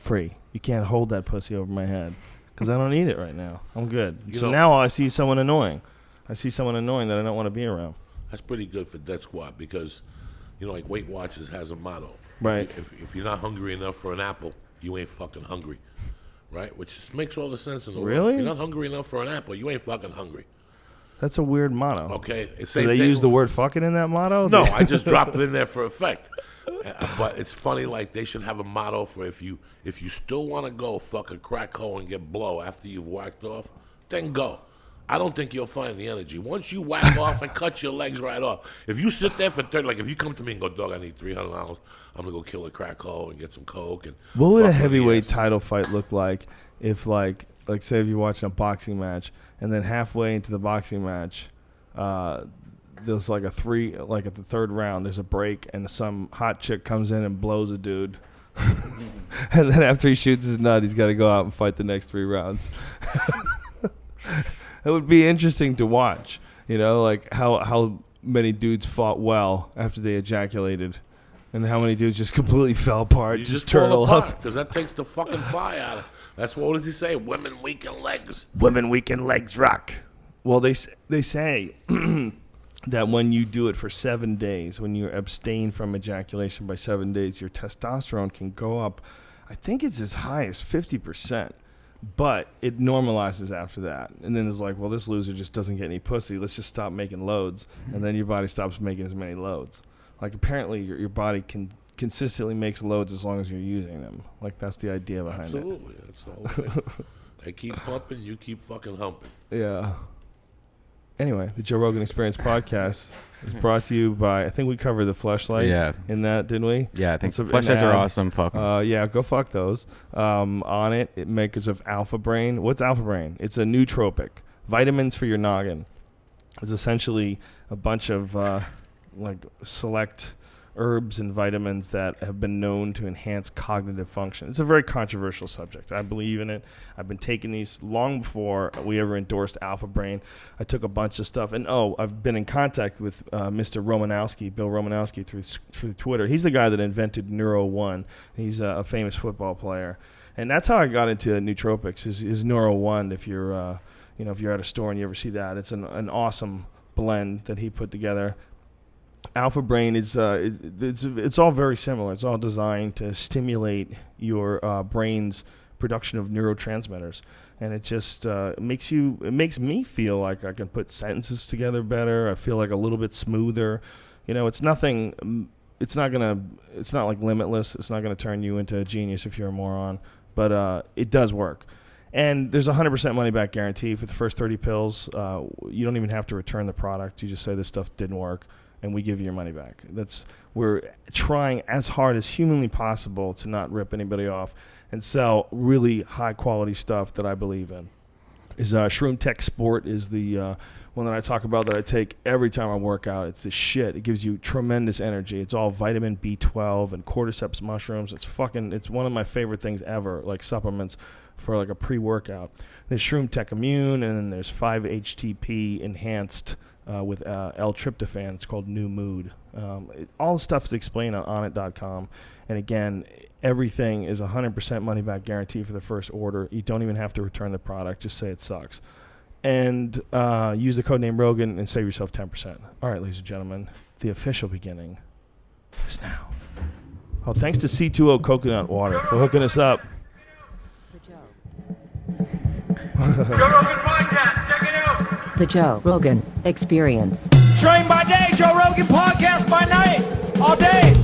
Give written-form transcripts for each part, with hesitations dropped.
free. You can't hold that pussy over my head because I don't need it right now. I'm good. So now I see someone annoying. I see someone annoying that I don't want to be around. That's pretty good for Death Squad because, like Weight Watchers has a motto. Right. If you're not hungry enough for an apple, you ain't fucking hungry. Right? Which just makes all the sense in the world. Really? If you're not hungry enough for an apple, you ain't fucking hungry. That's a weird motto. Okay. Do they use the word fucking in that motto? No, I just dropped it in there for effect. But it's funny, like they should have a motto for if you still want to go fuck a crack hole and get blow after you've whacked off, then go. I don't think you'll find the energy. Once you whack off and cut your legs right off, if you sit there for 30, like if you come to me and go, dog, I need $300, I'm going to go kill a crack hole and get some coke. And what would a heavyweight title fight look like if like say if you're watching a boxing match and then halfway into the boxing match, there's like at the third round, there's a break and some hot chick comes in and blows a dude. And then after he shoots his nut, he's got to go out and fight the next 3 rounds. It would be interesting to watch, like how many dudes fought well after they ejaculated and how many dudes just completely fell apart, just turtle up. Because that takes the fucking fire out of it. That's what does he say? Women weaken legs. Women weaken legs rock. Well, they say that when you do it for 7 days, when you abstain from ejaculation by 7 days, your testosterone can go up, I think it's as high as 50%. But it normalizes after that. And then it's like, well, this loser just doesn't get any pussy. Let's just stop making loads. And then your body stops making as many loads. Like, apparently your body consistently makes loads as long as you're using them. Like, that's the idea behind it. Absolutely. That's the whole thing. They keep pumping, you keep fucking humping. Yeah. Anyway, the Joe Rogan Experience podcast is brought to you by, I think we covered the Fleshlight in that, didn't we? Yeah, I think Fleshlights are awesome. Fuck them. Yeah, go fuck those. On it makers of Alpha Brain. What's Alpha Brain? It's a nootropic. Vitamins for your noggin. It's essentially a bunch of select herbs and vitamins that have been known to enhance cognitive function. It's a very controversial subject. I believe in it. I've been taking these long before we ever endorsed Alpha Brain. I took a bunch of stuff. And, I've been in contact with Mr. Romanowski, Bill Romanowski, through Twitter. He's the guy that invented Neuro One. He's a famous football player. And that's how I got into nootropics, is Neuro One. If you're, if you're at a store and you ever see that, it's an awesome blend that he put together. Alpha Brain is it's all very similar. It's all designed to stimulate your brain's production of neurotransmitters, and it just makes me feel like I can put sentences together better. I feel like a little bit smoother. It's nothing. It's not like Limitless. It's not gonna turn you into a genius if you're a moron, but it does work. And there's a 100% money back guarantee for the first 30 pills. You don't even have to return the product. You just say this stuff didn't work, and we give you your money back. We're trying as hard as humanly possible to not rip anybody off and sell really high quality stuff that I believe in. Shroom Tech Sport is the one that I talk about that I take every time I work out. It's the shit. It gives you tremendous energy. It's all vitamin B12 and cordyceps mushrooms. It's one of my favorite things ever, like supplements for like a pre-workout. There's Shroom Tech Immune, and then there's 5-HTP enhanced with L-tryptophan. It's called New Mood. All the stuff is explained on onnit.com. And again, everything is 100% money back guarantee for the first order. You don't even have to return the product. Just say it sucks. And use the code name Rogan and save yourself 10%. All right, ladies and gentlemen, the official beginning is now. Oh, thanks to C2O Coconut Water for hooking us up. Joe Rogan Podcast, check it out. The Joe Rogan Experience. Train by day, Joe Rogan Podcast by night, all day.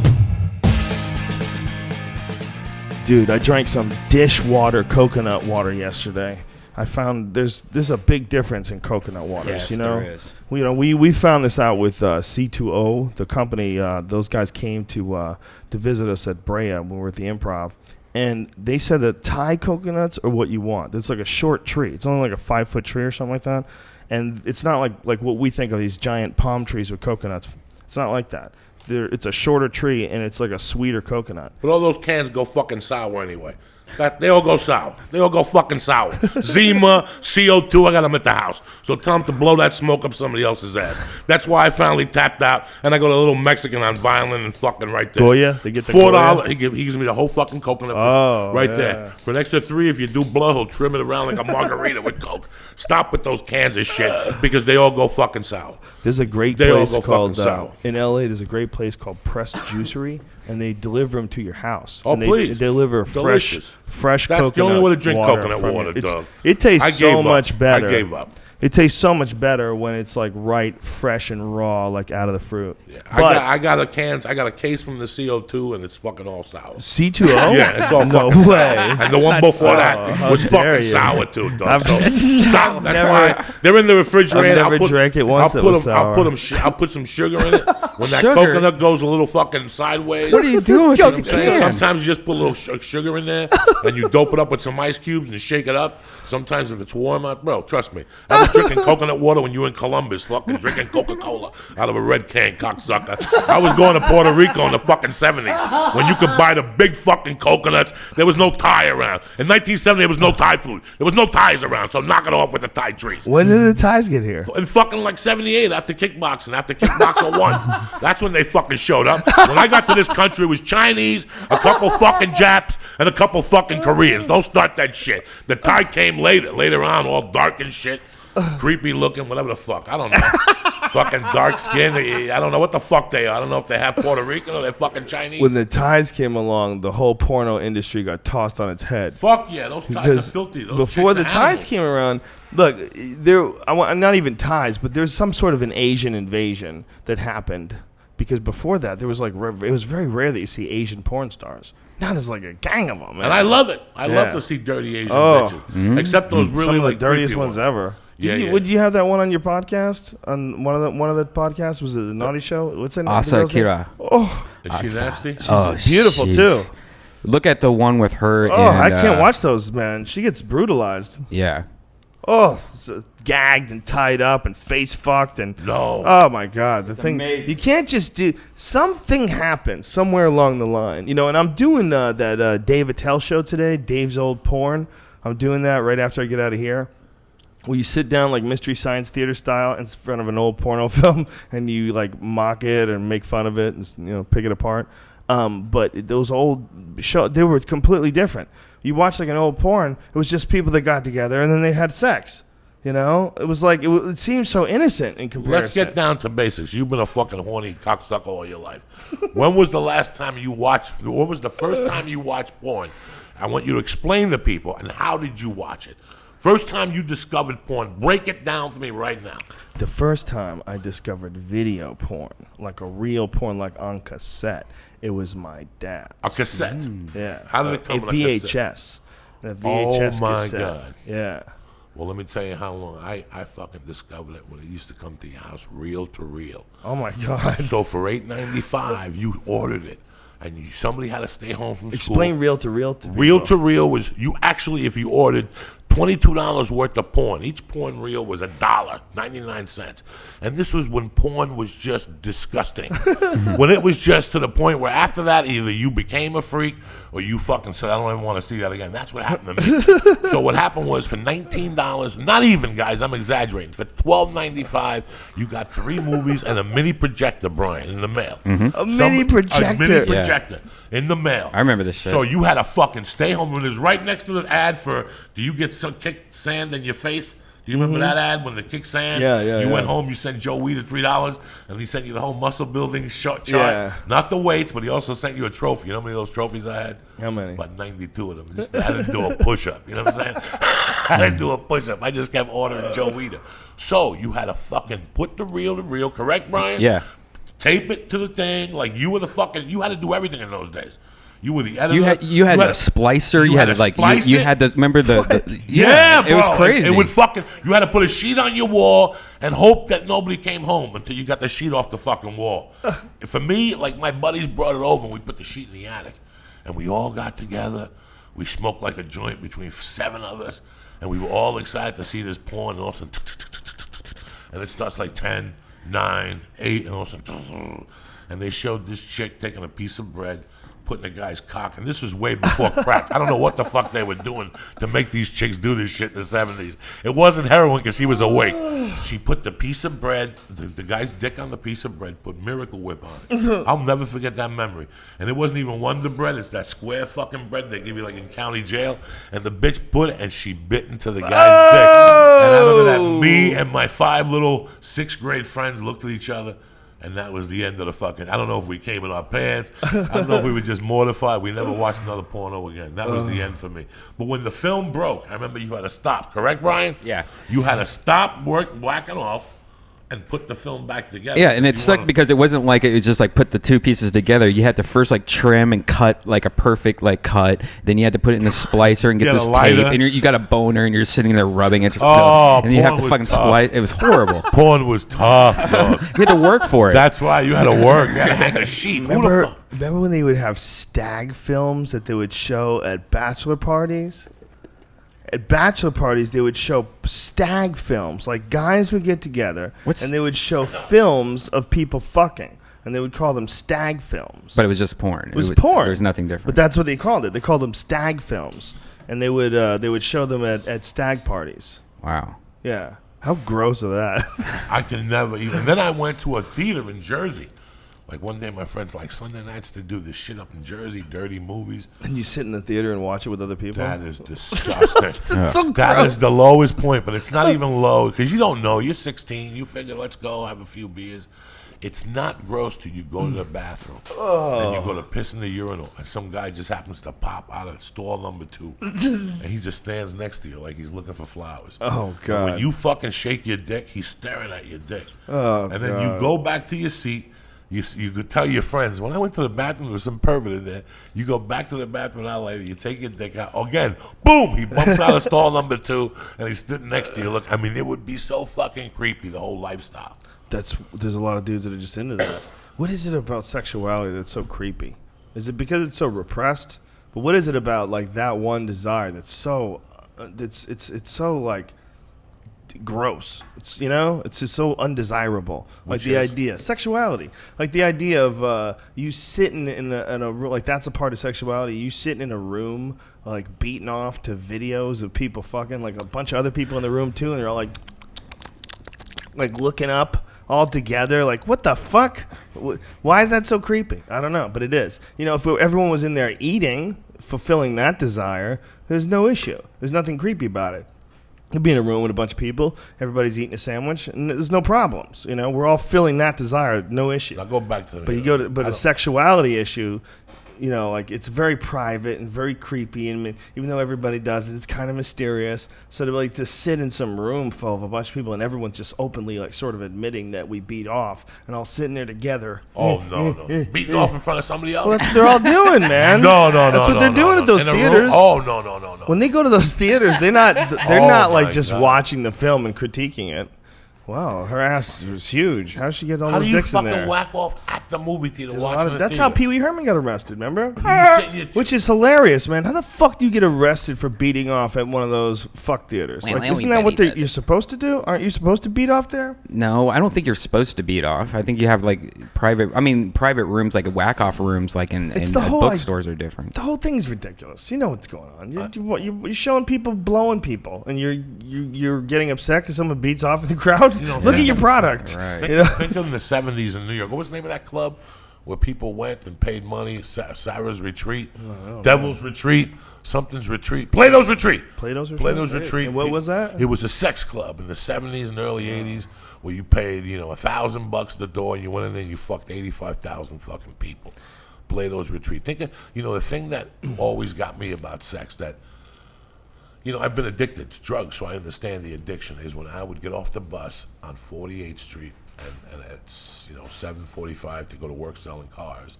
Dude, I drank some dishwater coconut water yesterday. I found there's a big difference in coconut waters. Yes, there is. We found this out with C2O, the company. Those guys came to visit us at Brea when we were at the Improv. And they said that Thai coconuts are what you want. It's like a short tree. It's only like a 5-foot tree or something like that. And it's not like what we think of these giant palm trees with coconuts. It's not like that. It's a shorter tree, and it's like a sweeter coconut. But all those cans go fucking sour anyway. They all go sour. They all go fucking sour. Zima, CO2, I got them at the house. So tell them to blow that smoke up somebody else's ass. That's why I finally tapped out, and I go to a little Mexican on violin and fucking right there. Goya? They get the $4. Goya? He gives me the whole fucking coconut Yeah. there. For an extra $3, if you do blow, he'll trim it around like a margarita with Coke. Stop with those cans of shit because they all go fucking sour. There's a great They all place go called fucking sour. in LA. There's a great place called Pressed Juicery, and they deliver them to your house. Oh, and they please. deliver Delicious. fresh That's coconut the only way to drink water coconut from water, it. dog. It tastes so much better. I gave up. It tastes so much better when it's like right, fresh and raw, like out of the fruit. Yeah, But I got a case from the CO2, and it's fucking all sour. C2O? Yeah, it's all no fucking way. sour. And the one before that How was dare fucking you. sour too, dog. I've- So stop. That's never- why they're in the refrigerator. I've never drank it once. I'll put some sugar in it. When that Sugar? coconut goes a little fucking sideways. What are you doing with You know what these I'm saying? cans? Sometimes you just put a little sugar in there and you dope it up with some ice cubes and shake it up. Sometimes if it's warm out, bro, trust me. I was drinking coconut water when you were in Columbus, fucking drinking Coca-Cola out of a red can, cocksucker. I was going to Puerto Rico in the fucking 70s when you could buy the big fucking coconuts. There was no Thai around. In 1970, there was no Thai food. There was no Thais around, so knock it off with the Thai trees. When did the ties get here? In fucking like 78 after kickboxing, after Kickboxer 1. That's when they fucking showed up. When I got to this country, it was Chinese, a couple fucking Japs, and a couple fucking Koreans. Don't start that shit. The Thai came later on, all dark and shit. Creepy looking, whatever the fuck. I don't know. Fucking dark skin. I don't know what the fuck they are. I don't know if they have Puerto Rican or they're fucking Chinese. When the ties came along, the whole porno industry got tossed on its head. Fuck yeah, those ties Because are filthy. Those before chicks the are ties animals. came around, look, not even ties, but there's some sort of an Asian invasion that happened. Because before that, there was it was very rare that you see Asian porn stars. Now there's like a gang of them, man. And I love it. I love Yeah. to see dirty Asian Oh. bitches. Except those really some of the like dirtiest creepy ones ever. Yeah, yeah. Would you have that one on your podcast? On one of the podcasts? Was it the Naughty Show? What's that? Asa Akira. Oh, Is she nasty? she's beautiful she's- too. Look at the one with her. Oh, and, I can't watch those, man. She gets brutalized. Yeah. Oh, gagged and tied up and face fucked and No. Oh my God, the thing amazing. you can't just do something happens somewhere along the line, you know. And I'm doing that Dave Attell show today, Dave's Old Porn. I'm doing that right after I get out of here. Where you sit down like Mystery Science Theater style in front of an old porno film and you like mock it and make fun of it and pick it apart. But those old shows, they were completely different. You watch like an old porn, it was just people that got together and then they had sex. You know, it was like it seems so innocent in comparison. Let's get down to basics. You've been a fucking horny cocksucker all your life. When was the last time you watched? When was the first time you watched porn? I want you to explain to people, and how did you watch it? First time you discovered porn. Break it down for me right now. The first time I discovered video porn, like a real porn, like on cassette, it was my dad. A cassette. Yeah. How did it come a on a cassette? VHS. A VHS Oh, my cassette. God. Yeah. Well, let me tell you how long I fucking discovered it when it used to come to your house, reel to reel. Oh my God. So for $8.95, you ordered it, and somebody had to stay home from school. Explain reel to reel to Reel people. to reel was you actually, if you ordered $22 worth of porn, each porn reel was $1.99, and this was when porn was just disgusting. When it was just to the point where after that, either you became a freak or you fucking said, I don't even want to see that again. That's what happened to me. So what happened was for $19, not even, guys, I'm exaggerating, for $12.95, you got 3 movies and a mini projector, Brian, in the mail. A mini projector. A mini projector in the mail. I remember this shit. So you had to fucking stay home. It was right next to the ad for, do you get some kick sand in your face? Do you remember that ad when the kick sand? Yeah, yeah, You yeah. went home, you sent Joe Weeder $3, and he sent you the whole muscle building chart. Yeah. Not the weights, but he also sent you a trophy. You know how many of those trophies I had? How many? About 92 of them. Just, I didn't do a push-up. You know what I'm saying? I didn't do a push-up. I just kept ordering Joe Weeder. So you had to fucking put the reel to reel, correct, Brian? Yeah. Tape it to the thing. Like you were the fucking, you had to do everything in those days. You were the editor. You had a splicer. You had to like splice you it. had to remember the Yeah, bro. it was crazy. It would fucking. You had to put a sheet on your wall and hope that nobody came home until you got the sheet off the fucking wall. For me, like my buddies brought it over and we put the sheet in the attic, and we all got together. We smoked like a joint between 7 of us, and we were all excited to see this porn. And all of a sudden, and it starts like 10, 9, 8, and all of a sudden, and they showed this chick taking a piece of bread, putting a guy's cock, and this was way before crack. I don't know what the fuck they were doing to make these chicks do this shit in the 70s. It wasn't heroin because he was awake. She put the piece of bread, the guy's dick on the piece of bread, put Miracle Whip on it. I'll never forget that memory. And it wasn't even Wonder Bread. It's that square fucking bread they give you like in county jail. And the bitch put it, and she bit into the guy's dick. And I remember that me and my 5 little 6th grade friends looked at each other. And that was the end of the fucking... I don't know if we came in our pants. I don't know if we were just mortified. We never watched another porno again. That was the end for me. But when the film broke, I remember you had to stop. Correct, Brian? Yeah. You had to stop whacking off and put the film back together. Yeah, and it sucked because it wasn't like it was just like put the 2 pieces together. You had to first like trim and cut like a perfect like cut. Then you had to put it in the splicer and get this tape. And you got a boner and you're sitting there rubbing it. And you have to fucking splice. It was horrible. Porn was tough, dog. You had to work for it. That's why you had to work. You had to hang a sheet. Remember when they would have stag films that they would show at bachelor parties? At bachelor parties, they would show stag films. Like, guys would get together, and they would show films of people fucking. And they would call them stag films. But it was just porn. It was porn. There was nothing different. But that's what they called it. They called them stag films. And they would show them at stag parties. Wow. Yeah. How gross of that. I can never even... Then I went to a theater in Jersey. Like one day my friends like Sunday nights they do this shit up in Jersey, dirty movies. And you sit in the theater and watch it with other people? That is disgusting. So that gross. is the lowest point, but it's not even low because you don't know. You're 16. You figure, let's go have a few beers. It's not gross till you go to the bathroom and you go to piss in the urinal and some guy just happens to pop out of stall number 2 and he just stands next to you like he's looking for flowers. Oh, God. And when you fucking shake your dick, he's staring at your dick. Oh, and then you go back to your seat. You could tell your friends, when I went to the bathroom, there was some pervert in there. You go back to the bathroom an hour later, you take your dick out. Again, boom, he bumps out of stall number 2, and he's sitting next to you. Look, I mean, it would be so fucking creepy, the whole lifestyle. There's a lot of dudes that are just into that. What is it about sexuality that's so creepy? Is it because it's so repressed? But what is it about like that one desire that's so, it's so like gross? It's it's just so undesirable. Like the idea, sexuality, like the idea of you sitting in a room, like that's a part of sexuality. You sitting in a room like beating off to videos of people fucking, like a bunch of other people in the room too, and they're all like looking up all together. Like, what the fuck? Why is that so creepy? I don't know, but it is. If everyone was in there eating, fulfilling that desire, there's no issue. There's nothing creepy about it. You'd be in a room with a bunch of people, everybody's eating a sandwich, and there's no problems. We're all filling that desire, no issue. I'll go back to But a sexuality issue, like it's very private and very creepy, and even though everybody does it, it's kind of mysterious. So to sit in some room full of a bunch of people and everyone's just openly like sort of admitting that we beat off and all sitting there together. Oh no. Beating off in front of somebody else? Well, that's what they're all doing, man. No. That's what they're doing at those theaters. Oh no. When they go to those theaters, they're not like just watching the film and critiquing it. Wow, her ass was huge. How did she get all those dicks in there? How do you fucking whack off at the movie theater watching That's how Pee Wee Herman got arrested, remember? Which is hilarious, man. How the fuck do you get arrested for beating off at one of those fuck theaters? Well, isn't that what you're supposed to do? Aren't you supposed to beat off there? No, I don't think you're supposed to beat off. I think you have like private rooms, like whack off rooms, like in bookstores are different. The whole thing's ridiculous. You know what's going on. You're showing people blowing people, and you're getting upset because someone beats off in the crowd. Look at your product. Right. Think of the 70s in New York. What was the name of that club where people went and paid money? Sarah's Retreat, Devil's Retreat, something's Retreat, Plato's Retreat. Plato's Retreat. And what was that? It was a sex club in the 70s and early 80s where you paid $1,000 at the door and you went in there and you fucked 85,000 fucking people. Plato's Retreat. Think of the thing that always got me about sex that. I've been addicted to drugs, so I understand the addiction is when I would get off the bus on 48th Street and it's 7:45 to go to work selling cars,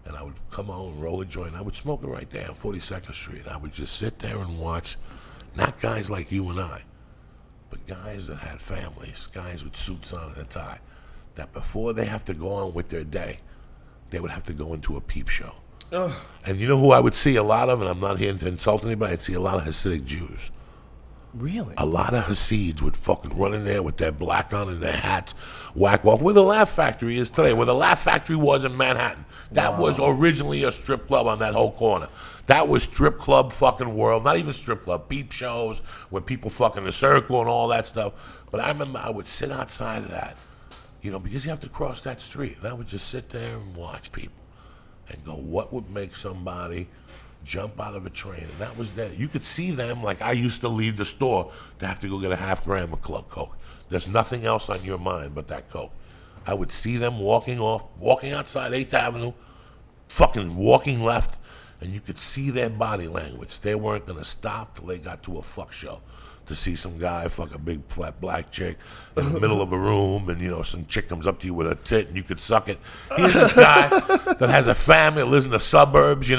and I would come home and roll a joint. I would smoke it right there on 42nd Street. I would just sit there and watch, not guys like you and I, but guys that had families, guys with suits on and a tie, that before they have to go on with their day, they would have to go into a peep show. And you know who I would see a lot of, and I'm not here to insult anybody, I'd see a lot of Hasidic Jews. Really? A lot of Hasids would fucking run in there with their black on and their hats, whack off. Where the Laugh Factory is today, where the Laugh Factory was in Manhattan. That was originally a strip club on that whole corner. That was strip club fucking world. Not even strip club, peep shows where people fucking the circle and all that stuff. But I remember I would sit outside of that, because you have to cross that street. And I would just sit there and watch people and go, what would make somebody jump out of a train? And that was that. You could see them like I used to leave the store to have to go get a half gram of Coke. There's nothing else on your mind but that Coke. I would see them walking outside 8th Avenue, fucking walking left, and you could see their body language. They weren't going to stop till they got to a fuck show to see some guy fuck a big flat black chick in the middle of a room, and some chick comes up to you with a tit and you could suck it. Here's this guy that has a family that lives in the suburbs,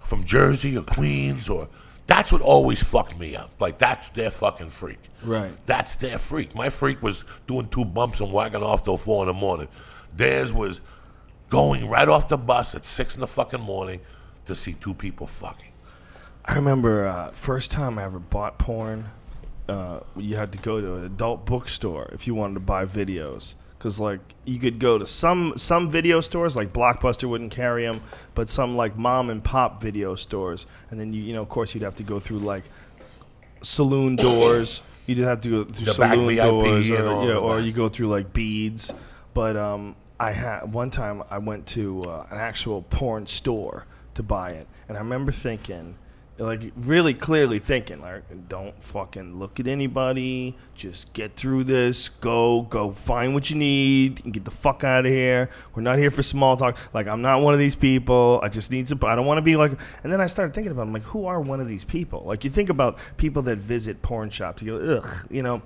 from Jersey or Queens, or that's what always fucked me up. Like, that's their fucking freak. Right. That's their freak. My freak was doing 2 bumps and whacking off till 4 in the morning. Theirs was going right off the bus at 6 in the fucking morning to see 2 people fucking. I remember first time I ever bought porn, you had to go to an adult bookstore if you wanted to buy videos. Because, you could go to some video stores, like Blockbuster wouldn't carry them, but some, mom and pop video stores. And then, of course, you'd have to go through, saloon doors. You'd have to go through The back saloon VIP doors. and all of Or that. you go through, beads. But one time I went to an actual porn store to buy it. And I remember thinking, really clearly thinking, don't fucking look at anybody. Just get through this. Go find what you need and get the fuck out of here. We're not here for small talk. I'm not one of these people. I just need some. I don't want to be like. And then I started thinking about, who are one of these people? You think about people that visit porn shops. You go, ugh, I don't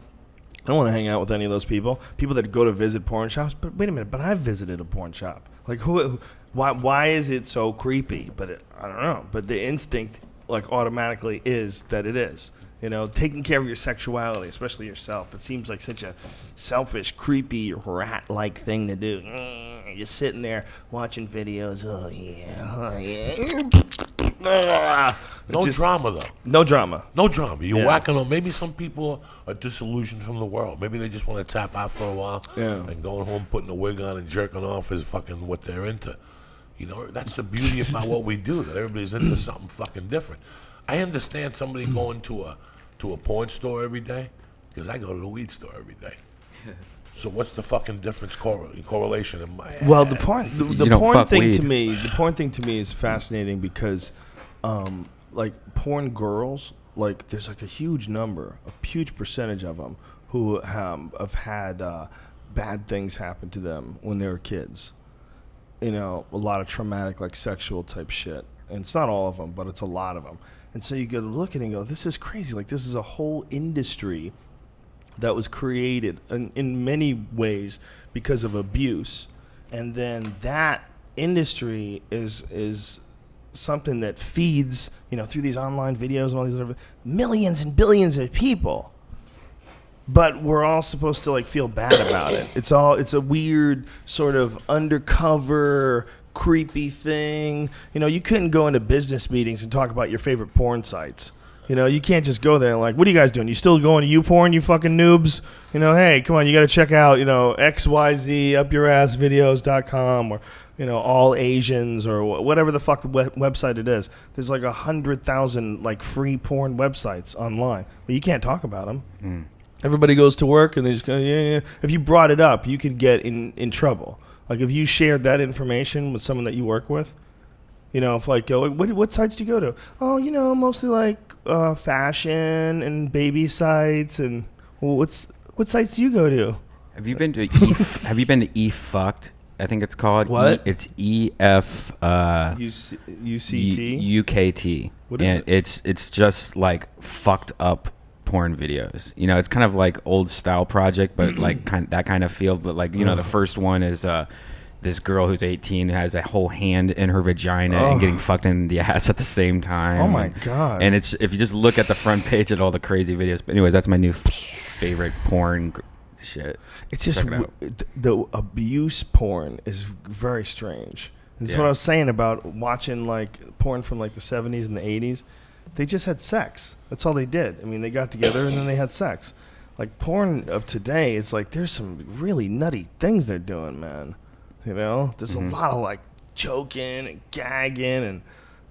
want to hang out with any of those people. People that go to visit porn shops. But wait a minute. But I've visited a porn shop. Who? Why is it so creepy? But I don't know. But the instinct, automatically is that it is. Taking care of your sexuality, especially yourself. It seems like such a selfish, creepy, rat-like thing to do. You're sitting there watching videos. Oh yeah. No drama, though. No drama. No drama. You're whacking on. Maybe some people are disillusioned from the world. Maybe they just want to tap out for a while and going home, putting a wig on and jerking off is fucking what they're into. That's the beauty about what we do, that everybody's into something fucking different. I understand somebody going to a porn store every day, because I go to the weed store every day. So what's the fucking difference, correlation in my head? Well, the porn thing weed. to me, is fascinating because, porn girls, there's a huge percentage of them who have had bad things happen to them when they were kids. A lot of traumatic, sexual type shit. And it's not all of them, but it's a lot of them. And so you go to look at it and go, this is crazy. This is a whole industry that was created in many ways because of abuse. And then that industry is something that feeds, through these online videos and all these other millions and billions of people. But we're all supposed to feel bad about it. It's a weird sort of undercover, creepy thing. You couldn't go into business meetings and talk about your favorite porn sites. You can't just go there and what are you guys doing? You still going to YouPorn, you fucking noobs? Hey, come on, you got to check out, XYZ, upyourassvideos.com or, all Asians or whatever the fuck the website it is. There's 100,000 free porn websites online. But you can't talk about them. Mm. Everybody goes to work and they just go, yeah. If you brought it up, you could get in trouble. If you shared that information with someone that you work with, if what sites do you go to? Oh, mostly fashion and baby sites and what sites do you go to? Have you been to eFucked? I think it's called. What? It's EF UCT? UKT. What is it? It's just fucked up porn videos. It's kind of old style project, but that kind of feel. But the first one is this girl who's 18 has a whole hand in her vagina and getting fucked in the ass at the same time. Oh my god! And it's, if you just look at the front page at all the crazy videos. But anyways, that's my new favorite porn shit. It's just the abuse porn is very strange. That's what I was saying about watching porn from the 70s and the 80s. They just had sex. That's all they did. I mean, they got together and then they had sex. Like, porn of today is like, there's some really nutty things they're doing, man. You know? There's a lot of, like, choking and gagging and,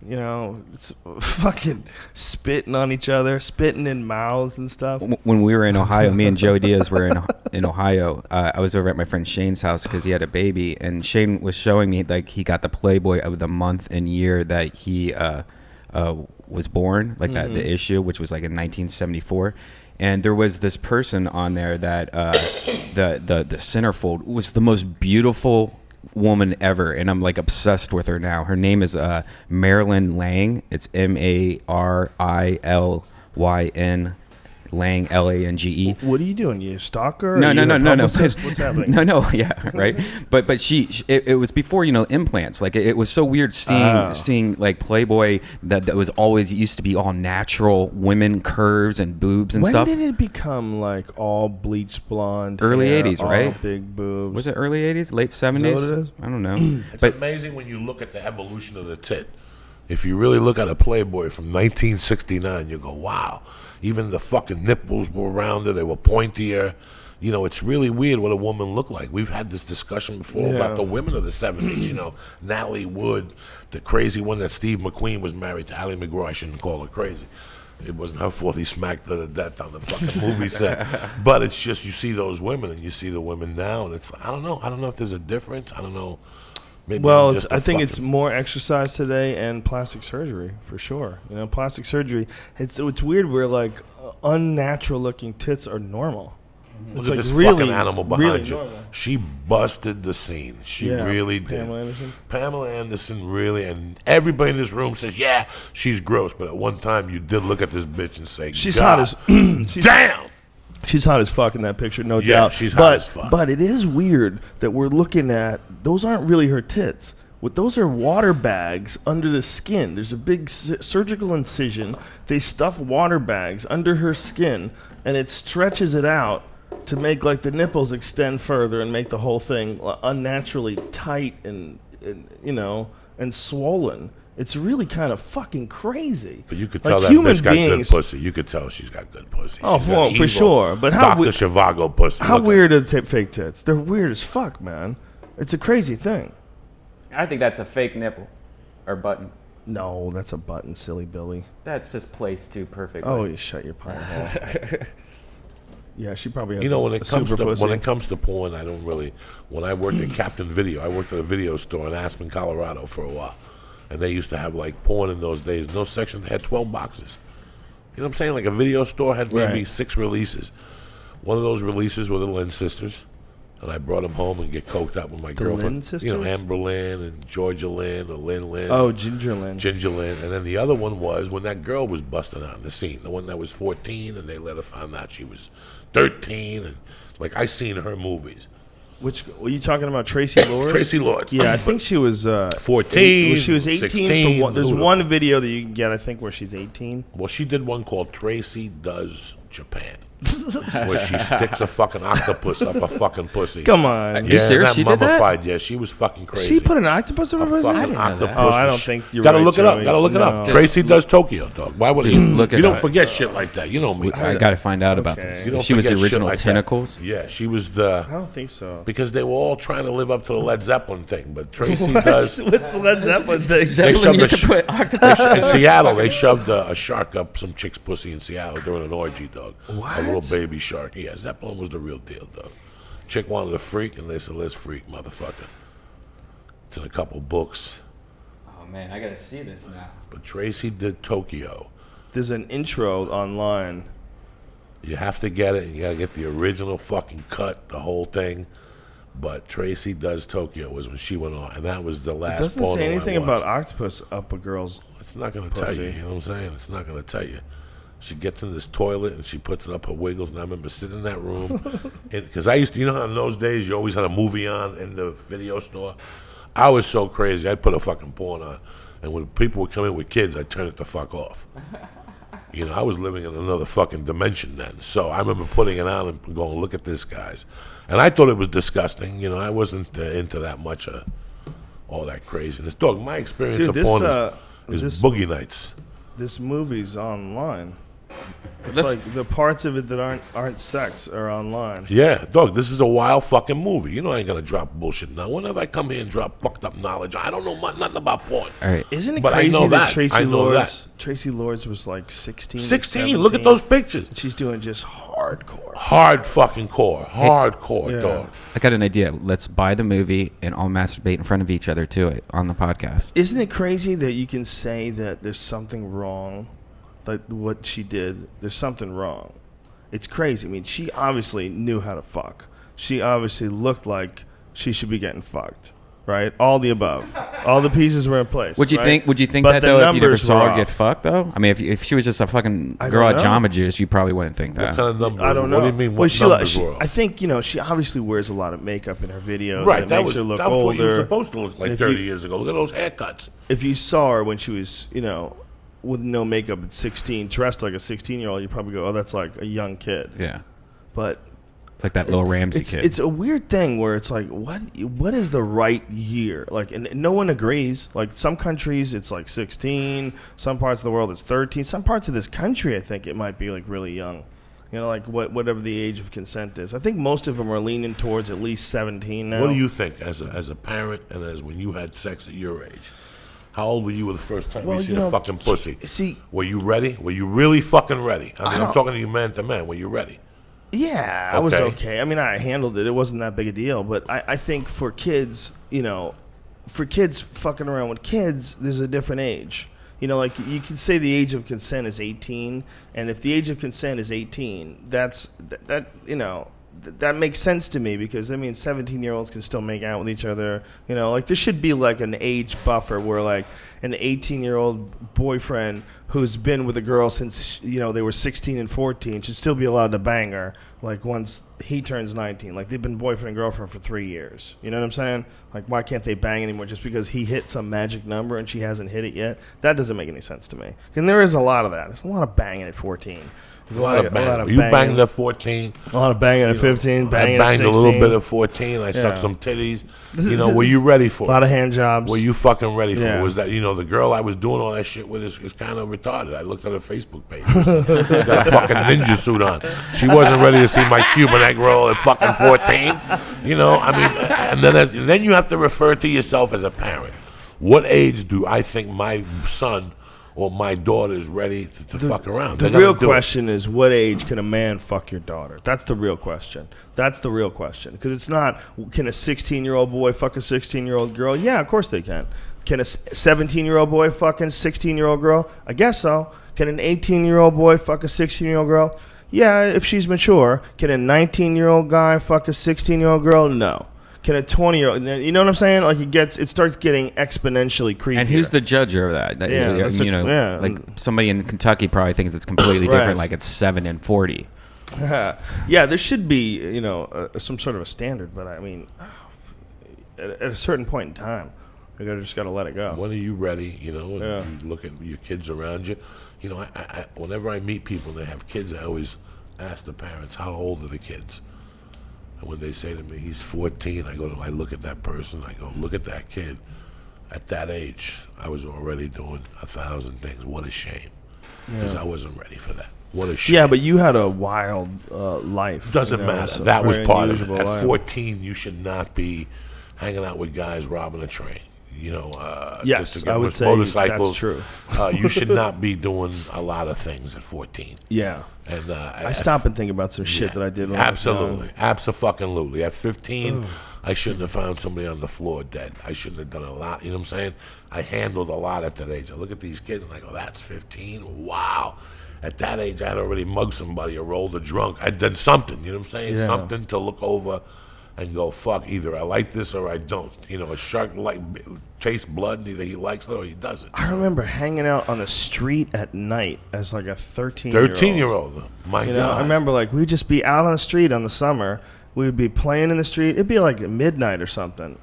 you know, it's fucking spitting on each other, spitting in mouths and stuff. When we were in Ohio, me and Joe Diaz were in Ohio. I was over at my friend Shane's house because he had a baby, and Shane was showing me like he got the Playboy of the month and year that he was born, like that the issue, which was like in 1974. And there was this person on there that the centerfold was the most beautiful woman ever, and I'm like obsessed with her now. Her name is Marilyn Lang. It's Marilyn Lang, Lange. What are you doing? You a stalker? No. What's happening? No. Yeah, right. But it was before, you know, implants. Like it was so weird seeing like Playboy that was always used to be all natural women curves and boobs and stuff. When did it become like all bleached blonde? Early hair, 80s, all right? Big boobs. Was it early 80s, late 70s? Is that what it is? I don't know. It's amazing when you look at the evolution of the tit. If you really look at a Playboy from 1969, you go, wow. Even the fucking nipples were rounder. They were pointier. You know, it's really weird what a woman looked like. We've had this discussion before about the women of the 70s. You know, Natalie Wood, the crazy one that Steve McQueen was married to. Ally McGraw. I shouldn't call her crazy. It wasn't her fault he smacked her to death on the fucking movie set. But it's just, you see those women and you see the women now. And it's, I don't know. I don't know if there's a difference. I don't know. Maybe I think it's more exercise today and plastic surgery for sure. You know, plastic surgery. It's weird where like unnatural looking tits are normal. Look at this fucking animal behind you. Normal. She busted the scene. She really did. Pamela Anderson really, and everybody in this room says, yeah, she's gross. But at one time, you did look at this bitch and say, she's God, hot as damn. She's hot as fuck in that picture, no doubt. Yeah, she's hot as fuck. But it is weird that we're looking at, those aren't really her tits. What those are water bags under the skin. There's a big surgical incision. They stuff water bags under her skin, and it stretches it out to make like the nipples extend further and make the whole thing unnaturally tight and you know, and swollen. It's really kind of fucking crazy. But you could tell that bitch got good pussy. You could tell she's got good pussy. Oh, for sure. But how Dr. Zhivago pussy. How weird are fake tits? They're weird as fuck, man. It's a crazy thing. I think that's a fake nipple or button. No, that's a button, silly Billy. That's just placed too perfectly. Oh, you shut your pie hole. Yeah, she probably has when it comes to porn, I don't really. When I worked at Captain Video, I worked at a video store in Aspen, Colorado for a while. And they used to have like porn in those days. No section, they had 12 boxes. You know what I'm saying? Like a video store had maybe 6 releases. One of those releases were the Lynn sisters. And I brought them home and get coked up with my girlfriend. Lynn sisters? You know, Amber Lynn and Georgia Lynn or Lynn Lynn. Oh, Ginger Lynn. Ginger Lynn. And then the other one was when that girl was busting out in the scene. The one that was 14 and they let her find out she was 13. And like I seen her movies. Which were you talking about? Tracy Lords? Tracy Lords. Yeah, I think she was 14. She was 18. 16. There's one video that you can get, I think, where she's 18. Well, she did one called Tracy Does Japan. Where she sticks a fucking octopus up a fucking pussy. Come on. You serious? She did that? Yeah, she was fucking crazy. She put an octopus up her pussy? I didn't know that. Oh, I don't think you're Gotta right, look it up. Joey. Gotta look it up. Tracy Does Tokyo, dog. Why would you don't forget shit like that. You know me. I got to find out about this. She was the original Tentacles? Yeah, she was the... I don't think so. Because they were all trying to live up to the Led Zeppelin thing, but Tracy Does... What's the Led Zeppelin thing? Zeppelin used to put octopus in Seattle, they shoved a shark up some chick's pussy in Seattle during an orgy, dog. What? A little baby shark. Yeah, Zeppelin was the real deal, dog. Chick wanted a freak, and they said, let's freak, motherfucker. It's in a couple books. Oh, man, I got to see this now. But Tracy did Tokyo. There's an intro online. You have to get it, and you got to get the original fucking cut, the whole thing. But Tracy Does Tokyo was when she went on, and that was the last. It doesn't say anything about octopus up a girl's. It's not going to tell you. You know what I'm saying? It's not going to tell you. She gets in this toilet and she puts it up her wiggles. And I remember sitting in that room because I used to, you know how in those days you always had a movie on in the video store. I was so crazy. I'd put a fucking porn on, and when people would come in with kids, I'd turn it the fuck off. You know, I was living in another fucking dimension then. So I remember putting it on and going, look at this, guys. And I thought it was disgusting. You know, I wasn't into that much all that craziness. Dog, my experience of porn is boogie nights. this movie's online. It's That's- like the parts of it that aren't sex are online. Yeah, dog, this is a wild fucking movie. You know I ain't gonna drop bullshit now. Whenever I come here and drop fucked up knowledge, I don't know nothing about porn. All right. Isn't it But I crazy know that that. Tracy I know Lords Tracy Lords was like 16? 16, look at those pictures. She's doing just hardcore. Hard fucking core. Hardcore, Yeah. dog. I got an idea. Let's buy the movie and all masturbate in front of each other to it on the podcast. Isn't it crazy that you can say that there's something wrong, like what she did? There's something wrong. It's crazy. I mean, she obviously knew how to fuck. She obviously looked like she should be getting fucked, right? All the above. All the pieces were in place. Would you right? think? Would you think But that the though if you never numbers saw were her get off. fucked though? I mean, if she was just a fucking I girl don't at know. Jamba Juice, you probably wouldn't think that. What kind of numbers? I don't know. What do you mean? Well, What numbers she, were off? I think, she obviously wears a lot of makeup in her videos. Right, and it that makes was her look what you were older. supposed to look like And if 30 you- years ago. Look at those haircuts. If you saw her when she was, with no makeup at 16, dressed like a 16-year-old, you probably go, oh, that's like a young kid. Yeah, But it's like that little Ramsey it's, kid. it's a weird thing where it's like, what is the right year? Like, and no one agrees. Like, some countries, it's like 16. Some parts of the world, it's 13. Some parts of this country, I think it might be like really young. Like whatever the age of consent is. I think most of them are leaning towards at least 17 now. What do you think as a parent and as when you had sex at your age? How old were you the first time Well, you seen a fucking pussy? See, Were you ready? Were you really fucking ready? I mean, I'm don't- talking to you man to man. Were you ready? yeah, I was Okay. okay. I mean, I handled it. It wasn't that big a deal. But I think for kids, for kids fucking around with kids, there's a different age. Like you can say the age of consent is 18, and if the age of consent is 18, that makes sense to me because 17-year-olds can still make out with each other. Like there should be like an age buffer where like an 18-year-old boyfriend who's been with a girl since they were 16 and 14 should still be allowed to bang her like once he turns 19. Like they've been boyfriend and girlfriend for 3 years. You know what I'm saying? Like why can't they bang anymore just because he hit some magic number and she hasn't hit it yet? That doesn't make any sense to me. And there is a lot of that. There's a lot of banging at 14. There's A lot of banging. You banging. banged at 14. A lot of banging at 15, banging I at banged 16. a little bit at 14. I Yeah. sucked some titties. Were you ready for A lot it? of hand jobs. Were you fucking ready for Yeah. it? Was that, the girl I was doing all that shit with is kind of retarded. I looked at her Facebook page. She's got a fucking ninja suit on. She wasn't ready to see my Cuban egg roll at fucking 14. And then you have to refer to yourself as a parent. What age do I think my son or my daughter is ready to fuck around? The They're real gonna do it. question is, what age can a man fuck your daughter? That's the real question. That's the real question. Because it's not, can a 16-year-old boy fuck a 16-year-old girl? Yeah, of course they can. Can a 17-year-old boy fuck a 16-year-old girl? I guess so. Can an 18-year-old boy fuck a 16-year-old girl? Yeah, if she's mature. Can a 19-year-old guy fuck a 16-year-old girl? No. Can a 20-year-old? You know what I'm saying? Like it starts getting expenentially creepy. And who's the judge of that? Yeah, that's like somebody in Kentucky probably thinks it's completely Right. different. Like it's 7 and 40. Yeah, there should be, some sort of a standard, but I mean, at a certain point in time, you just got to let it go. When are you ready? And Yeah. you look at your kids around you. I whenever I meet people and they have kids, I always ask the parents, how old are the kids? And when they say to me, he's 14, I look at that person, I go, look at that kid. At that age, I was already doing 1,000 things. What a shame. Because I wasn't ready for that. What a shame. Yeah, but you had a wild life. Doesn't you know, matter. it's a That was very part of it. unusual At life. 14, you should not be hanging out with guys robbing a train. Yes, just to get I would with say motorcycles. that's true. You should not be doing a lot of things at 14. Yeah. And I stop and think about some shit that I did when absolutely, I was absolutely. At 15, I shouldn't have found somebody on the floor dead. I shouldn't have done a lot. You know what I'm saying? I handled a lot at that age. I look at these kids and I go, that's 15? Wow. At that age, I had already mugged somebody or rolled a drunk. I'd done something, you know what I'm saying? Yeah. Something to look over and go, fuck, either I like this or I don't. A shark tastes blood, and either he likes it or he doesn't. I remember hanging out on the street at night as like a 13-year-old. 13-year-old, my God. I remember we'd just be out on the street on the summer. We'd be playing in the street. It'd be like midnight or something,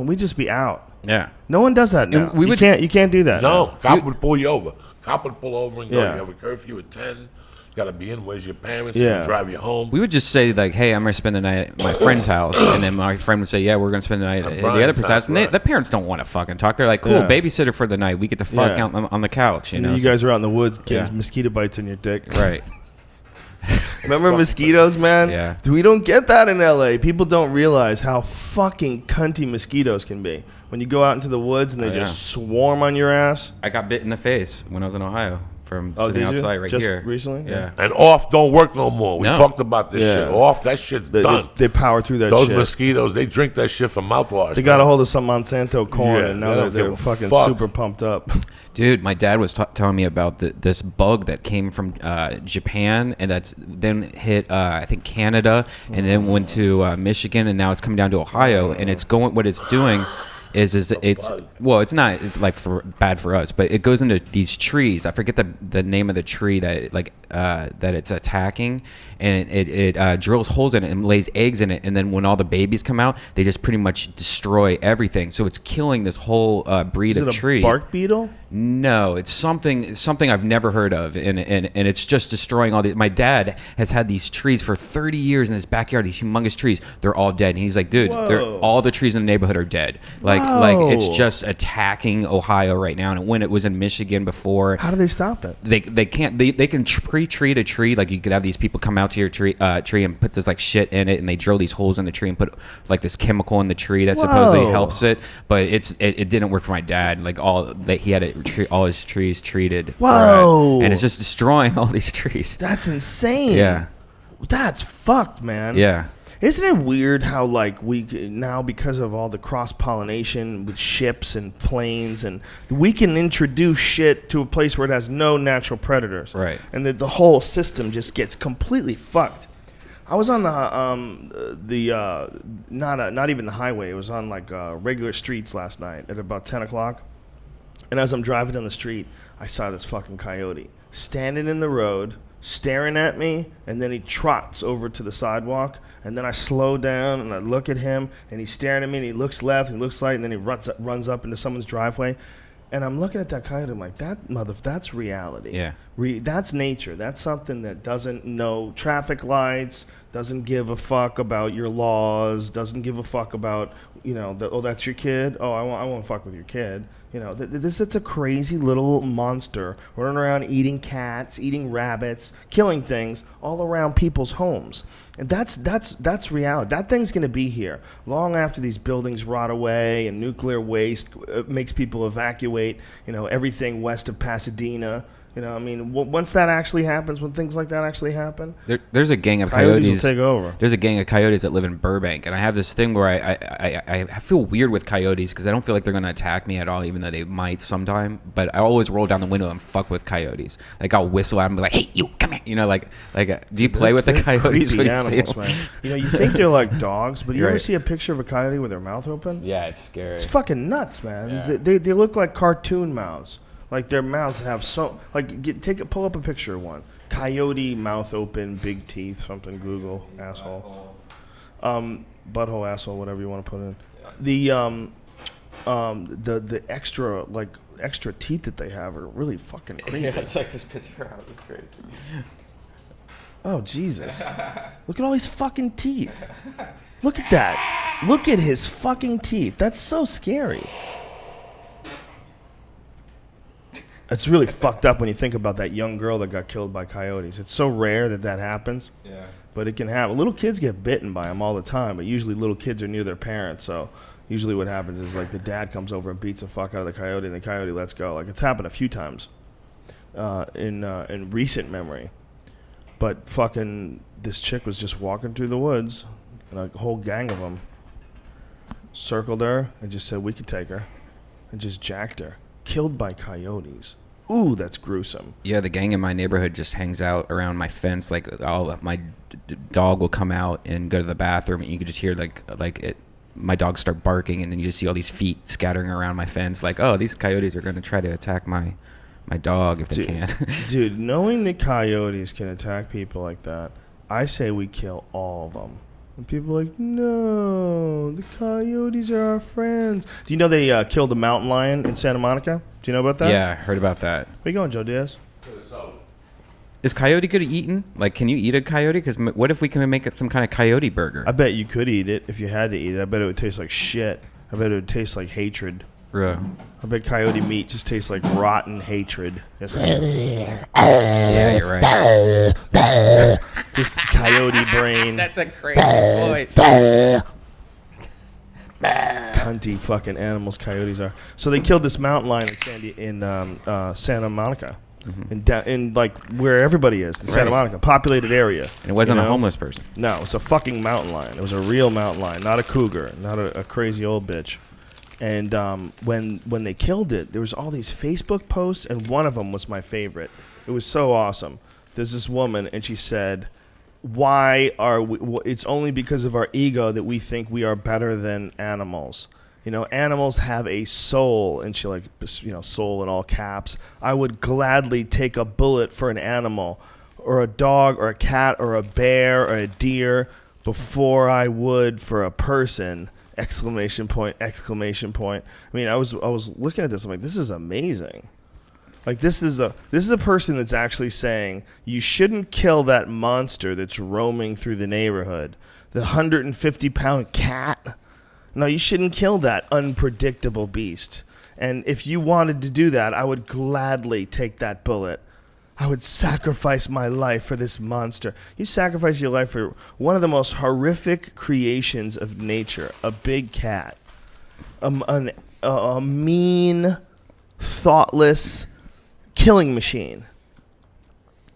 We'd just be out. Yeah. No one does that now. And You can't do that. No, now. cop would pull you over. Cop would pull over and go, Yeah. you have a curfew at 10. got to be in. Where's your parents? Yeah. Can drive you home? We would just say like, "Hey, I'm gonna spend the night at my friend's house," and then my friend would say, "Yeah, we're gonna spend the night at the other Brian's person's house, house." And right. the parents don't want to fucking talk. They're like, "Cool, Yeah. babysitter for the night. We get the fuck Yeah. out on the couch." You know, You guys are out in the woods getting Yeah. mosquito bites in your dick. right? Remember mosquitoes, man? Yeah. We don't get that in LA. People don't realize how fucking cunty mosquitoes can be. When you go out into the woods and they Oh, just swarm on your ass. I got bit in the face when I was in Ohio from Oh, sitting did you? outside right Just here recently? Yeah. And off don't work no more. We No. talked about this Yeah. shit. Off, that shit's done. They power through that Those shit. mosquitoes, they drink that shit for mouthwash. They got a hold of some Monsanto corn, Yeah, and they now don't they're give a fucking fuck. super pumped up. Dude, my dad was telling me about this bug that came from Japan and that's then hit I think Canada and then went to Michigan and now it's coming down to Ohio and it's going. What it's doing is it's it's not it's like bad for us, but it goes into these trees. I forget the name of the tree that it's attacking, and it drills holes in it and lays eggs in it, and then when all the babies come out, they just pretty much destroy everything. So it's killing this whole breed Is of it a tree. bark beetle? No, it's something I've never heard of, and it's just destroying all the. My dad has had these trees for 30 years in his backyard. These humongous trees, they're all dead. And he's like, dude, Whoa. all the trees in the neighborhood are dead. Like it's just attacking Ohio right now. And when it was in Michigan before, How do they stop it? they can't they can pre-treat a tree. Like you could have these people come out to your tree and put this like shit in it, and they drill these holes in the tree and put like this chemical in the tree that supposedly Whoa. helps it. But it didn't work for my dad. Like he had all his trees treated. Whoa. And it's just destroying all these trees. That's insane. Yeah. That's fucked, man. Yeah. Isn't it weird how like we now, because of all the cross pollination with ships and planes, and we can introduce shit to a place where it has no natural predators, Right. And the whole system just gets completely fucked. I was on not even the highway. It was on like regular streets last night at about 10 o'clock. And as I'm driving down the street, I saw this fucking coyote standing in the road, staring at me, and then he trots over to the sidewalk. And then I slow down and I look at him, and he's staring at me, and he looks left, and he looks right, and then he runs up into someone's driveway. And I'm looking at that coyote, I'm like, that's reality. Yeah. That's nature. That's something that doesn't know traffic lights, doesn't give a fuck about your laws, doesn't give a fuck about, that's your kid? Oh, I won't fuck with your kid. That's a crazy little monster running around eating cats, eating rabbits, killing things all around people's homes. And that's reality. That thing's going to be here long after these buildings rot away and nuclear waste makes people evacuate, everything west of Pasadena. Once that actually happens, when things like that actually happen, There's a gang of coyotes will coyotes. take over. There's a gang of coyotes that live in Burbank, and I have this thing where I feel weird with coyotes because I don't feel like they're going to attack me at all, even though they might sometime. But I always roll down the window and fuck with coyotes. Like I'll whistle at them, and be like, "Hey, you, come here!" Do you play with the coyotes? Creepy when you see animals, them? man. You think they're like dogs, but you ever Right. see a picture of a coyote with their mouth open? Yeah, it's scary. It's fucking nuts, man. Yeah. They look like cartoon mouths. Like their mouths have pull up a picture of one. Coyote, mouth open, big teeth, something. Google asshole, butthole, asshole, whatever you want to put in. The extra teeth that they have are really fucking creepy. check this picture out. It's crazy. Oh Jesus! Look at all these fucking teeth. Look at that. Look at his fucking teeth. That's so scary. It's really fucked up when you think about that young girl that got killed by coyotes. It's so rare that happens. Yeah. But it can happen. Little kids get bitten by them all the time, but usually little kids are near their parents, so usually what happens is like the dad comes over and beats the fuck out of the coyote, and the coyote lets go. Like it's happened a few times in recent memory. But fucking this chick was just walking through the woods, and a whole gang of them circled her and just said we could take her, and just jacked her. Killed by coyotes. Ooh, that's gruesome. Yeah, the gang in my neighborhood just hangs out around my fence. Like, my dog will come out and go to the bathroom, and you can just hear my dogs start barking, and then you just see all these feet scattering around my fence. Like, oh, these coyotes are going to try to attack my dog if they can. Dude, knowing that coyotes can attack people like that, I say we kill all of them. And people are like, no, the coyotes are our friends. Do you know they killed a mountain lion in Santa Monica? Do you know about that? Yeah, I heard about that. Where you going, Joe Diaz? Is coyote good at eating? Like, can you eat a coyote? Because what if we can make it some kind of coyote burger? I bet you could eat it if you had to eat it. I bet it would taste like shit. I bet it would taste like hatred. Yeah. I bet coyote meat just tastes like rotten hatred. It's like, Yeah, you're right. this coyote brain. That's a crazy voice. Cunty fucking animals coyotes are. So they killed this mountain lion in Santa Monica. In like where everybody is, the Santa Monica populated area. And it wasn't a homeless person. No, it was a fucking mountain lion. It was a real mountain lion, not a cougar, not a crazy old bitch. And when they killed it, there was all these Facebook posts, and one of them was my favorite. It was so awesome. There's this woman, and she said, "Why are we? It's only because of our ego that we think we are better than animals. You know, animals have a soul," and she soul in all caps. "I would gladly take a bullet for an animal, or a dog, or a cat, or a bear, or a deer, before I would for a person!" Exclamation point! Exclamation point! I mean, I was looking at this. I'm like, this is amazing. Like, this is a person that's actually saying you shouldn't kill that monster that's roaming through the neighborhood, the 150-pound cat. No, you shouldn't kill that unpredictable beast. And if you wanted to do that, I would gladly take that bullet. I would sacrifice my life for this monster. You sacrifice your life for one of the most horrific creations of nature, a big cat. A mean, thoughtless killing machine.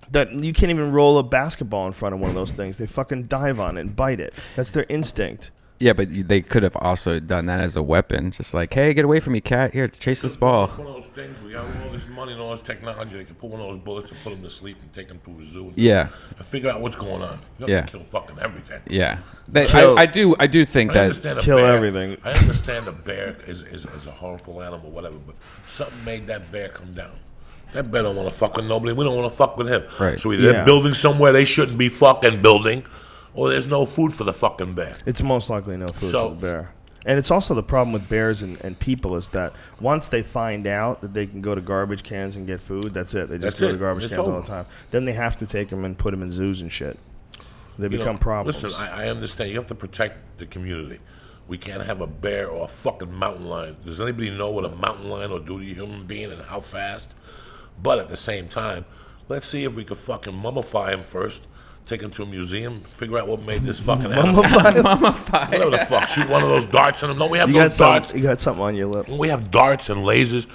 That you can't even roll a basketball in front of one of those things. They fucking dive on it and bite it. That's their instinct. Yeah, but they could have also done that as a weapon. Just like, hey, get away from me, cat. Here, chase this ball. One of those things, we got all this money and all this technology. They can put one of those bullets and put them to sleep and take them to a zoo. Yeah. And figure out what's going on. You don't have to kill fucking everything. Yeah. I do think that kill everything. I understand a bear is a harmful animal, whatever, but something made that bear come down. That bear don't want to fuck with nobody. We don't want to fuck with him. Right. So either they're building somewhere they shouldn't be fucking building, or there's no food for the fucking bear. It's most likely no food for the bear. And it's also the problem with bears and people is that once they find out that they can go to garbage cans and get food, that's it. They just go to garbage cans all the time. Then they have to take them and put them in zoos and shit. They become problems. Listen, I understand. You have to protect the community. We can't have a bear or a fucking mountain lion. Does anybody know what a mountain lion will do to a human being and how fast? But at the same time, let's see if we could fucking mummify him first. Take him to a museum, figure out what made this fucking animal. Mummify. Whatever the fuck. Shoot one of those darts in him. No, we have those darts. You got something on your lip. We have darts and lasers.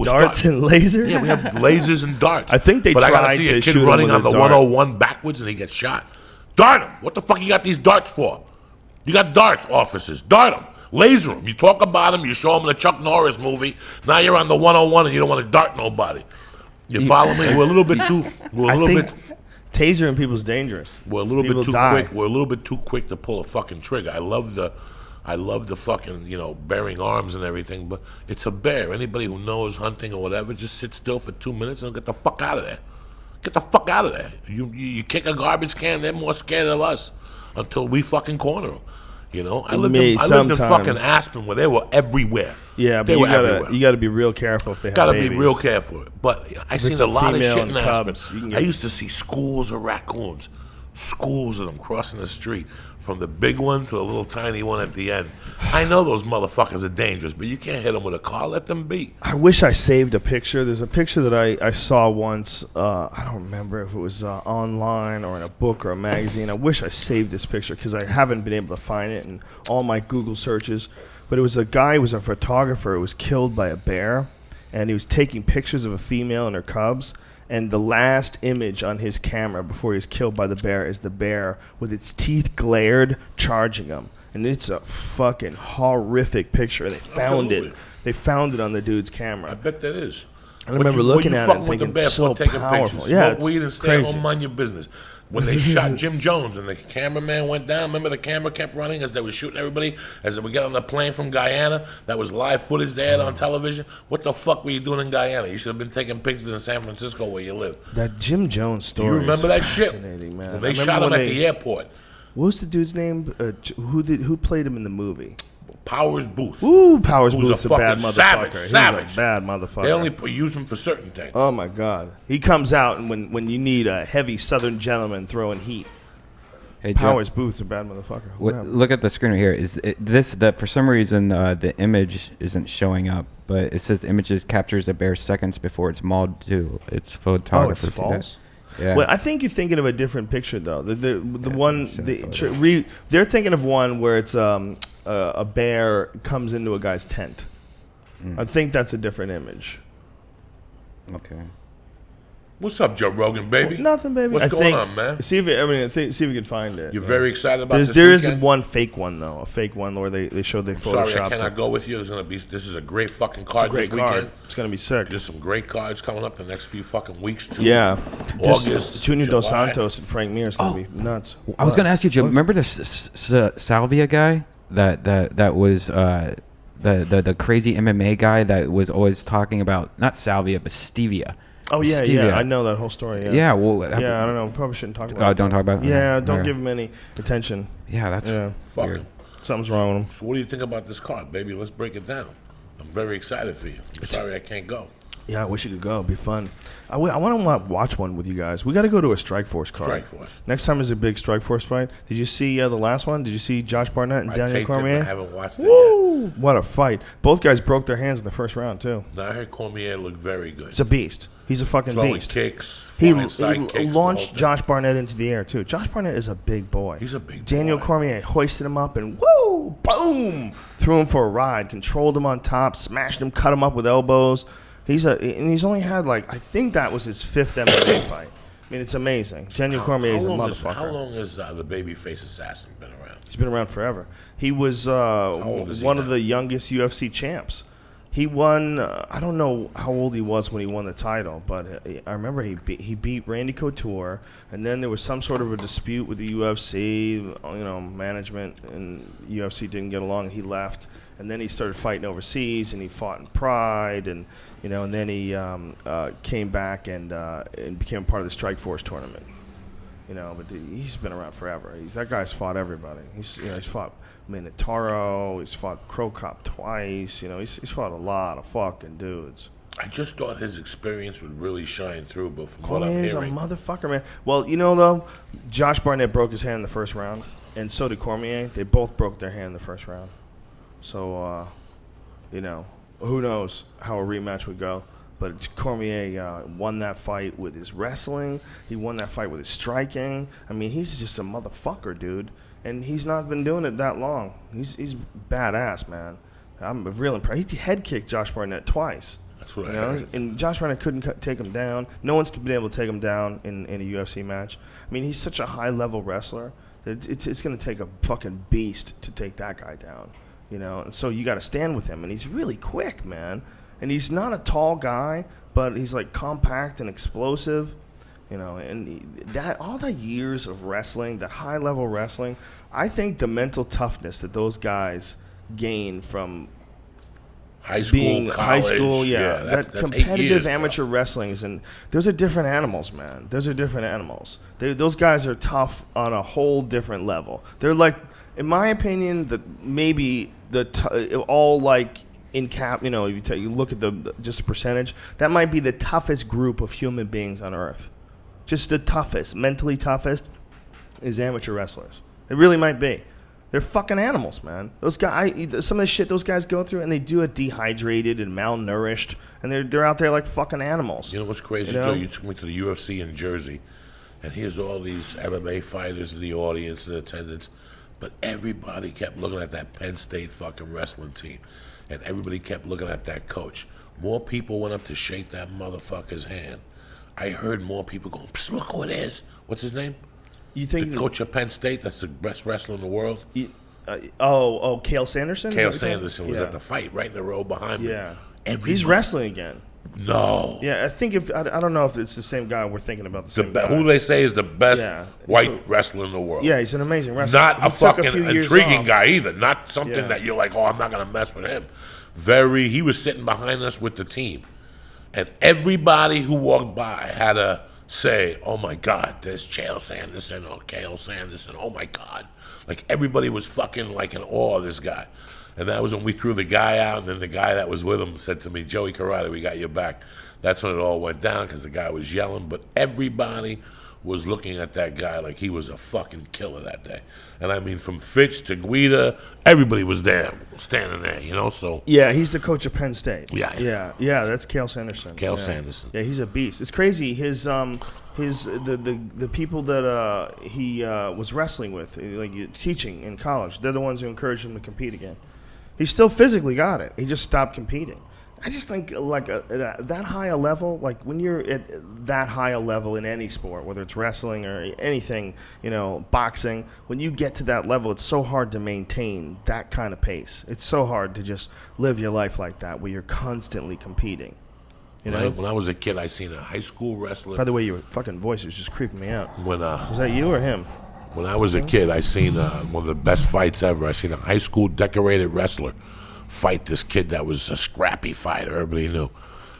Darts and lasers? Yeah, we have lasers and darts. I think they but tried I gotta see to a kid shoot running him on with the a dart. 101 backwards and he gets shot. Dart him. What the fuck you got these darts for? You got darts, officers. Dart him. Laser him. You talk about him. You show him the Chuck Norris movie. Now you're on the 101 and you don't want to dart nobody. You follow me? We're a little bit too. Tasering people's dangerous. We're a little bit too quick. We're a little bit too quick to pull a fucking trigger. I love the fucking bearing arms and everything, but it's a bear. Anybody who knows hunting or whatever, just sit still for 2 minutes and get the fuck out of there. Get the fuck out of there. You kick a garbage can, they're more scared of us until we fucking corner them. I lived in fucking Aspen where they were everywhere. Yeah, but you gotta be real careful if they have babies. Be real careful. But I seen a lot of shit in Aspen. I used to see schools of raccoons, schools of them crossing the street, from the big one to the little tiny one at the end. I know those motherfuckers are dangerous, but you can't hit them with a car. Let them be. I wish I saved a picture. There's a picture that I saw once. I don't remember if it was online or in a book or a magazine. I wish I saved this picture because I haven't been able to find it in all my Google searches. But it was a guy who was a photographer who was killed by a bear, and he was taking pictures of a female and her cubs. And the last image on his camera before he was killed by the bear is the bear with its teeth glared, charging him. And it's a fucking horrific picture. They found it. They found it on the dude's camera. I bet that is. I remember looking at it and thinking, so powerful. Yeah, smoke weed and stay home, mind your business. When they shot Jim Jones and the cameraman went down, remember the camera kept running as they were shooting everybody? As we got on the plane from Guyana, that was live footage they had on television. What the fuck were you doing in Guyana? You should have been taking pictures in San Francisco where you live. That Jim Jones story. Do you remember that shit? Man. When they shot him at the airport. What was the dude's name? Who played him in the movie? Powers Booth. Ooh, Powers Who's Booth's a fucking bad motherfucker. savage. He's a bad motherfucker. They only use him for certain things. Oh my God, he comes out and when you need a heavy Southern gentleman throwing heat. Hey, Joe, Powers Booth's a bad motherfucker. look at the screen right here. For some reason the image isn't showing up, but it says images captures a bare seconds before it's mauled to its photographer. It's false. Yeah. Well, I think you're thinking of a different picture though. They're thinking of one where it's a bear comes into a guy's tent. I think that's a different image. Okay. What's up, Joe Rogan, baby? Nothing, baby. What's going on, man? See if we can find it. You're very excited about this There is weekend? one fake one though, a fake one where they showed they photoshopped. Sorry, I cannot go with you. This is a great fucking card It's a this great weekend. card. It's gonna be sick. There's some great cards coming up the next few fucking weeks too. Yeah, August, Junior Dos July. Santos and Frank Mir is gonna be nuts. I was going to ask you, Joe. Remember the Salvia guy that was the crazy MMA guy that was always talking about not salvia but stevia. Oh yeah, Stevia. yeah, I know that whole story. Yeah, Yeah. Well. yeah. I don't know. Probably shouldn't talk about it. Don't talk about it. Yeah, don't Okay. give him any attention. Yeah, that's. Yeah, Fuck weird. him. something's wrong with him. So what do you think about this card, baby? Let's break it down. I'm very excited for you. I'm sorry I can't go. Yeah, I wish you could go. It'd be fun. I want to watch one with you guys. We got to go to a Strikeforce card. Strikeforce. Next time is a big Strikeforce fight. Did you see the last one? Did you see Josh Barnett and I Daniel taped it, but Cormier? I haven't watched it yet. Woo! What a fight. Both guys broke their hands in the first round, too. Now I heard Cormier looked very good. It's a beast. He's a fucking Throwing beast. kicks, He flying side kicks, the launched whole thing. Josh Barnett into the air, too. Josh Barnett is a big boy. He's a big Daniel boy. Cormier hoisted him up and woo, boom, threw him for a ride, controlled him on top, smashed him, cut him up with elbows. And he's only had I think that was his 5th MMA fight. I mean, it's amazing. Daniel Cormier is a motherfucker. How long has the babyface assassin been around? He's been around forever. He was old is he one of now? the youngest UFC champs. He won. I don't know how old he was when he won the title, but I remember he beat Randy Couture, and then there was some sort of a dispute with the UFC. Management and UFC didn't get along. And he left, and then he started fighting overseas, and he fought in Pride, and then he came back and became part of the Strikeforce tournament. But he's been around forever. That guy's fought everybody. He's fought Minotauro. He's fought Crow Cop twice. He's fought a lot of fucking dudes. I just thought his experience would really shine through, but from what I'm Cormier's a hearing, motherfucker, man. Well, though, Josh Barnett broke his hand in the first round, and so did Cormier. They both broke their hand in the first round. So, who knows how a rematch would go. But Cormier won that fight with his wrestling. He won that fight with his striking. I mean, he's just a motherfucker, dude. And he's not been doing it that long. He's badass, man. I'm real impressed. He head kicked Josh Barnett twice. that's what I heard. And Josh Barnett couldn't take him down. No one's been able to take him down in a UFC match. I mean, he's such a high-level wrestler that it's going to take a fucking beast to take that guy down. And so you got to stand with him. And he's really quick, man. And he's not a tall guy, but he's compact and explosive, and that all the years of wrestling, that high level wrestling, I think the mental toughness that those guys gain from High school, being college, high school, that's that 8 competitive years, bro. amateur wrestling those are different animals, man. Those are different animals. Those guys are tough on a whole different level. They're in my opinion, maybe in cap, if you look at just the percentage, that might be the toughest group of human beings on earth. Just the toughest, mentally toughest, is amateur wrestlers. It really might be. They're fucking animals, man. Those guys, some of the shit those guys go through, and they do it dehydrated and malnourished, and they're out there like fucking animals. You know what's crazy, Joe? You took me to the UFC in Jersey, and here's all these MMA fighters in the audience and attendance, but everybody kept looking at that Penn State fucking wrestling team. And everybody kept looking at that coach. More people went up to shake that motherfucker's hand. I heard more people going, "Psst, look who it is." What's his name? You think The coach of Penn State, that's the best wrestler in the world. Cale Sanderson? Cale Sanderson was at the fight right in the row behind me. Yeah. Everybody- He's wrestling again. No. Yeah, I think I don't know if it's the same guy we're thinking about. The same guy. Who they say is the best Yeah. white wrestler in the world. Yeah, he's an amazing wrestler. Not He a took fucking few years intriguing off. guy either. Not something Yeah. that you're like, oh, I'm not going to mess with him. He was sitting behind us with the team. And everybody who walked by had to say, oh my God, there's Chael Sanderson or Cale Sanderson. Oh my God. Like everybody was fucking in awe of this guy. And that was when we threw the guy out, and then the guy that was with him said to me, Joey Karate, we got your back. That's when it all went down because the guy was yelling. But everybody was looking at that guy like he was a fucking killer that day. And I mean, from Fitch to Guida, everybody was there, standing there, you know? So yeah, he's the coach of Penn State. Yeah. Yeah. That's Cale Sanderson. Sanderson. Yeah, he's a beast. It's crazy. The people that he was wrestling with, like teaching in college, they're the ones who encouraged him to compete again. He still physically got it. He just stopped competing. I just think like at that high a level, like when you're at that high a level in any sport, whether it's wrestling or anything, boxing, when you get to that level, it's so hard to maintain that kind of pace. It's so hard to just live your life like that where you're constantly competing. When I was a kid, I seen a high school wrestler. By the way, your fucking voice is just creeping me out. Was that you or him? When I was a kid, I seen one of the best fights ever. I seen a high school decorated wrestler fight this kid that was a scrappy fighter. Everybody knew.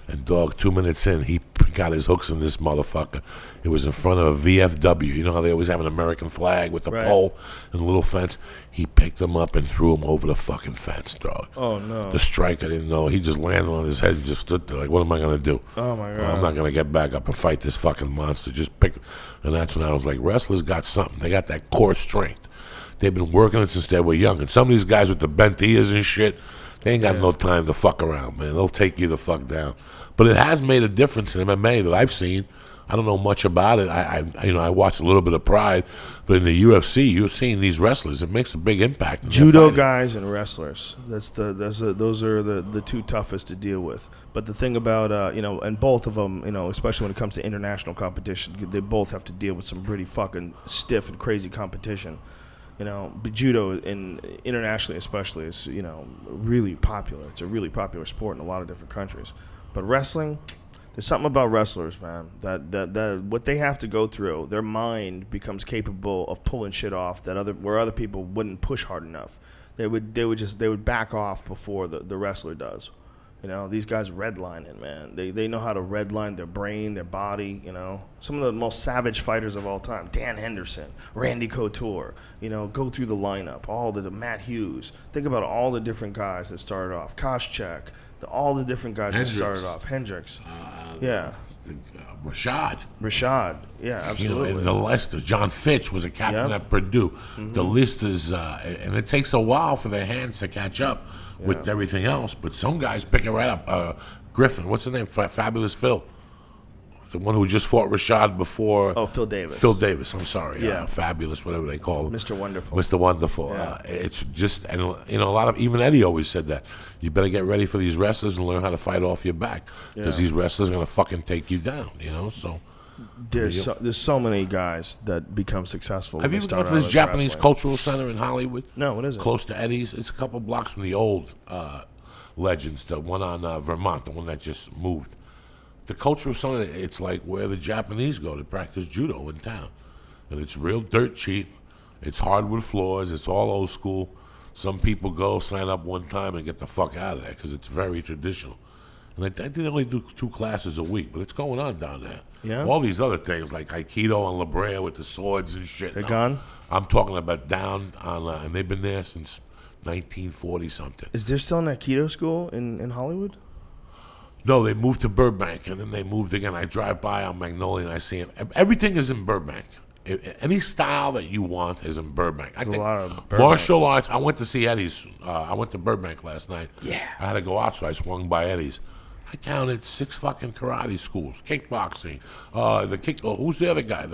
And, dog, 2 minutes in, he got his hooks in this motherfucker. It was in front of a VFW. You know how they always have an American flag with a pole and a little fence? He picked him up and threw him over the fucking fence, dog. Oh, no. The striker didn't know. He just landed on his head and just stood there like, what am I going to do? Oh, my God. Well, I'm not going to get back up and fight this fucking monster. Just picked. And that's when I was like, wrestlers got something. They got that core strength. They've been working it since they were young. And some of these guys with the bent ears and shit, they ain't got no time to fuck around, man. They'll take you the fuck down. But it has made a difference in MMA that I've seen. I don't know much about it. I watched a little bit of Pride, but in the UFC, you're seeing these wrestlers. It makes a big impact. In Judo guys and wrestlers. Those are the two toughest to deal with. But the thing about and both of them, especially when it comes to international competition, they both have to deal with some pretty fucking stiff and crazy competition. But judo internationally especially is really popular. It's a really popular sport in a lot of different countries. But wrestling, there's something about wrestlers, man, that what they have to go through, their mind becomes capable of pulling shit off where other people wouldn't push hard enough. They would back off before the wrestler does. These guys redline it, man. They know how to redline their brain, their body, Some of the most savage fighters of all time, Dan Henderson, Randy Couture, go through the lineup, all the Matt Hughes. Think about all the different guys that started off. Koscheck, all the different guys that started off. Hendricks. Rashad. Yeah, absolutely. The Lester. John Fitch was a captain at Purdue. Mm-hmm. The list is, and it takes a while for their hands to catch up with everything else. But some guys pick it right up. Griffin, what's his name? Fabulous Phil. The one who just fought Rashad before. Oh, Phil Davis. Phil Davis, I'm sorry. Yeah. Fabulous, whatever they call him. Mr. Wonderful. Mr. Wonderful. Yeah. It's just, and a lot of, even Eddie always said that. You better get ready for these wrestlers and learn how to fight off your back. Because these wrestlers are going to fucking take you down, so. There's so many guys that become successful. Have you ever gone to this Japanese Cultural Center in Hollywood? No, what is it? Close to Eddie's. It's a couple blocks from the old Legends, the one on Vermont, the one that just moved. The Cultural Center, it's like where the Japanese go to practice judo in town. And it's real dirt cheap. It's hardwood floors. It's all old school. Some people go, sign up one time, and get the fuck out of there because it's very traditional. And I think they only do 2 classes a week, but it's going on down there. Yeah. All these other things like Aikido and La Brea with the swords and shit. They're gone? I'm talking about down on, and they've been there since 1940-something. Is there still an Aikido school in Hollywood? No, they moved to Burbank, and then they moved again. I drive by on Magnolia, and I see them. Everything is in Burbank. Any style that you want is in Burbank. I think a lot of Burbank. Martial arts. I went to see Eddie's. I went to Burbank last night. Yeah. I had to go out, so I swung by Eddie's. I counted 6 fucking karate schools, kickboxing. Who's the other guy?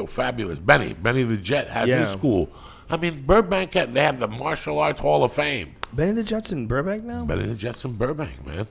Fabulous. Benny the Jet has his school. I mean, Burbank, they have the Martial Arts Hall of Fame. Benny the Jet's in Burbank now? Benny the Jet's in Burbank, man.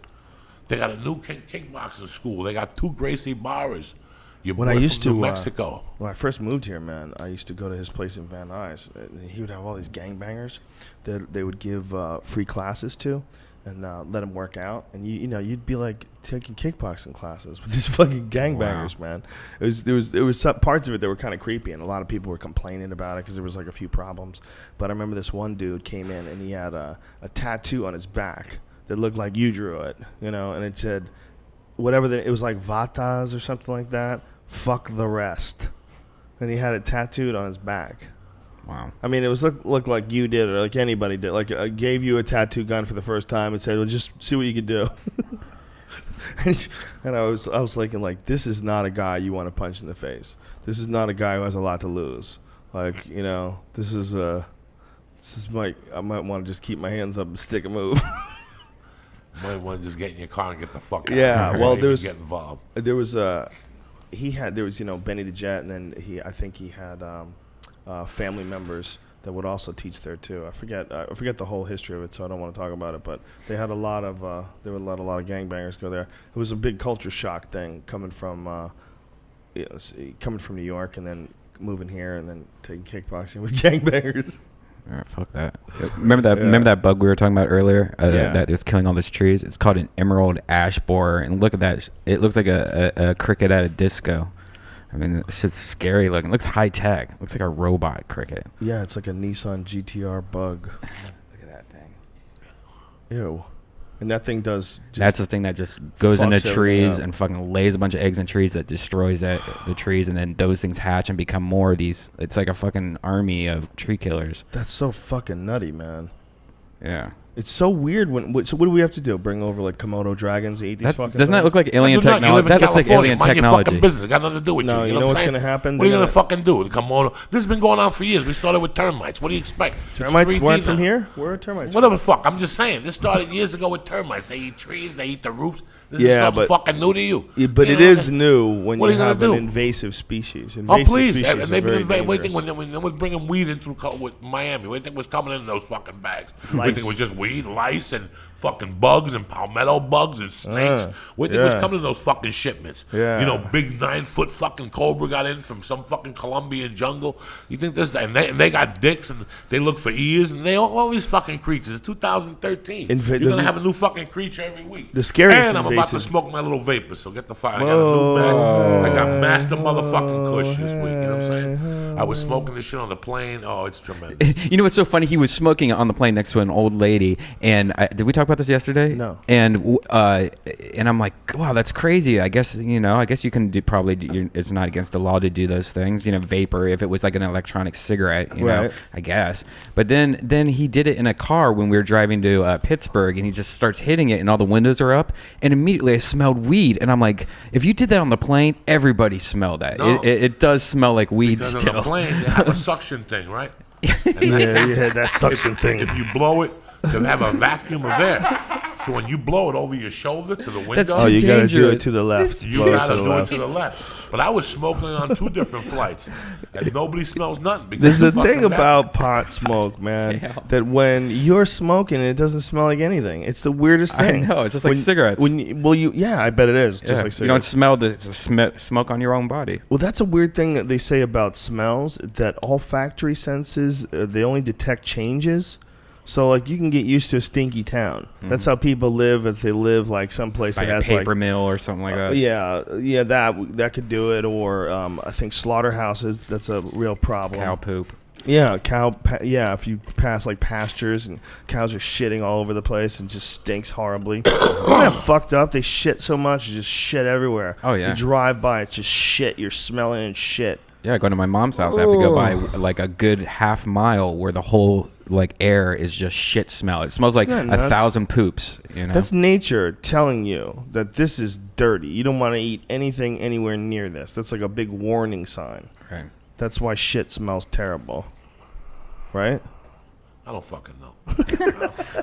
They got a new kickboxing school. They got 2 Gracie Barras. When I used to New Mexico. When I first moved here, man, I used to go to his place in Van Nuys. He would have all these gangbangers that they would give free classes to, and let them work out. And you'd be like taking kickboxing classes with these fucking gangbangers, man. There was some parts of it that were kind of creepy, and a lot of people were complaining about it because there was like a few problems. But I remember this one dude came in and he had a tattoo on his back that looked like you drew it, and it said it was like Vatas or something like that. Fuck the rest. And he had it tattooed on his back. Wow. I mean, it was look like you did or like anybody did. Like I gave you a tattoo gun for the first time and said, "Well, just see what you could do." and I was thinking like, this is not a guy you want to punch in the face. This is not a guy who has a lot to lose. Like, this is Mike. I might want to just keep my hands up and stick and move. Might want to just get in your car and get the fuck out. Yeah, well, get involved. There was Benny the Jet, and then I think he had family members that would also teach there too. I forget the whole history of it, so I don't want to talk about it. But they had a lot of gangbangers go there. It was a big culture shock thing coming from New York and then moving here and then taking kickboxing with gangbangers. All right, fuck that. Remember that bug we were talking about earlier that was killing all these trees? It's called an emerald ash borer, and look at that. It looks like a cricket at a disco. I mean, this shit's scary looking. It looks high tech. It looks like a robot cricket. Yeah, it's like a Nissan GTR bug. Look at that thing. Ew. And that thing does. That's the thing that just goes into trees up. and fucking lays a bunch of eggs in trees that destroys the trees, and then those things hatch and become more of these. It's like a fucking army of tree killers. That's so fucking nutty, man. Yeah. It's so weird. So what do we have to do? Bring over like Komodo dragons and eat these fucking doesn't that things? look like alien technology? That looks like alien Mind technology. your fucking business. It got nothing to do with No, you. you know what what's I'm saying? gonna happen? What are you They're gonna fucking do? The Komodo. This has been going on for years. We started with termites. What do you expect? Termites weren't from here? Where are termites? Whatever the fuck. I'm just saying. This started years ago with termites. They eat trees. They eat the roots. This is something fucking new to you. Yeah, but it is new when you have an invasive invasive species. Oh, please. Species And they've been invasive. What do you think when they was bringing weed in through with Miami? What do you think was coming in those fucking bags? What do you think it was just weed, lice, and fucking bugs and palmetto bugs and snakes? What do you think was coming in those fucking shipments? Yeah. Big 9-foot fucking cobra got in from some fucking Colombian jungle. You think this? And they got dicks and they look for ears and they all these fucking creatures. It's 2013. You're gonna have a new fucking creature every week. The scariest And I'm about to smoke my little vapor, so get the fire. I got a new match. I got master motherfucking kush this week. You know what I'm saying? I was smoking this shit on the plane. Oh, it's tremendous. You know what's so funny? He was smoking on the plane next to an old lady, and did we talk about this yesterday? No. And I'm like, wow, that's crazy. I guess you can do it's not against the law to do those things. Vapor if it was like an electronic cigarette. You know, I guess. But then he did it in a car when we were driving to Pittsburgh, and he just starts hitting it, and all the windows are up, and immediately I smelled weed, and I'm like, if you did that on the plane, everybody smelled that. No. It does smell like weed Because still. on the plane, they have a suction thing, right? And that suction thing. If you blow it, they have a vacuum of air. So when you blow it over your shoulder to the window, That's Oh, you gotta do it dangerous. to the left. you Blow gotta to the do it left. to the left. But I was smoking on 2 different flights, and nobody smells nothing. Because There's a of thing fucking about pot smoke, man, that when you're smoking, it doesn't smell like anything. It's the weirdest I thing. know, it's just like cigarettes. I bet it is. Just like cigarettes. You don't smell the smoke on your own body. Well, that's a weird thing that they say about smells, that olfactory senses, they only detect changes. So, like, you can get used to a stinky town. That's how people live if they live, like, someplace By that a has, paper like... mill or something like that. Yeah, that could do it. Or, I think slaughterhouses, that's a real problem. Cow poop. Yeah, if you pass, like, pastures and cows are shitting all over the place and just stinks horribly. Isn't that fucked up? They shit so much, just shit everywhere. Oh, yeah. You drive by, it's just shit. You're smelling and shit. Yeah, going to my mom's house, I have to go by like a good half mile where the whole like air is just shit smell. It smells like Isn't that nuts? 1,000 poops. That's nature telling you that this is dirty. You don't want to eat anything anywhere near this. That's like a big warning sign. Right. That's why shit smells terrible. Right? I don't fucking know.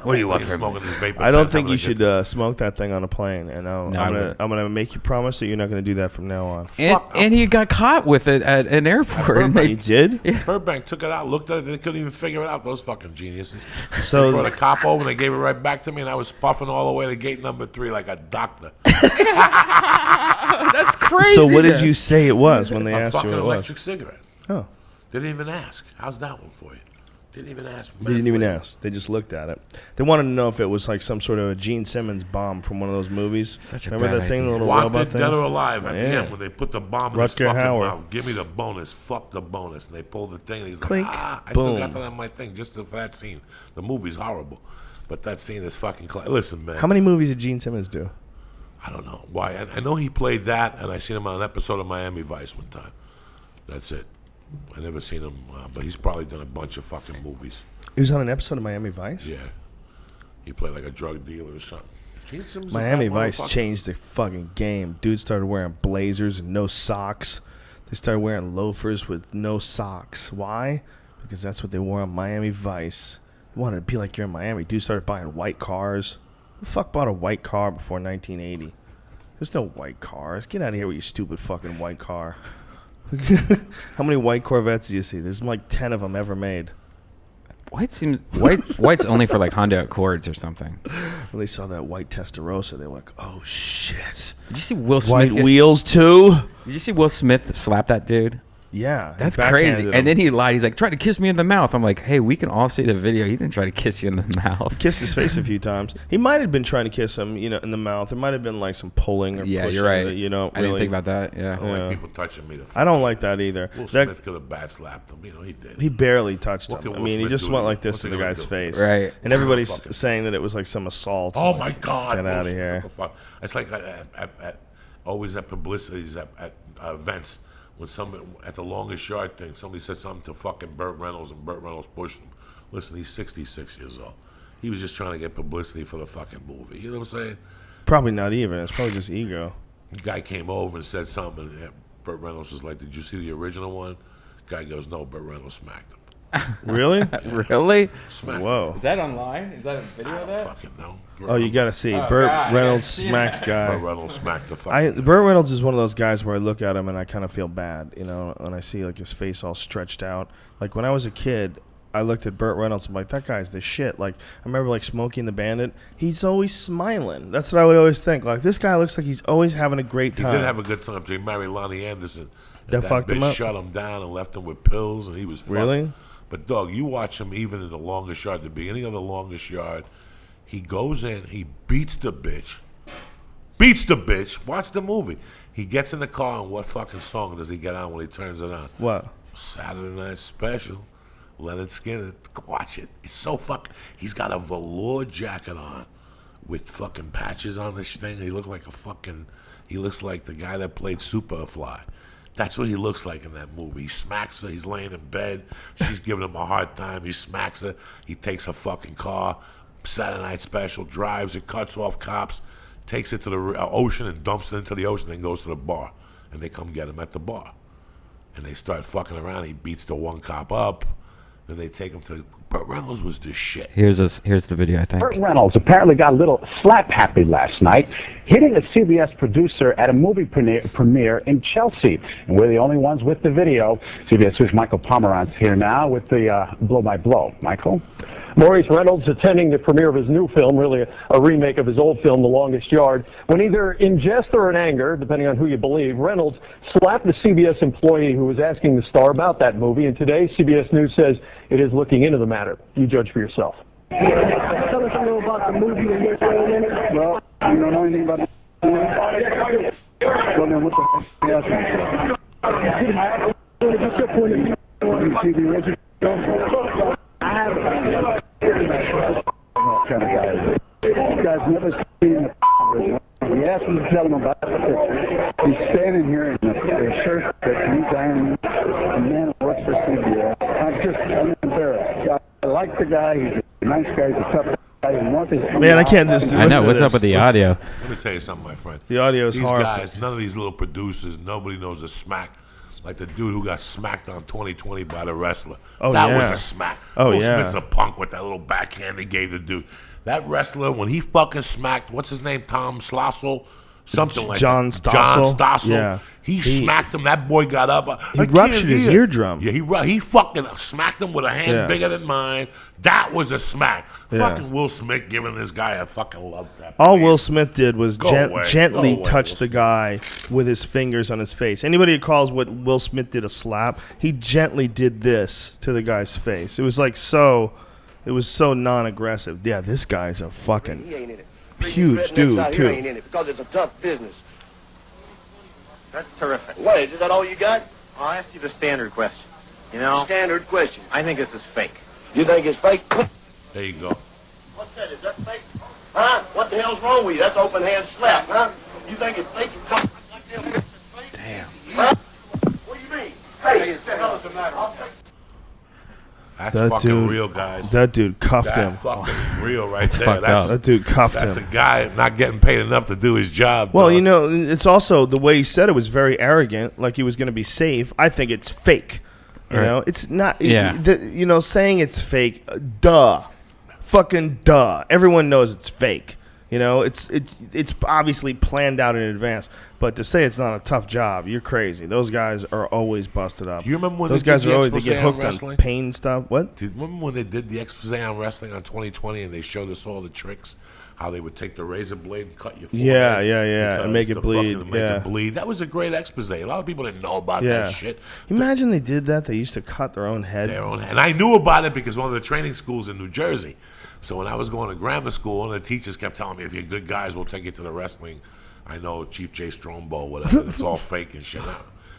What do you want Fucking smoking this vapor I don't pen, think how you gonna should get smoke that thing on a plane. And I'm No, gonna make you promise that you're not gonna do that from now on. And he got caught with it at an airport. And You did? Burbank took it out, looked at it, they couldn't even figure it out. Those fucking geniuses. So- They brought a cop over and they gave it right back to me, and I was puffing all the way to gate number 3 like a doctor. That's crazy. So what did you say it was when they A asked you fucking what it electric was? cigarette. Oh, They didn't even ask. How's that one for you? Didn't even ask. they didn't even ask. They just looked at it. They wanted to know if it was like some sort of a Gene Simmons bomb from one of those movies. Such a Remember bad that thing, idea. the little robot Wanted, thing? dead or alive at the Yeah. end when they put the bomb in Rutger his fucking Hauer. mouth. Give me the bonus. Fuck the bonus. And they pulled the thing and he's Clink. like, I still got Boom. that on my thing just for that scene. The movie's horrible. But that scene is fucking listen, man. How many movies did Gene Simmons do? I don't know. Why? I know he played that and I seen him on an episode of Miami Vice one time. That's it. I never seen him, but he's probably done a bunch of fucking movies. He was on an episode of Miami Vice? Yeah. He played like a drug dealer or something. Miami Vice changed the fucking game. Dudes started wearing blazers and no socks. They started wearing loafers with no socks. Why? Because that's what they wore on Miami Vice. You wanted to be like you're in Miami. Dudes started buying white cars. Who the fuck bought a white car before 1980? There's no white cars. Get out of here with your stupid fucking white car. How many white Corvettes do you see? There's like 10 of them ever made. White's only for like Honda Accords or something. When they saw that white Testarossa, they were like, "Oh shit!" Did you see Will Smith? White wheels too. Did you see Will Smith slap that dude? Yeah, that's crazy. And then he lied. He's like, "Try to kiss me in the mouth." I'm like, "Hey, we can all see the video. He didn't try to kiss you in the mouth." He kissed his face a few times. He might have been trying to kiss him, in the mouth. There might have been like some pulling or pushing. You're right. I didn't think about that. Yeah, I don't like people touching me. I don't like that either. Will Smith could have bat slapped him. He did. He barely touched him. I mean, he just went like this to the guy's face. Right. And everybody's saying that it was like some assault. Oh my God! Get out of here! It's like always at publicities at events. When at the longest yard thing, somebody said something to fucking Burt Reynolds, and Burt Reynolds pushed him. Listen, he's 66 years old. He was just trying to get publicity for the fucking movie. You know what I'm saying? Probably not even. It's probably just ego. The guy came over and said something, and Burt Reynolds was like, "Did you see the original one?" Guy goes, "No." Burt Reynolds smacked him. Really? Yeah. Really? Whoa. Is that online? Is that a video of that? Fucking no. Oh, you got to see. Burt Reynolds smacks guy. Burt Reynolds smacked the fucking Burt Reynolds is one of those guys where I look at him and I kind of feel bad, when I see like his face all stretched out. Like when I was a kid, I looked at Burt Reynolds. I'm like, that guy's the shit. Like I remember like Smokey and the Bandit. He's always smiling. That's what I would always think. Like this guy looks like he's always having a great time. He did have a good time. He married Lonnie Anderson. That fucked him up. Shut him down and left him with pills, and he was fucked. Really. But, dog, you watch him even in the longest yard, the beginning of the longest yard, he goes in, he beats the bitch. Watch the movie. He gets in the car, and what fucking song does he get on when he turns it on? What? Saturday Night Special. Leonard Skinner. Watch it. It's so fucking... He's got a velour jacket on with fucking patches on this thing. He looks like He looks like the guy that played Superfly. That's what he looks like in that movie. He smacks her. He's laying in bed. She's giving him a hard time. He smacks her. He takes her fucking car. Saturday Night Special. Drives it. Cuts off cops. Takes it to the ocean and dumps it into the ocean. Then goes to the bar. And they come get him at the bar. And they start fucking around. He beats the one cop up. Then they take him to... Burt Reynolds was the shit. Here's the video, I think. Burt Reynolds apparently got a little slap happy last night, hitting a CBS producer at a movie premiere in Chelsea. And we're the only ones with the video. CBS News' Michael Pomerantz here now with the blow by blow. Michael? Maurice Reynolds attending the premiere of his new film, really a remake of his old film, The Longest Yard, when either in jest or in anger, depending on who you believe, Reynolds slapped the CBS employee who was asking the star about that movie, and today CBS News says it is looking into the matter. You judge for yourself. Tell us a little about the movie and your role in it. Well, you don't know anything about the movie. Well, then what the you see the original? I haven't. What kind of guy? This guy's never seen the original. We asked him to tell him about it. He's standing here in a shirt that he's ironing. A man who works for CBS. I'm embarrassed. I like the guy. He's a nice guy. He's a tough guy. Man, I can't. I know. What's up with the audio? Let me tell you something, my friend. The audio is horrible. These guys, none of these little producers, nobody knows a smack. Like the dude who got smacked on 2020 by the wrestler. Oh, that yeah. was a smack. Oh, Will yeah. Smith's a punk with that little backhand he gave the dude. That wrestler, when he fucking smacked, what's his name, Tom Slossel? Something like John that. Stossel? John Stossel. Yeah. He smacked him. That boy got up. He ruptured his eardrum. Yeah, he fucking smacked him with a hand bigger than mine. That was a smack. Yeah. Fucking Will Smith giving this guy a fucking love tap. All Will Smith did was gently Go away, touch the guy with his fingers on his face. Anybody who calls what Will Smith did a slap, he gently did this to the guy's face. It was like it was so non-aggressive. Yeah, this guy's a fucking huge dude, too. He ain't in it because it's a tough business. That's terrific. Wait, is that all you got? I'll ask you the standard question. You know, Standard question. I think this is fake. You think it's fake? There you go. What's that? Is that fake? Huh? What the hell's wrong with you? That's open hand slap, huh? You think it's fake? Damn. Huh? What do you mean? Hey, what the hell is the matter? That's That fucking dude- real, guys. That dude cuffed That him. fucking is real right there. fucked up. That dude cuffed That's him. a guy not getting paid enough to do his job. Well, dog. you know, it's also the way he said it was very arrogant, like he was going to be safe. I think it's fake. You Right. know, it's not. Yeah. You know, saying it's fake, duh, fucking duh. Everyone knows it's fake. You know, it's obviously planned out in advance. But to say it's not a tough job, you're crazy. Those guys are always busted up. Do you remember when those they guys did are the always they expose get on hooked on wrestling? pain stuff? What? Do you remember when they did the expose on wrestling on 2020 and they showed us all the tricks? How they would take the razor blade and cut your forehead. Yeah, and because make it the bleed. fucking- make it bleed. That was a great expose. A lot of people didn't know about Yeah. that shit. Imagine they did that. They used to cut their own head. And I knew about it because one of the training schools in New Jersey. So when I was going to grammar school, one of the teachers kept telling me, if you're good guys, we'll take you to the wrestling. I know Chief J. Strongbow, whatever. It's all fake and shit.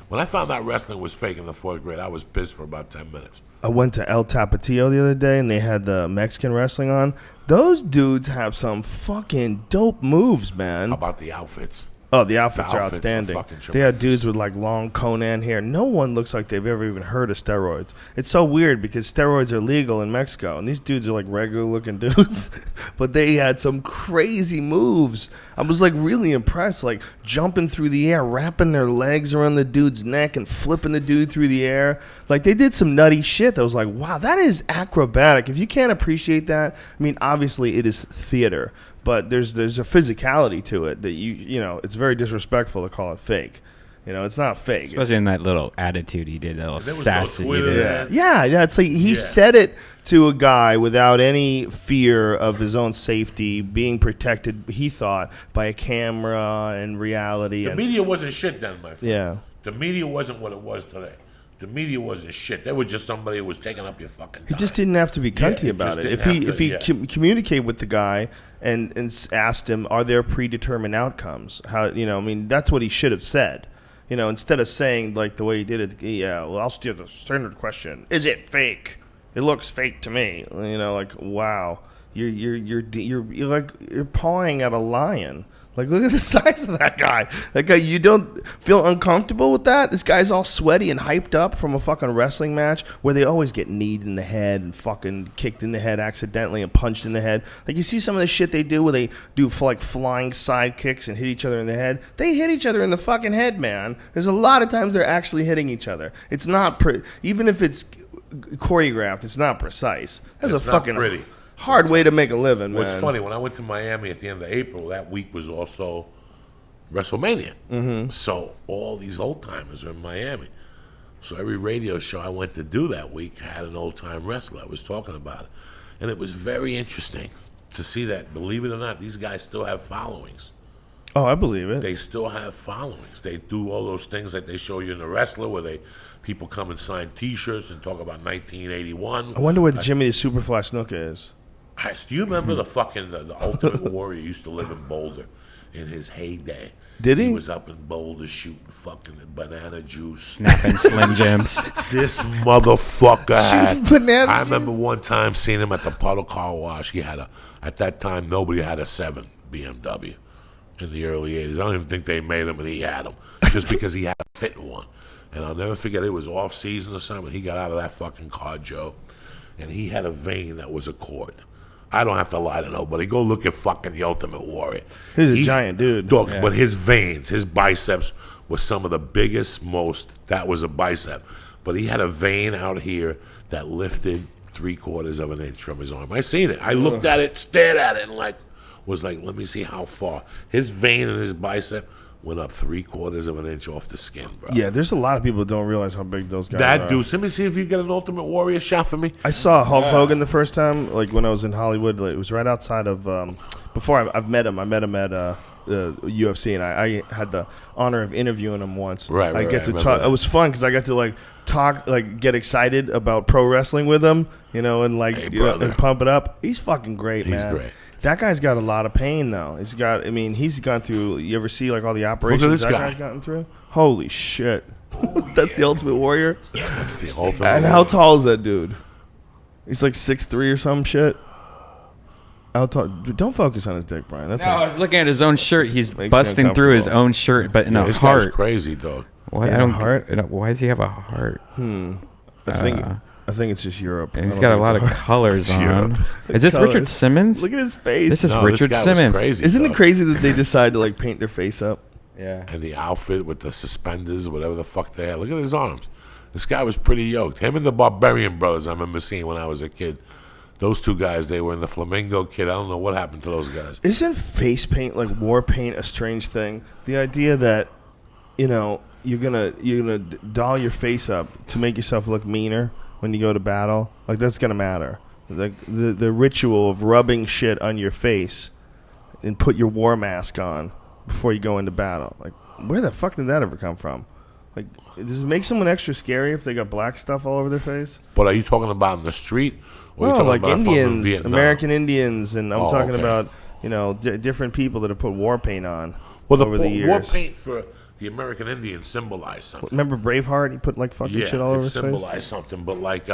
When I found out wrestling was fake in the 4th grade, I was pissed for about 10 minutes. I went to El Tapatio the other day, and they had the Mexican wrestling on. Those dudes have some fucking dope moves, man. How about the outfits? Oh, the outfits are outfits are outstanding. fucking They had tremendous. dudes with like long Conan hair. No one looks like they've ever even heard of steroids. It's so weird because steroids are legal in Mexico, and these dudes are like regular looking dudes, but they had some crazy moves. I was like really impressed, like jumping through the air, wrapping their legs around the dude's neck, and flipping the dude through the air. Like they did some nutty shit that was like, wow, that is acrobatic. If you can't appreciate that, I mean, obviously it is theater. But there's a physicality to it that you know it's very disrespectful to call it fake. You know, it's not fake. Especially in that little attitude he did, that little There was no sass that he Twitter did. then. Yeah, it's like he said it to a guy without any fear of his own safety, being protected, he thought, by a camera and reality. The And, media wasn't shit then, my friend. yeah. The media wasn't what it was today. The media wasn't shit. They were just somebody who was taking up your fucking time. He just didn't have to be cunty it about just it. didn't If he have if to, he yeah. communicate with the guy and asked him, are there predetermined outcomes? How I mean, that's what he should have said. You know, instead of saying like the way he did it. Yeah, well, I'll steal the standard question: is it fake? It looks fake to me. You know, like wow, you're like you're pawing at a lion. Like, look at the size of that guy. That guy, you don't feel uncomfortable with that? This guy's all sweaty and hyped up from a fucking wrestling match where they always get kneed in the head and fucking kicked in the head accidentally and punched in the head. Like, you see some of the shit they do where they do like flying side kicks and hit each other in the head? They hit each other in the fucking head, man. There's a lot of times they're actually hitting each other. It's not, even if it's choreographed, it's not precise. That's It's a not fucking pretty. hard way to make a living, man. What's funny, when I went to Miami at the end of April, that week was also WrestleMania. Mm-hmm. So all these old timers are in Miami. So every radio show I went to do that week had an old time wrestler. I was talking about it. And it was very interesting to see that, believe it or not, these guys still have followings. Oh, I believe it. They still have followings. They do all those things that they show you in The Wrestler where people come and sign T-shirts and talk about 1981. I wonder where Jimmy the Superfly Snuka is. Do you remember the Ultimate Warrior used to live in Boulder in his heyday? Did he? He was up in Boulder shooting fucking banana juice. Snapping Slim Jims. This motherfucker had. banana I remember one time seeing him at the Puddle Car Wash. He had at that time, nobody had a 7 BMW in the early 80s. I don't even think they made them, and he had them just because he had a fit in one. And I'll never forget, it was off season or something. He got out of that fucking car, Joe, and he had a vein that was a cord. I don't have to lie to nobody. Go look at fucking the Ultimate Warrior. He's a giant dude. Dog, Yeah. but his veins, his biceps were some of the biggest, that was a bicep. But he had a vein out here that lifted 3/4 of an inch from his arm. I seen it. I looked at it, stared at it, and was like, let me see how far. His vein in his bicep went up 3/4 of an inch off the skin, bro. Yeah, there's a lot of people that don't realize how big those guys are. That dude, let me see if you get an Ultimate Warrior shot for me. I saw Hulk Hogan the first time, like when I was in Hollywood. Like, it was right outside of. Before I've met him, I met him at UFC, and I had the honor of interviewing him once. Right, I get right, to talk. that. It was fun because I got to talk, get excited about pro wrestling with him, and Hey, brother. and pump it up. He's fucking great, He's man. great. That guy's got a lot of pain though. He's gone through. You ever see all the operations this that guy. guy's gotten through? Holy shit! That's the Ultimate Warrior. That's the Ultimate And Warrior. how tall is that dude? He's like 6'3" or some shit. Don't focus on his dick, Brian. That's I was looking at his own shirt. He's makes me busting through his uncomfortable. own shirt, but in a This guy's heart. crazy, dog. What? In I a don't. heart? Why does he have a heart? I think it's just Europe. And he's got a lot of colors on. Europe. Is this Colors. Richard Simmons? Look at his face. This is No, Richard this guy was Simmons. crazy, Isn't it dog. crazy that they decide to like paint their face up? Yeah. And the outfit with the suspenders, whatever the fuck they had. Look at his arms. This guy was pretty yoked. Him and the Barbarian Brothers I remember seeing when I was a kid. Those two guys, they were in the Flamingo Kid. I don't know what happened to those guys. Isn't face paint, like war paint, a strange thing? The idea that, you're gonna doll your face up to make yourself look meaner when you go to battle, like that's gonna matter. Like the ritual of rubbing shit on your face and put your war mask on before you go into battle. Like, where the fuck did that ever come from? Like, does it make someone extra scary if they got black stuff all over their face? But are you talking about in the street? Or are you No, talking like about from Indians, Vietnam? American Indians, and I'm talking okay. about different people that have put war paint on Well, over the years. war paint for the American Indians symbolized something. Remember Braveheart? He put like fucking shit all over it his face. symbolized something. But like,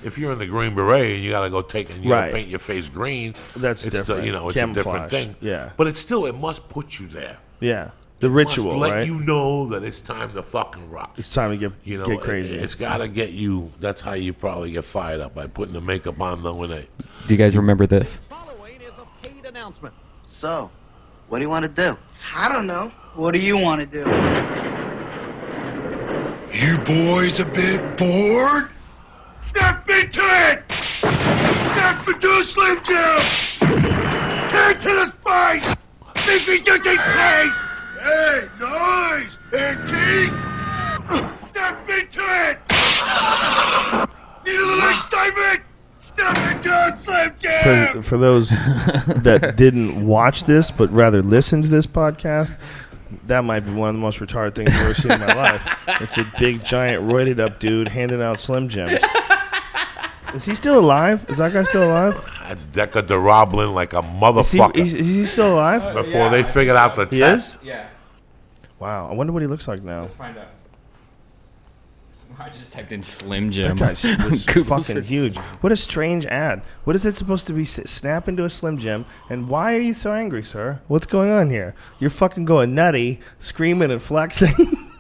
if you're in the Green Beret and you gotta go take and you Right. gotta paint your face green, That's it's different. it's a different Camouflage. thing. Yeah. But it must put you there. Yeah, the It ritual, must let right? you know that it's time to fucking rock. It's time to get crazy. It's gotta get you. That's how you probably get fired up, by putting the makeup on, knowing that. Do you guys remember this? Following is a paid announcement. So, what do you want to do? I don't know. What do you want to do? You boys a bit bored? Snap into it! Snap into a Slim Jim! Turn to the spice! Make me just a taste! Hey, nice! And teeth! Snap into it! Need a little excitement? Snap into a Slim Jim! For those that didn't watch this but rather listen to this podcast, that might be one of the most retarded things I've ever seen in my life. It's a big, giant, roided up dude handing out Slim Jims. Is he still alive? Is that guy still alive? That's Decker DeRoblin like a motherfucker. Is he still alive? Before they figured out the He test. is? Yeah. Wow. I wonder what he looks like now. Let's find out. I just typed in Slim Jim. That guy's was Google fucking search. huge. What a strange ad. What is it supposed to be? Snap into a Slim Jim. And why are you so angry, sir? What's going on here? You're fucking going nutty, screaming and flexing.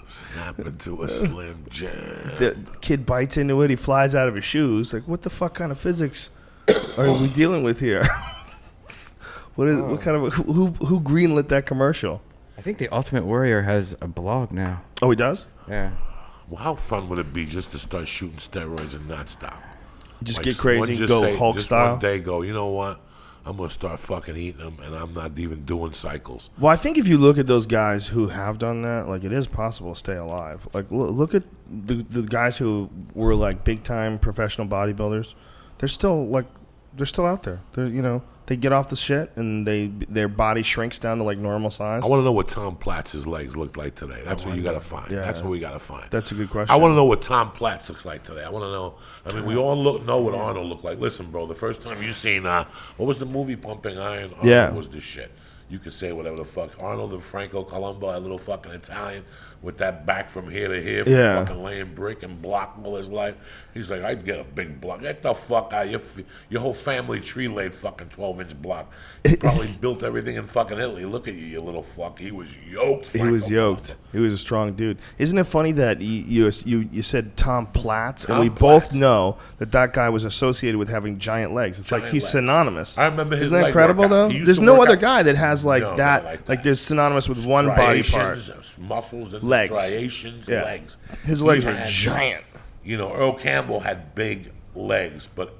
Snap into a Slim Jim. The kid bites into it. He flies out of his shoes. Like, what the fuck kind of physics are we dealing with here? What kind of who greenlit that commercial? I think the Ultimate Warrior has a blog now. Oh, he does? Yeah. Well, how fun would it be just to start shooting steroids and not stop? Just Like, get crazy, just go say- Hulk just style. One day go, you know what? I'm going to start fucking eating them, and I'm not even doing cycles. Well, I think if you look at those guys who have done that, like, it is possible to stay alive. Like, look at the guys who were like big time professional bodybuilders. They're still out there. They get off the shit and their body shrinks down to like normal size. I want to know what Tom Platz's legs look like today. That's what you got to find. Yeah. That's what we got to find. That's a good question. I want to know what Tom Platz looks like today. I want to know. I mean, we all know what Arnold looked like. Listen, bro, the first time you seen what was the movie Pumping Iron? Arnold Yeah. was the shit. You could say whatever the fuck. Arnold and Franco Columbo, that little fucking Italian with that back from here to here, from Yeah. fucking laying brick and block all his life. He's like, I'd get a big block. Get the fuck out. Your whole family tree laid fucking 12-inch block. He probably built everything in fucking Italy. Look at you little fuck. He was yoked. He was yoked. He was a strong dude. Isn't it funny that you said Tom Platz, and Tom we Platz. both know that guy was associated with having giant legs. It's like Giant he's legs. synonymous. I remember his Isn't that leg incredible workout. though? He used There's to no work other out- guy that has like No, that. not Like there's synonymous with one body part. Striations, muscles and Legs. striations, Yeah. legs. His He legs were had- giant. You know, Earl Campbell had big legs, but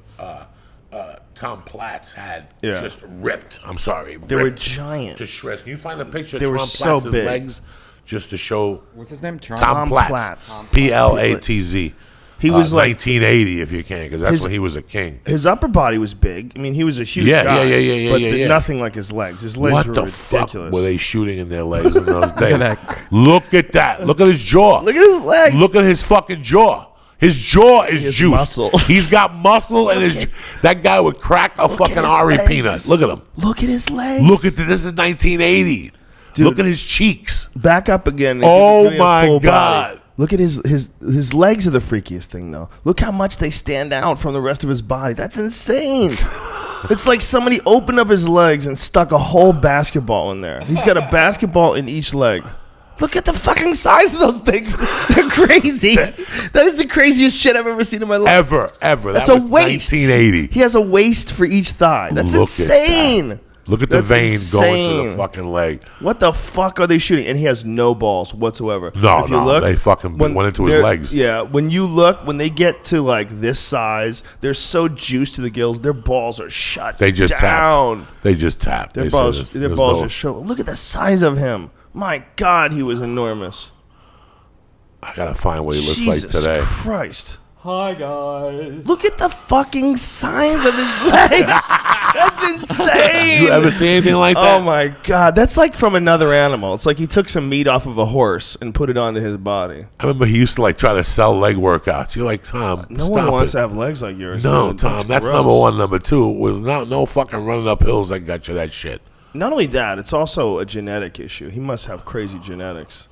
Tom Platz had Yeah. just ripped. I'm sorry, They were ripped giant. to shreds. Can you find the picture They of were Tom so Platz's big. legs just to show? What's his name? Tom Platz. Platz. He was like 1980, if you can, because that's his- when he was a king. his upper body was big. I mean, he was a huge Yeah, guy. yeah, But yeah. nothing like his legs. His legs What were the ridiculous. fuck were they shooting in their legs in those days? that. Look at that. Look at his jaw. Look at his legs. Look at his fucking jaw. His jaw is has juiced. muscle. He's got muscle, and that guy would crack a fucking his Ari legs. peanut. Look at him. Look at his legs. Look at this. Is 1980. Dude. Look at his cheeks. Back up again. and Oh give me a my full God. body. Look at his legs are the freakiest thing though. Look how much they stand out from the rest of his body. That's insane. It's like somebody opened up his legs and stuck a whole basketball in there. He's got a basketball in each leg. Look at the fucking size of those things. They're crazy. That is the craziest shit I've ever seen in my life. Ever. That's that was a waist. 1980. He has a waist for each thigh. That's insane. Look at the vein going to the fucking leg. What the fuck are they shooting? And he has no balls whatsoever. No, they fucking went into his legs. Yeah, when they get to like this size, they're so juiced to the gills, their balls are shut They just down. Tapped. They just tapped. Their balls are shut. Look at the size of him. My God, he was enormous. I gotta find what he looks Jesus like today. Christ. Hi, guys. Look at the fucking size of his legs. That's insane. Did you ever see anything like that? Oh, my God. That's like from another animal. It's like he took some meat off of a horse and put it onto his body. I remember he used to like try to sell leg workouts. You're like, Tom, no one wants to have legs like yours. No, Tom, that's gross. number one. Number two was no fucking running up hills that got you that shit. Not only that, it's also a genetic issue. He must have crazy genetics.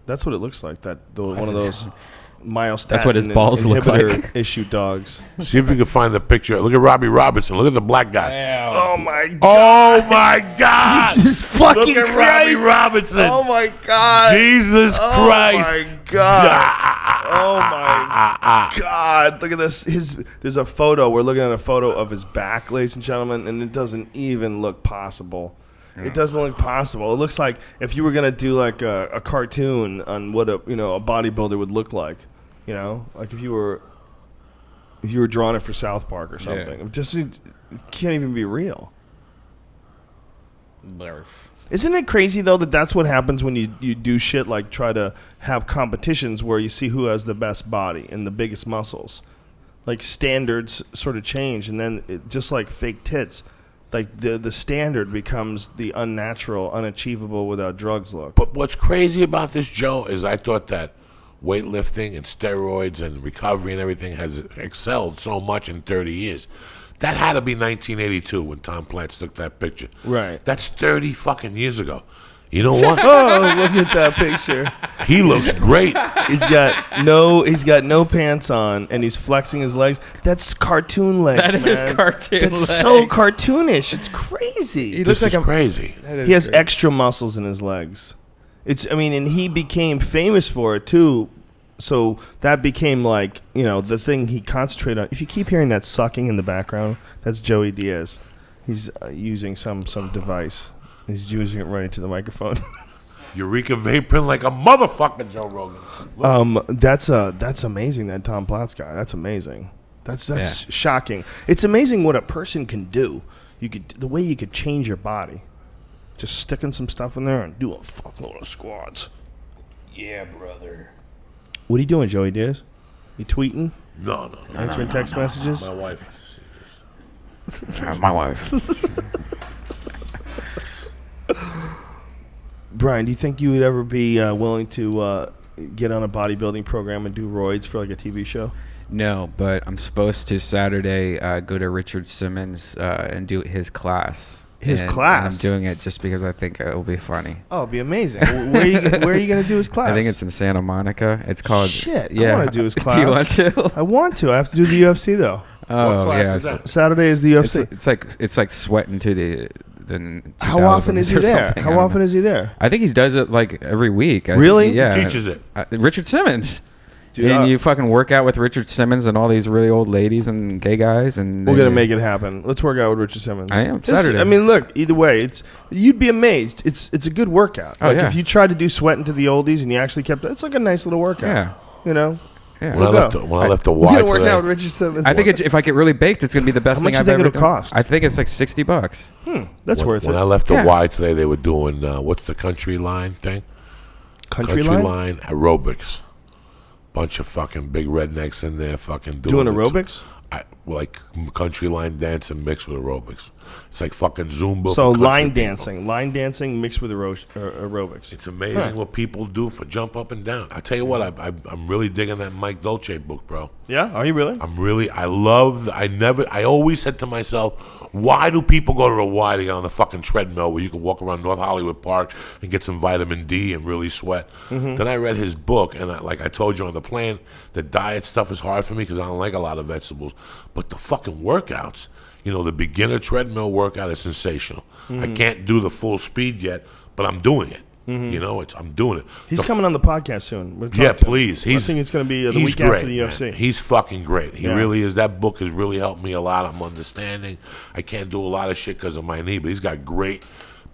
That's what it looks like. One of those myostatin. That's what his balls look like. Issue dogs. See if you can find the picture. Look at Robbie Robinson. Look at the black guy. Oh my God! Oh my God! Jesus fucking Look at Christ. Robbie Robinson. Oh my God! Jesus Christ! Oh my God! Oh my God! Look at this. There's a photo. We're looking at a photo of his back, ladies and gentlemen, and it doesn't even look possible. It doesn't look possible. It looks like if you were gonna do like a cartoon on what a bodybuilder would look like, like if you were drawing it for South Park or something. It can't even be real. Isn't it crazy though that's what happens when you do shit like try to have competitions where you see who has the best body and the biggest muscles, like standards sort of change, and then just like fake tits. Like the standard becomes the unnatural, unachievable without drugs look. But what's crazy about this, Joe, is I thought that weightlifting and steroids and recovery and everything has excelled so much in 30 years. That had to be 1982 when Tom Platz took that picture. Right. That's 30 fucking years ago. You know what? Oh, look at that picture. He looks great. He's got no pants on, and he's flexing his legs. That's cartoon legs. That is cartoon That's legs. so cartoonish. It's crazy. He This looks is like crazy. He has extra muscles in his legs. And he became famous for it too. So that became like, the thing he concentrated on. If you keep hearing that sucking in the background, that's Joey Diaz. He's using some device. He's using it right into the microphone. Eureka vaping like a motherfucker, Joe Rogan. That's amazing. That Tom Platz guy. That's amazing. That's shocking. It's amazing what a person can do. The way you could change your body. Just sticking some stuff in there and do a fuckload of squats. Yeah, brother. What are you doing, Joey Diaz? You tweeting? No. Answering text messages? My wife. my wife. Brian, do you think you would ever be willing to get on a bodybuilding program and do roids for like a TV show? No, but I'm supposed to Saturday go to Richard Simmons and do his class. His And class? I'm doing it just because I think it will be funny. Oh, it'd be amazing. Where are you going to do his class? I think it's in Santa Monica. It's called... Shit, Yeah. I want to do his class. Do you want to? I want to. I have to do the UFC, though. Oh, class yeah. is that? Saturday is the UFC. It's like sweating to the How often is he there? How often is he there? I think he does it like every week. Really? Yeah. Who teaches it? Richard Simmons. Dude, and you fucking work out with Richard Simmons and all these really old ladies and gay guys, and we're gonna make it happen. Let's work out with Richard Simmons. I am Saturday. I mean, look. Either way, you'd be amazed. It's a good workout. Oh, yeah. If you tried to do sweating to the oldies and you actually kept it, it's like a nice little workout. Yeah. Yeah. When I left the We're Y gonna work today, out with Richard Simmons. I think if I get really baked, it's gonna be the best How thing much I've you think ever it'll done. cost? I think it's like $60. That's worth when it. I left the Yeah. Y today, they were doing what's the country line thing? Country line? line aerobics. Bunch of fucking big rednecks in there, fucking Doing it. aerobics? Like country line dancing mixed with aerobics. It's like fucking Zumba. So for country line people. dancing mixed with aerobics. It's amazing what people do for jump up and down. I tell you what, I'm really digging that Mike Dolce book, bro. Yeah, are you really? I always said to myself, why do people go to the Y to get on the fucking treadmill where you can walk around North Hollywood Park and get some vitamin D and really sweat? Mm-hmm. Then I read his book, and like I told you on the plane, the diet stuff is hard for me because I don't like a lot of vegetables. But the fucking workouts, the beginner treadmill workout is sensational. I can't do the full speed yet, but I'm doing it. I'm doing it. He's coming on the podcast soon. Yeah, please. I think it's going to be the week after the UFC. Man. He's fucking great. He really is. That book has really helped me a lot. I'm understanding. I can't do a lot of shit because of my knee, but he's got great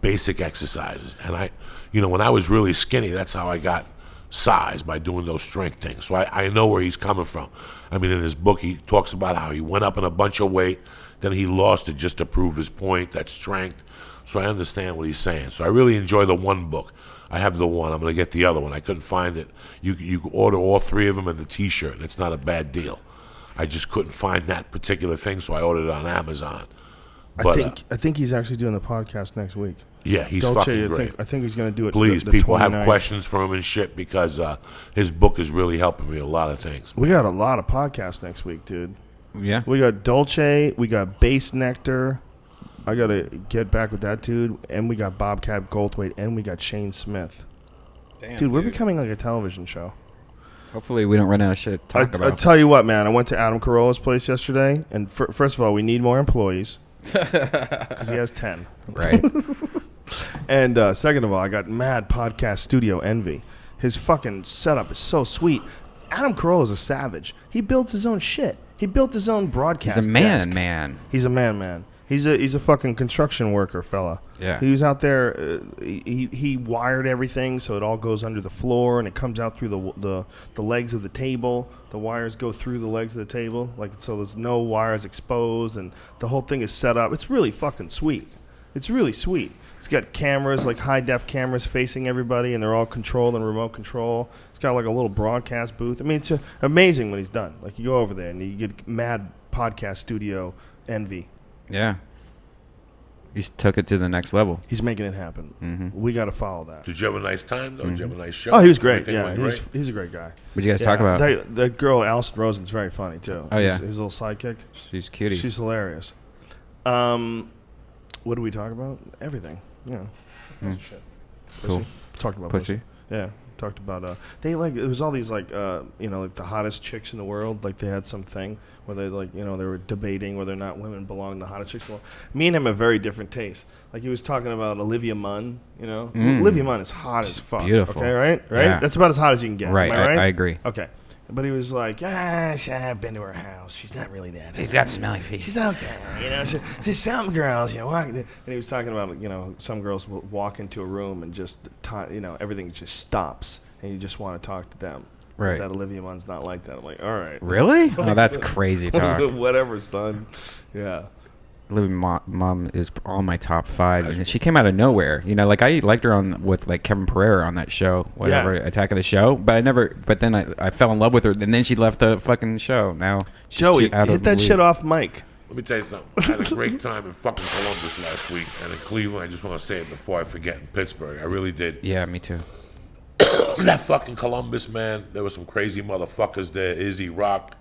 basic exercises. And when I was really skinny, that's how I got size, by doing those strength things. So I know where he's coming from. I mean, in his book, he talks about how he went up in a bunch of weight, then he lost it just to prove his point, that strength. So I understand what he's saying. So I really enjoy the one book. I have the one. I'm going to get the other one. I couldn't find it. You can order all three of them in the T-shirt, and it's not a bad deal. I just couldn't find that particular thing, so I ordered it on Amazon. But, I think he's actually doing the podcast next week. Yeah, he's fucking great. I think he's going to do it. Please, the people 29th. have questions for him and shit, because his book is really helping me a lot of things. We got a lot of podcasts next week, dude. Yeah. We got Dolce. We got Base Nectar. I got to get back with that dude. And we got Bobcat Goldthwait. And we got Shane Smith. Damn, dude, we're becoming like a television show. Hopefully we don't run out of shit to talk about. I tell you what, man. I went to Adam Carolla's place yesterday. And first of all, we need more employees. Because he has 10. Right. And second of all, I got mad podcast studio envy. His fucking setup is so sweet. Adam Carolla is a savage. He builds his own shit. He built his own broadcast He's a man, desk. man. He's a man. He's a fucking construction worker fella. Yeah. He was out there. He wired everything so it all goes under the floor and it comes out through the legs of the table. The wires go through the legs of the table, so there's no wires exposed, and the whole thing is set up. It's really fucking sweet. It's really sweet. It's got cameras, like high-def cameras facing everybody, and they're all controlled and remote control. It's got like a little broadcast booth. I mean, it's amazing when he's done. Like, you go over there, and you get mad podcast studio envy. Yeah. He took it to the next level. He's making it happen. Mm-hmm. We got to follow that. Did you have a nice time, though? Did you have a nice show? Oh, he was great. Everything Yeah, went he's a great guy. What'd you guys talk about? That girl, Alison Rosen's very funny, too. Oh, yeah. His little sidekick. She's cutie. She's hilarious. What do we talk about? Everything. Shit. Cool. Talked about pussy. Yeah. Talked about it was all these like like the hottest chicks in the world. Like they had some thing where they they were debating whether or not women belong in the hottest chicks in the world. Me and him have very different tastes. Like he was talking about Olivia Munn. Olivia Munn is hot as fuck. Beautiful. Okay, right? Yeah. That's about as hot as you can get. Right. Am I right? I agree. Okay. But he was like, I've been to her house. She's not really that. She's got smelly feet. She's okay. There's some girls, and he was talking about, some girls will walk into a room and just, everything just stops, and you just want to talk to them. Right. That Olivia Munn's not like that. I'm like, all right. Really? Oh, that's crazy talk. Whatever, son. Yeah. Olivia Mom is on my top 5, and she came out of nowhere. I liked her with Kevin Pereira on that show, whatever, Attack of the Show. But then I fell in love with her, and then she left the fucking show. Now she's Joey, hit that shit off mic. Let me tell you something. I had a great time in fucking Columbus last week, and in Cleveland. I just want to say it before I forget. In Pittsburgh, I really did. Yeah, me too. That fucking Columbus, man. There were some crazy motherfuckers there. Izzy, Rock,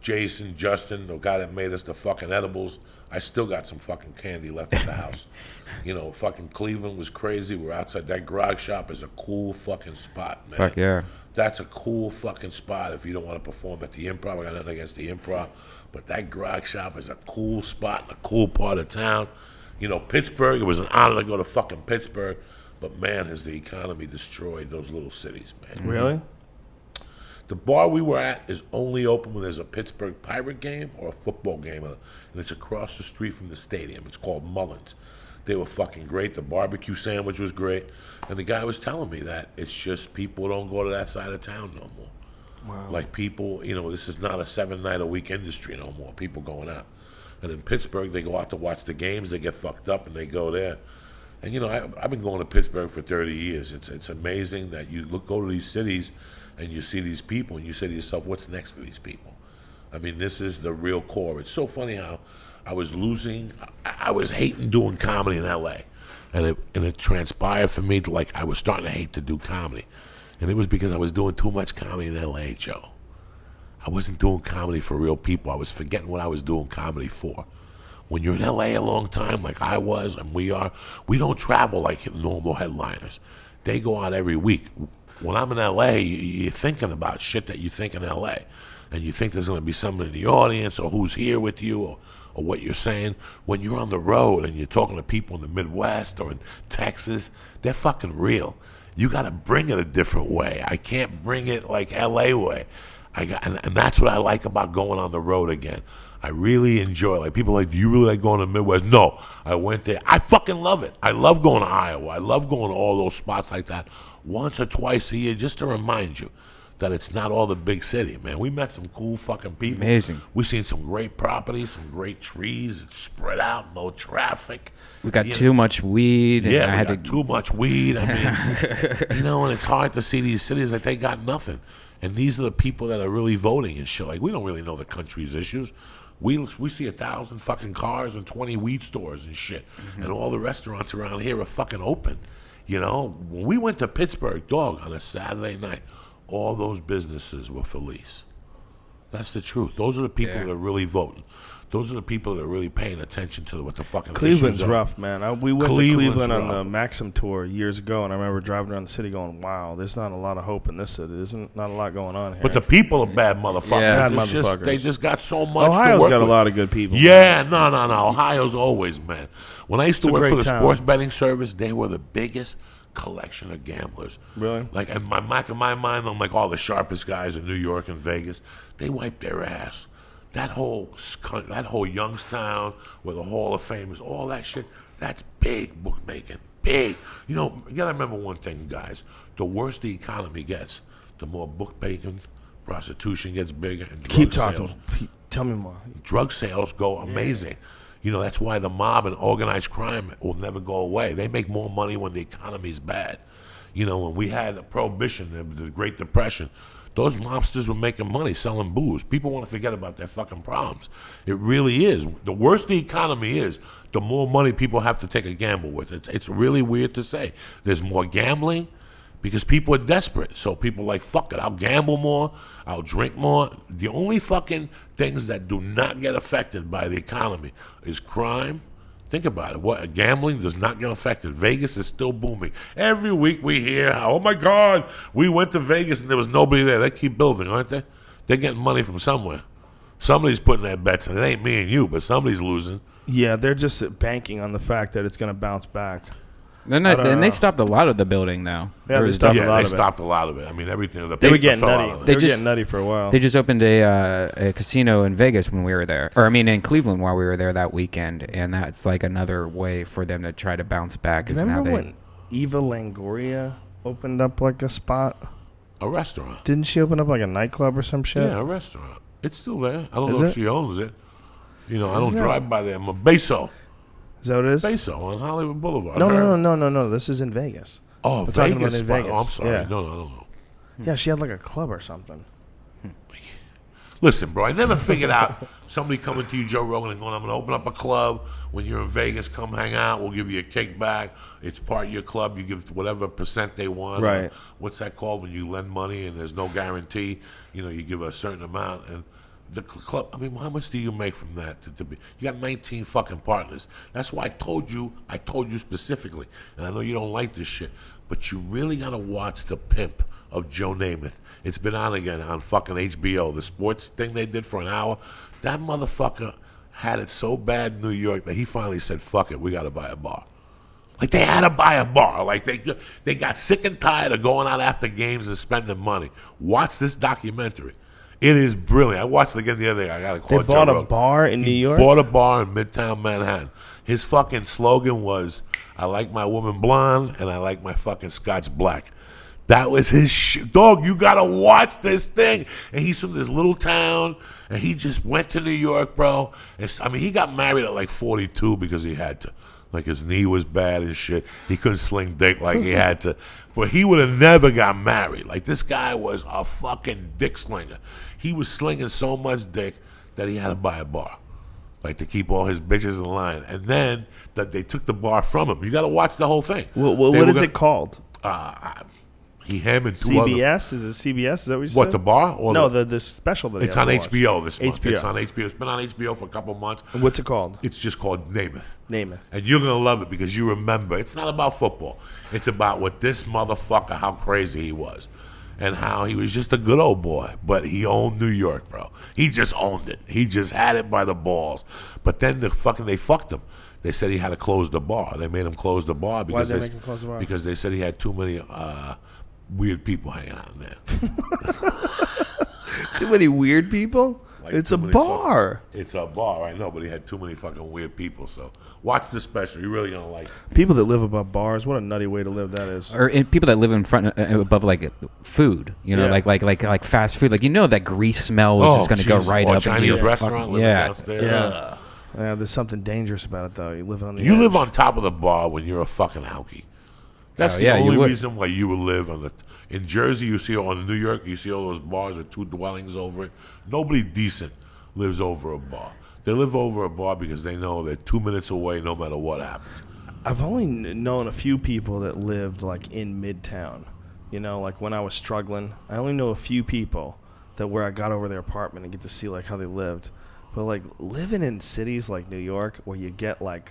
Jason, Justin, the guy that made us the fucking edibles. I still got some fucking candy left at the house. Fucking Cleveland was crazy. We're outside. That grog shop is a cool fucking spot, man. Fuck yeah. That's a cool fucking spot if you don't want to perform at the Improv. I got nothing against the Improv. But that grog shop is a cool spot in a cool part of town. Pittsburgh, it was an honor to go to fucking Pittsburgh. But, man, has the economy destroyed those little cities, man. Really? The bar we were at is only open when there's a Pittsburgh Pirate game or a football game, and it's across the street from the stadium. It's called Mullins. They were fucking great. The barbecue sandwich was great. And the guy was telling me that it's just people don't go to that side of town no more. Wow. Like people, this is not a 7-night-a-week industry no more, people going out. And in Pittsburgh, they go out to watch the games, they get fucked up, and they go there. And, I've been going to Pittsburgh for 30 years. It's amazing that you go to these cities and you see these people and you say to yourself, what's next for these people? I mean, this is the real core. It's so funny how I was hating doing comedy in L.A. And it transpired for me to, I was starting to hate to do comedy. And it was because I was doing too much comedy in L.A., Joe. I wasn't doing comedy for real people. I was forgetting what I was doing comedy for. When you're in L.A. a long time, like I was and we are, we don't travel like normal headliners. They go out every week. When I'm in L.A., you're thinking about shit that you think in L.A. and you think there's going to be someone in the audience or who's here with you or what you're saying. When you're on the road and you're talking to people in the Midwest or in Texas, they're fucking real. You got to bring it a different way. I can't bring it like L.A. way. And that's what I like about going on the road again. I really enjoy it. Like, people are like, do you really like going to the Midwest? No, I went there. I fucking love it. I love going to Iowa. I love going to all those spots like that once or twice a year just to remind you that it's not all the big city, man. We met some cool fucking people. Amazing. We seen some great properties, some great trees. It's spread out, no traffic. We got too much weed. Yeah, and we got too much weed. I mean, and it's hard to see these cities like they got nothing. And these are the people that are really voting and shit. Like, we don't really know the country's issues. We see 1,000 fucking cars and 20 weed stores and shit. And all the restaurants around here are fucking open. When we went to Pittsburgh, dog, on a Saturday night, all those businesses were for lease. That's the truth. Those are the people that are really voting. Those are the people that are really paying attention to what the fucking Cleveland's issues are. rough, man. We went to Cleveland on the Maxim tour years ago, and I remember driving around the city going, wow, there's not a lot of hope in this city. There's not a lot going on here. But the people are bad motherfuckers. Yeah, bad It's motherfuckers. They just got so much Ohio's to work got with. a lot of good people. Yeah, no. Ohio's always, man. When I used to It's a work for great the town. sports betting service, they were the biggest collection of gamblers. Really? Like, in my mind, I'm like all the sharpest guys in New York and Vegas. They wipe their ass. That whole Youngstown with the Hall of Famers, all that shit, that's big bookmaking. Big. You gotta remember one thing, guys. The worse the economy gets, the more bookmaking, prostitution gets bigger, and Keep drug talking. sales. Tell me more. Drug sales go amazing. That's why the mob and organized crime will never go away. They make more money when the economy's bad. When we had Prohibition, the Great Depression, those mobsters were making money selling booze. People want to forget about their fucking problems. It really is. The worse the economy is, the more money people have to take a gamble with. It's really weird to say. There's more gambling because people are desperate. So people are like, fuck it, I'll gamble more, I'll drink more. The only fucking things that do not get affected by the economy is crime. Think about it. Gambling does not get affected. Vegas is still booming. Every week we hear how, oh my God, we went to Vegas and there was nobody there. They keep building, aren't they? They're getting money from somewhere. Somebody's putting their bets in. It ain't me and you, but somebody's losing. Yeah, they're just banking on the fact that it's going to bounce back. And they stopped a lot of the building, though. Yeah, they stopped a lot of it. stopped a lot of it. I mean, everything. They were getting nutty. They were getting nutty for a while. They just opened a casino in Vegas when we were there. In Cleveland while we were there that weekend. And that's like another way for them to try to bounce back. Remember when Eva Longoria opened up like a spot? A restaurant. Didn't she open up like a nightclub or some shit? Yeah, a restaurant. It's still there. I don't Is know it? if she owns it. I don't drive by there. I'm a Beso. Is that what it is? Beso on Hollywood Boulevard. No. This is in Vegas. Oh, We're Vegas. talking about in spot. Vegas. Oh, I'm sorry. Yeah. No. Yeah, she had like a club or something. Listen, bro, I never figured out somebody coming to you, Joe Rogan, and going, I'm going to open up a club. When you're in Vegas, come hang out. We'll give you a kickback. It's part of your club. You give whatever percent they want. Right. What's that called when you lend money and there's no guarantee? You give a certain amount. And the club, how much do you make from that? You got 19 fucking partners. That's why I told you specifically, and I know you don't like this shit, but you really got to watch The Pimp of Joe Namath. It's been on again on fucking HBO. The sports thing they did for an hour. That motherfucker had it so bad in New York that he finally said, fuck it, we got to buy a bar. Like, they had to buy a bar. Like, they got sick and tired of going out after games and spending money. Watch this documentary. It is brilliant. I watched it again the other day. I got to call They bought a bar in New York? Bought a bar in Midtown Manhattan. His fucking slogan was, I like my woman blonde and I like my fucking Scotch black. That was his dog, you got to watch this thing. And he's from this little town, and he just went to New York, bro. And, he got married at like 42 because he had to. Like, his knee was bad and shit. He couldn't sling dick like he had to. But he would have never got married. Like, this guy was a fucking dick slinger. He was slinging so much dick that he had to buy a bar. Like, to keep all his bitches in line. And then that they took the bar from him. You got to watch the whole thing. What is it called? Him and two CBS? Is it CBS? Is that what you said? What, the bar? Or no, the special that it's on HBO this month. HBO. It's on HBO. It's been on HBO for a couple months. And what's it called? It's just called Namath. Namath. And you're going to love it because you remember. It's not about football. It's about what this motherfucker, how crazy he was. and how he was just a good old boy, but he owned New York, bro. He just owned it. He just had it by the balls. But then they fucked him. They said he had to close the bar. They made him close the bar because Why did they make him close the bar? Because they said he had too many weird people hanging out in there. Too many weird people? Like, it's a bar. It's a bar, I know, but he had too many fucking weird people. So watch this special. You're really gonna like it. People that live above bars, what a nutty way to live that is. Or people that live in front above like food, you know, Yeah. like fast food, like that grease smell is just going to go right or up into Chinese your restaurant fucking, living yeah. downstairs. Yeah. Yeah, there's something dangerous about it though. You live on the You edge. live on top of the bar when you're a fucking alkie. That's the you only would. reason why you would live on the. In Jersey, you see, or in New York, you see all those bars with two dwellings over it. Nobody decent lives over a bar. They live over a bar because they know they're 2 minutes away no matter what happens. I've only known a few people that lived like in Midtown. You know, like when I was struggling, I only know a few people that where I got over their apartment and get to see like how they lived. But like living in cities like New York where you get like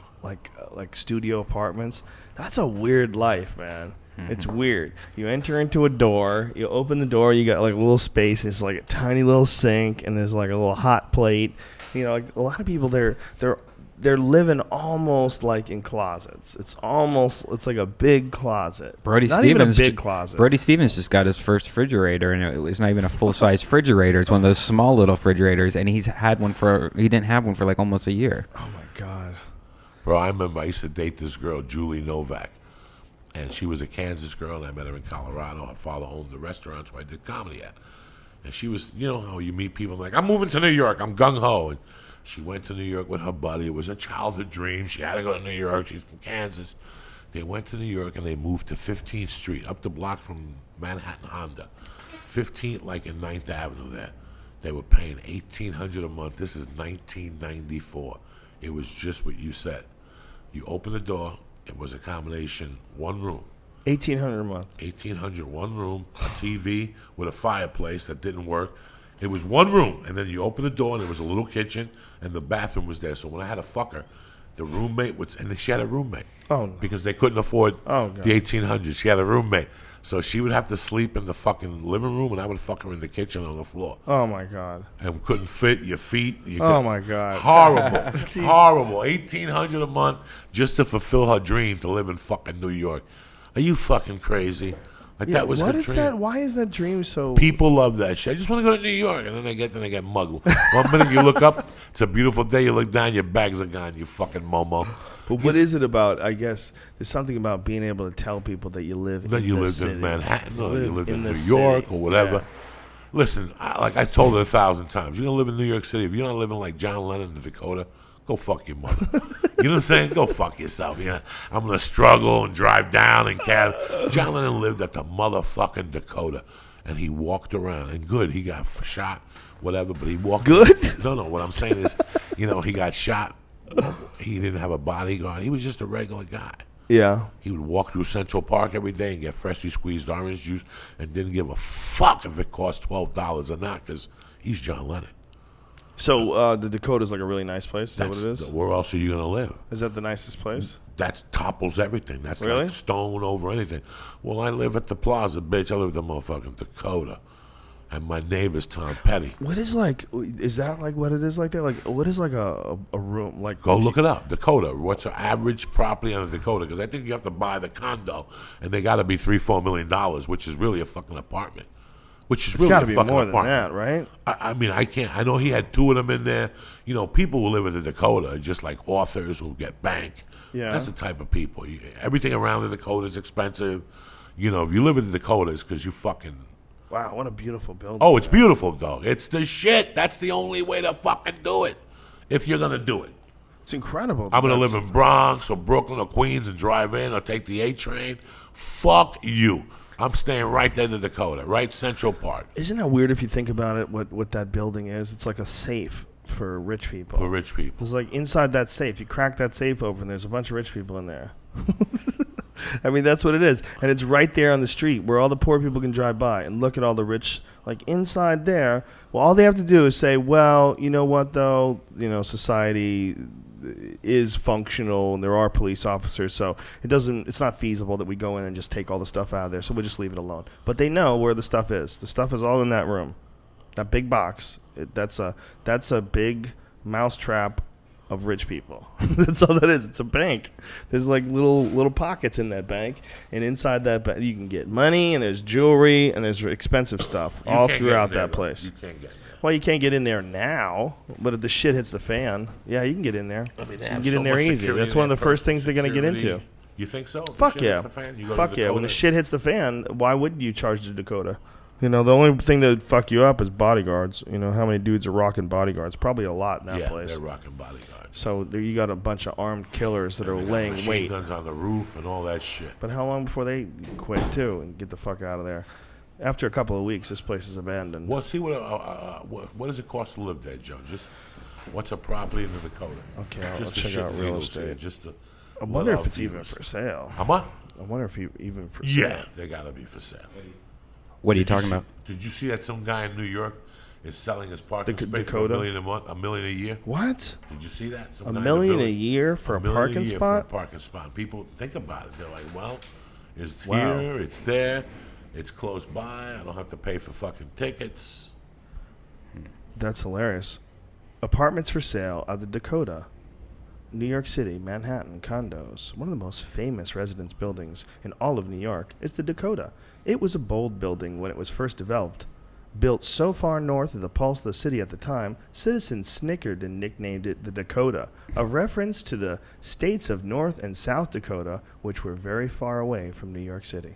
studio apartments, that's a weird life, man. It's weird. You enter into a door, you open the door, you got like a little space, and it's like a tiny little sink, and there's like a little hot plate. You know, like a lot of people they're living almost like in closets. It's like a big closet. Not even a big closet. Brody Stevens just got his first refrigerator, and it was not even a full size refrigerator. It's one of those small little refrigerators, and he didn't have one for like almost a year. Oh my god, bro! I remember I used to date this girl, Julie Novak, and she was a Kansas girl, and I met her in Colorado. Her father owned the restaurants where I did comedy at, and she was, you know how you meet people like, I'm moving to New York, I'm gung ho. And she went to New York with her buddy. It was a childhood dream. She had to go to New York. She's from Kansas. They went to New York and they moved to 15th Street, up the block from Manhattan Honda. 15th, like in 9th Avenue there. They were paying $1,800 a month. This is 1994. It was just what you said. You open the door. It was a combination, one room. $1,800 a month. $1,800, one room, a TV with a fireplace that didn't work. It was one room, and then you open the door, and there was a little kitchen, and the bathroom was there. So when I had a fucker, the roommate was, and she had a roommate. Oh, no. Because they couldn't afford the $1,800. She had a roommate. So she would have to sleep in the fucking living room, and I would fuck her in the kitchen on the floor. Oh, my God. And couldn't fit your feet. Oh, my God. Horrible. Horrible. $1,800 a month just to fulfill her dream to live in fucking New York. Are you fucking crazy? Like, Yeah, that was her what is dream. that? Why is that dream so... People love that shit. I just want to go to New York, and then they get mugged. 1 minute you look up, it's a beautiful day. You look down, your bags are gone. You fucking momo. But what is it about? I guess there's something about being able to tell people that you live in the city. In Manhattan, or you lived in the New city. York, or whatever. Yeah. Listen, like I told it 1,000 times, you're gonna live in New York City. If you're not living like John Lennon in Dakota, go fuck your mother. You know what I'm saying? Go fuck yourself. Yeah, I'm gonna struggle and drive down and cab. John Lennon lived at the motherfucking Dakota, and he walked around. And good, he got shot, whatever. But he walked. Good? No. What I'm saying is, he got shot. He didn't have a bodyguard. He was just a regular guy. Yeah. He would walk through Central Park every day and get freshly squeezed orange juice and didn't give a fuck if it cost $12 or not because he's John Lennon. So the Dakota's like a really nice place? Is that what it is? Where else are you going to live? Is that the nicest place? That topples everything. That's Really? like stone over anything. Well, I live at the Plaza, bitch. I live in the motherfucking Dakota. And my neighbor's Tom Petty. What is like, is that like what it is like there? Like, what is like a room? Like, Go look it up. Dakota. What's the average property on the Dakota? Because I think you have to buy the condo, and they got to be $3-4 million, which is really a fucking apartment. Which is It's really got a to be fucking more than apartment. that, right? I mean, I can't. I know he had two of them in there. People who live in the Dakota are just like authors who get banked. Yeah. That's the type of people. Everything around the Dakota is expensive. If you live in the Dakota, it's because you fucking. Wow, what a beautiful building. Oh, it's beautiful, dog. It's the shit. That's the only way to fucking do it. If you're gonna do it. It's incredible. I'm gonna live in Bronx or Brooklyn or Queens and drive in or take the A train. Fuck you. I'm staying right there in the Dakota, right Central Park. Isn't that weird if you think about it? What that building is? It's like a safe for rich people. For rich people. It's like inside that safe. You crack that safe open. There's a bunch of rich people in there. I mean, that's what it is, and it's right there on the street where all the poor people can drive by and look at all the rich. Like inside there, well, all they have to do is say, "Well, you know what though? Society, is functional and there are police officers, so it's not feasible that we go in and just take all the stuff out of there, so we'll just leave it alone. But they know where the stuff is. The stuff is all in that room, that big box. That's a big mousetrap of rich people. That's all that is. It's a bank. There's like little pockets in that bank, and inside that bank you can get money, and there's jewelry, and there's expensive stuff all throughout that place. You can't get in there. Well, you can't get in there now, but if the shit hits the fan, yeah, you can get in there. I mean, you can get in there easy. That's one of the first things they're going to get into. You think so? Fuck yeah. Fuck yeah. When the shit hits the fan, why wouldn't you charge the Dakota? You know, the only thing that would fuck you up is bodyguards. You know, how many dudes are rocking bodyguards? Probably a lot in that place. Yeah, they're rocking bodyguards. So there you got a bunch of armed killers that are laying machine wait. Guns on the roof and all that shit. But how long before they quit, too, and get the fuck out of there? After a couple of weeks, this place is abandoned. Well, see, what does it cost to live there, Joe? Just what's a property in the Dakota? Okay, I'll just check out real estate. Just to I wonder if it's even for sale. How much? I wonder if even for sale. Yeah, they gotta be for sale. What are you talking about? Did you see that some guy in New York is selling his parking space Dakota? for $1 million a month, $1 million a year? What? Did you see that? $1 million a year for a parking spot? For a parking spot. People think about it. They're like, well, it's here, it's there, it's close by. I don't have to pay for fucking tickets. That's hilarious. Apartments for sale at the Dakota. New York City, Manhattan, condos. One of the most famous residence buildings in all of New York is the Dakota. It was a bold building when it was first developed. Built so far north of the pulse of the city at the time, citizens snickered and nicknamed it the Dakota, a reference to the states of North and South Dakota, which were very far away from New York City.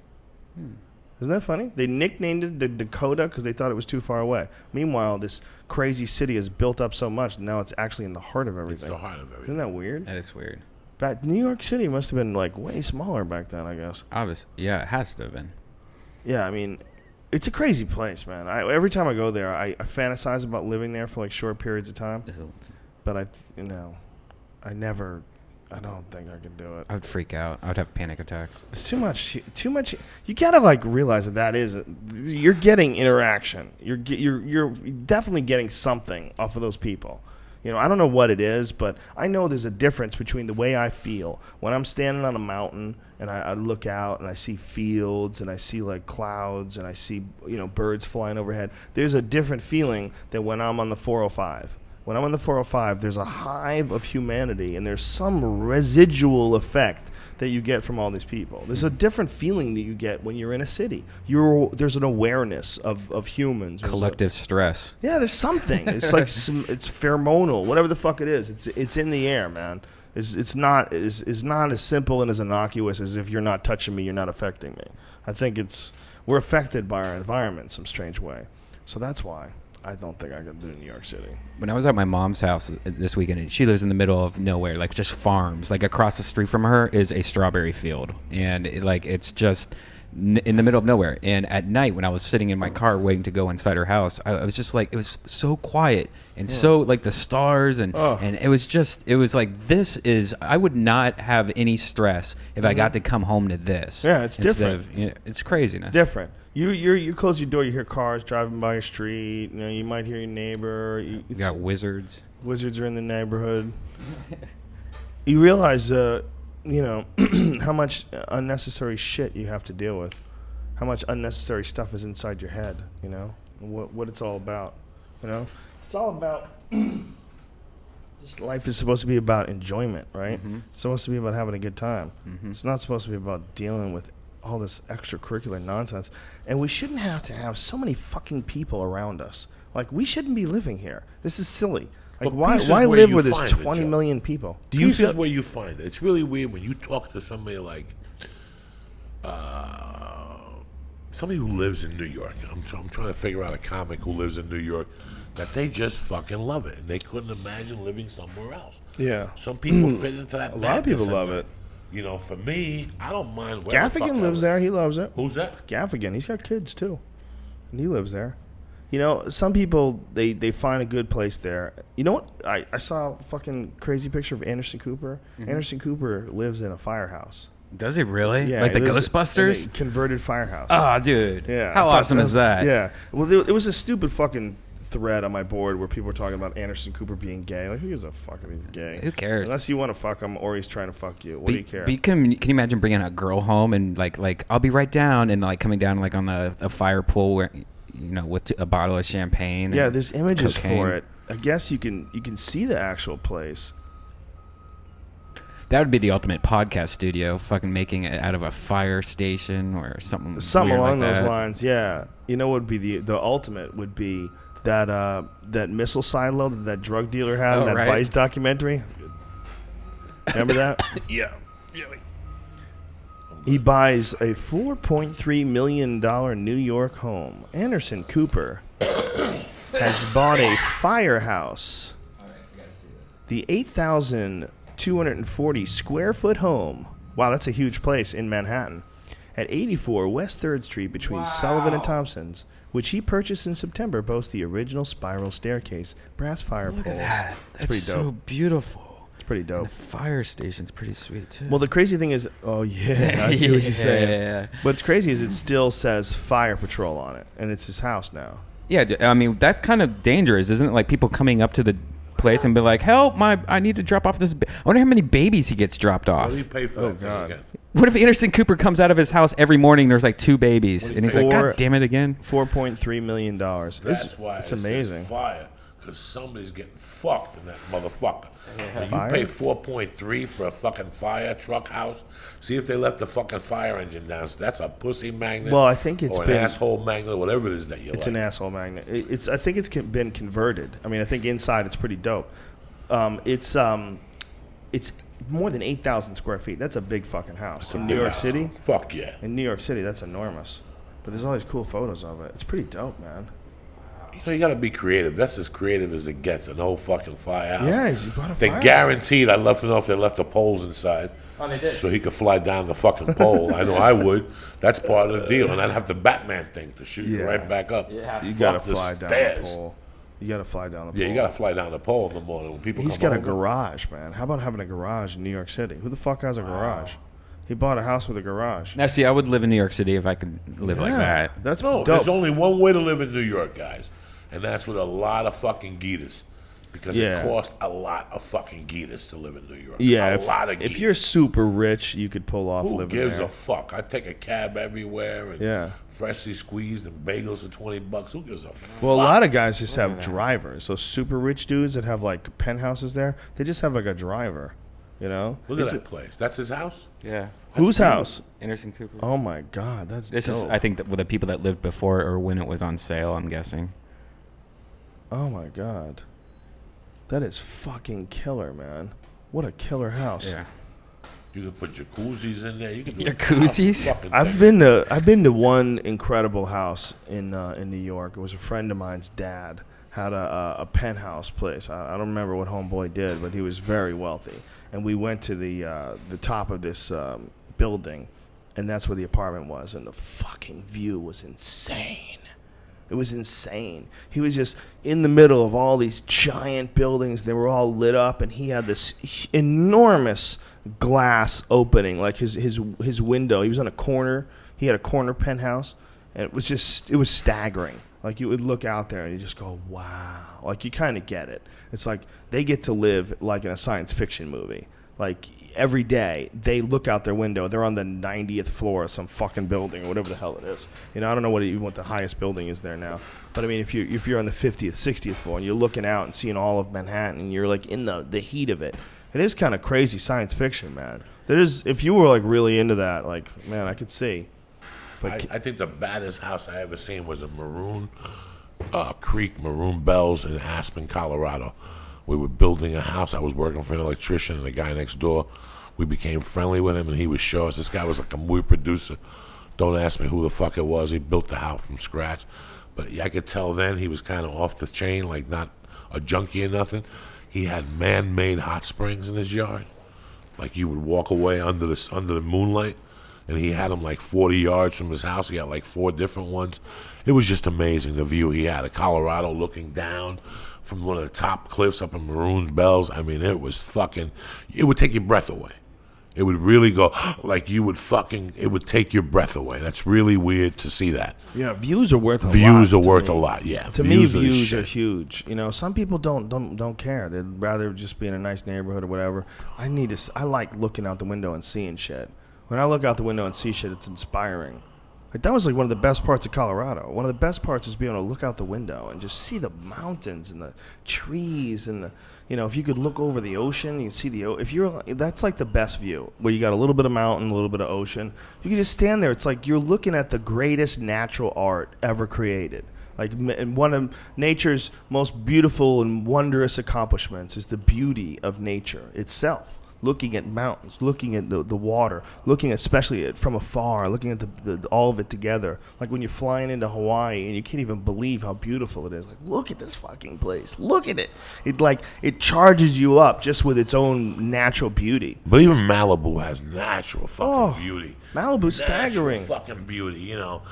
Isn't that funny? They nicknamed it the Dakota because they thought it was too far away. Meanwhile, this crazy city has built up so much, and now it's actually in the heart of everything. It's the heart of everything. Isn't that weird? That is weird. New York City must have been like way smaller back then, I guess. Obviously, yeah, it has to have been. Yeah, I mean, it's a crazy place, man. Every time I go there, I fantasize about living there for like short periods of time. But I don't think I could do it. I would freak out. I would have panic attacks. It's too much. You gotta like realize that you're getting interaction. You're definitely getting something off of those people. You know, I don't know what it is, but I know there's a difference between the way I feel when I'm standing on a mountain and I look out and I see fields and I see like clouds and I see, you know, birds flying overhead. There's a different feeling than when I'm on the 405. When I'm on the 405, there's a hive of humanity and there's some residual effect that you get from all these people. There's a different feeling that you get when you're in a city. There's an awareness of humans. Collective stress. Yeah, there's something. It's like it's pheromonal, whatever the fuck it is. It's in the air, man. It's not as simple and as innocuous as if you're not touching me, you're not affecting me. I think we're affected by our environment in some strange way. So that's why I don't think I could do New York City. When I was at my mom's house this weekend, and she lives in the middle of nowhere, like just farms. Like across the street from her is a strawberry field, and it's just in the middle of nowhere. And at night, when I was sitting in my car waiting to go inside her house, I was just like, it was so quiet and so like the stars and it was like I would not have any stress if I got to come home to this. Yeah, it's different. It's craziness. It's different. You close your door, you hear cars driving by your street. You know, you might hear your neighbor. You got wizards. Wizards are in the neighborhood. You realize, how much unnecessary shit you have to deal with. How much unnecessary stuff is inside your head. You know, what it's all about. You know, it's all about. This life is supposed to be about enjoyment, right? Mm-hmm. It's supposed to be about having a good time. Mm-hmm. It's not supposed to be about dealing with all this extracurricular nonsense. And we shouldn't have to have so many fucking people around us. Like, we shouldn't be living here. This is silly. Like, why live where there's 20 million people? This is where you find it. It's really weird when you talk to somebody like somebody who lives in New York. I'm trying to figure out a comic who lives in New York that they just fucking love it. And they couldn't imagine living somewhere else. Yeah. Some people fit into that. A lot of people love it. You know, for me, I don't mind where Gaffigan lives there. He loves it. Who's that? Gaffigan. He's got kids, too. And he lives there. You know, some people, they find a good place there. You know what? I saw a fucking crazy picture of Anderson Cooper. Mm-hmm. Anderson Cooper lives in a firehouse. Does he really? Yeah. Like the Ghostbusters? Converted firehouse. Oh, dude. Yeah. How awesome is that? Yeah. Well, it was a stupid fucking thread on my board where people were talking about Anderson Cooper being gay. Like, who gives a fuck if he's gay? Who cares? Unless you want to fuck him or he's trying to fuck you. What do you care? Can you imagine bringing a girl home and like I'll be right down and like coming down like on a fire pole where with a bottle of champagne. Yeah, there's images cocaine. for it. I guess you can see the actual place. That would be the ultimate podcast studio, fucking making it out of a fire station or something. Something weird along like those that. lines, yeah. You know what would be the ultimate would be that missile silo that that drug dealer had in that right. Vice documentary. Remember that? Yeah. He buys a $4.3 million New York home. Anderson Cooper has bought a firehouse. The 8,240 square foot home. Wow, that's a huge place in Manhattan. At 84 West 3rd Street between Sullivan and Thompson's, which he purchased in September, boasts the original spiral staircase, brass fire poles. Look at that. It's That's pretty so dope. beautiful. It's pretty dope. And the fire station's pretty sweet too. Well, the crazy thing is, I see what you're saying. Yeah. What's crazy is it still says Fire Patrol on it, and it's his house now. Yeah, I mean that's kind of dangerous, isn't it? Like people coming up to the place and be like, "Help! I need to drop off this." I wonder how many babies he gets dropped off. What do you pay for that thing again? What if Anderson Cooper comes out of his house every morning? There's like 2 babies, and he's like, "God damn it again!" $4.3 million. That's why it's it amazing. says fire, because somebody's getting fucked in that motherfucker. When Fire? you pay 4.3 for a fucking fire truck house, see if they left the fucking fire engine down. So that's a pussy magnet. Well, I think it's or an been asshole magnet, whatever it is that you like. It's an asshole magnet. I think it's been converted. I mean, I think inside it's pretty dope. It's more than 8,000 square feet. That's a big fucking house in New York City. Fuck yeah. In New York City, that's enormous. But there's all these cool photos of it. It's pretty dope, man. You got to be creative. That's as creative as it gets. An old fucking firehouse. Yeah, he bought a They firehouse. guaranteed. I'd love to know if they left the poles inside. Oh, they did. So he could fly down the fucking pole. I know I would. That's part of the deal. And I'd have the Batman thing to shoot you right back up. You Fuck gotta the fly down stairs. the pole. You gotta fly down the pole. Yeah, you got to fly down the pole in the morning when people He's come got a over. garage, man. How about having a garage in New York City? Who the fuck has a garage? He bought a house with a garage. Now, see, I would live in New York City if I could live like that. That's No, dope. there's only one way to live in New York, guys. And that's with a lot of fucking geeters. Because Yeah. it costs a lot of fucking geeters to live in New York. Yeah, a lot of geeters. if you're super rich, you could pull off Who living gives there. a fuck? I take a cab everywhere and freshly squeezed and bagels for $20. Who gives a fuck? Well, a lot of guys just have drivers. Those super rich dudes that have like penthouses there, they just have like a driver. You know? Look at that place. That's his house? Yeah. Whose house? Anderson Cooper. Oh my God, that's This dope. is, I think, with the people that lived before or when it was on sale. I'm guessing. Oh my God, that is fucking killer, man. What a killer house. Yeah. You can put jacuzzis in there. You can do Jacuzzis? I've been to one incredible house in New York. It was a friend of mine's dad had a penthouse place. I don't remember what homeboy did, but he was very wealthy. And we went to the top of this building, and that's where the apartment was. And the fucking view was insane. It was insane. He was just in the middle of all these giant buildings. They were all lit up, and he had this enormous glass opening, like his window. He was on a corner. He had a corner penthouse, and it was staggering. Like you would look out there and you just go, wow. Like you kind of get it. It's like they get to live like in a science fiction movie. Like every day they look out their window. They're on the 90th floor of some fucking building or whatever the hell it is. You know, I don't know what the highest building is there now. But I mean, if you're on the 50th, 60th floor and you're looking out and seeing all of Manhattan and you're like in the heat of it, it is kind of crazy science fiction, man. If you were like really into that, like, man, I could see. But I think the baddest house I ever seen was a Maroon Creek, Maroon Bells in Aspen, Colorado. We were building a house. I was working for an electrician and the guy next door. We became friendly with him, and he would show us. This guy was like a movie producer. Don't ask me who the fuck it was. He built the house from scratch. But I could tell then he was kind of off the chain, like not a junkie or nothing. He had man-made hot springs in his yard. Like you would walk away under the moonlight, and he had them like 40 yards from his house. He had like 4 different ones. It was just amazing, the view he had of Colorado looking down from one of the top cliffs up in Maroon Bells. I mean, it was fucking, it would take your breath away. It would really go like you would fucking. It would take your breath away. That's really weird to see that. Yeah, views are worth a lot. Views are worth a lot. Yeah, to me, views are huge. You know, some people don't care. They'd rather just be in a nice neighborhood or whatever. I like looking out the window and seeing shit. When I look out the window and see shit, it's inspiring. Like that was like one of the best parts of Colorado. One of the best parts is being able to look out the window and just see the mountains and the trees and the. You know, if you could look over the ocean, you see that's like the best view, where you got a little bit of mountain, a little bit of ocean. You can just stand there. It's like you're looking at the greatest natural art ever created. Like, and one of nature's most beautiful and wondrous accomplishments is the beauty of nature itself. Looking at mountains, looking at the water, looking especially at from afar, looking at the all of it together. Like when you're flying into Hawaii and you can't even believe how beautiful it is. Like, look at this fucking place. Look at it. It charges you up just with its own natural beauty. But even Malibu has natural fucking beauty. Malibu's staggering. Fucking beauty, you know.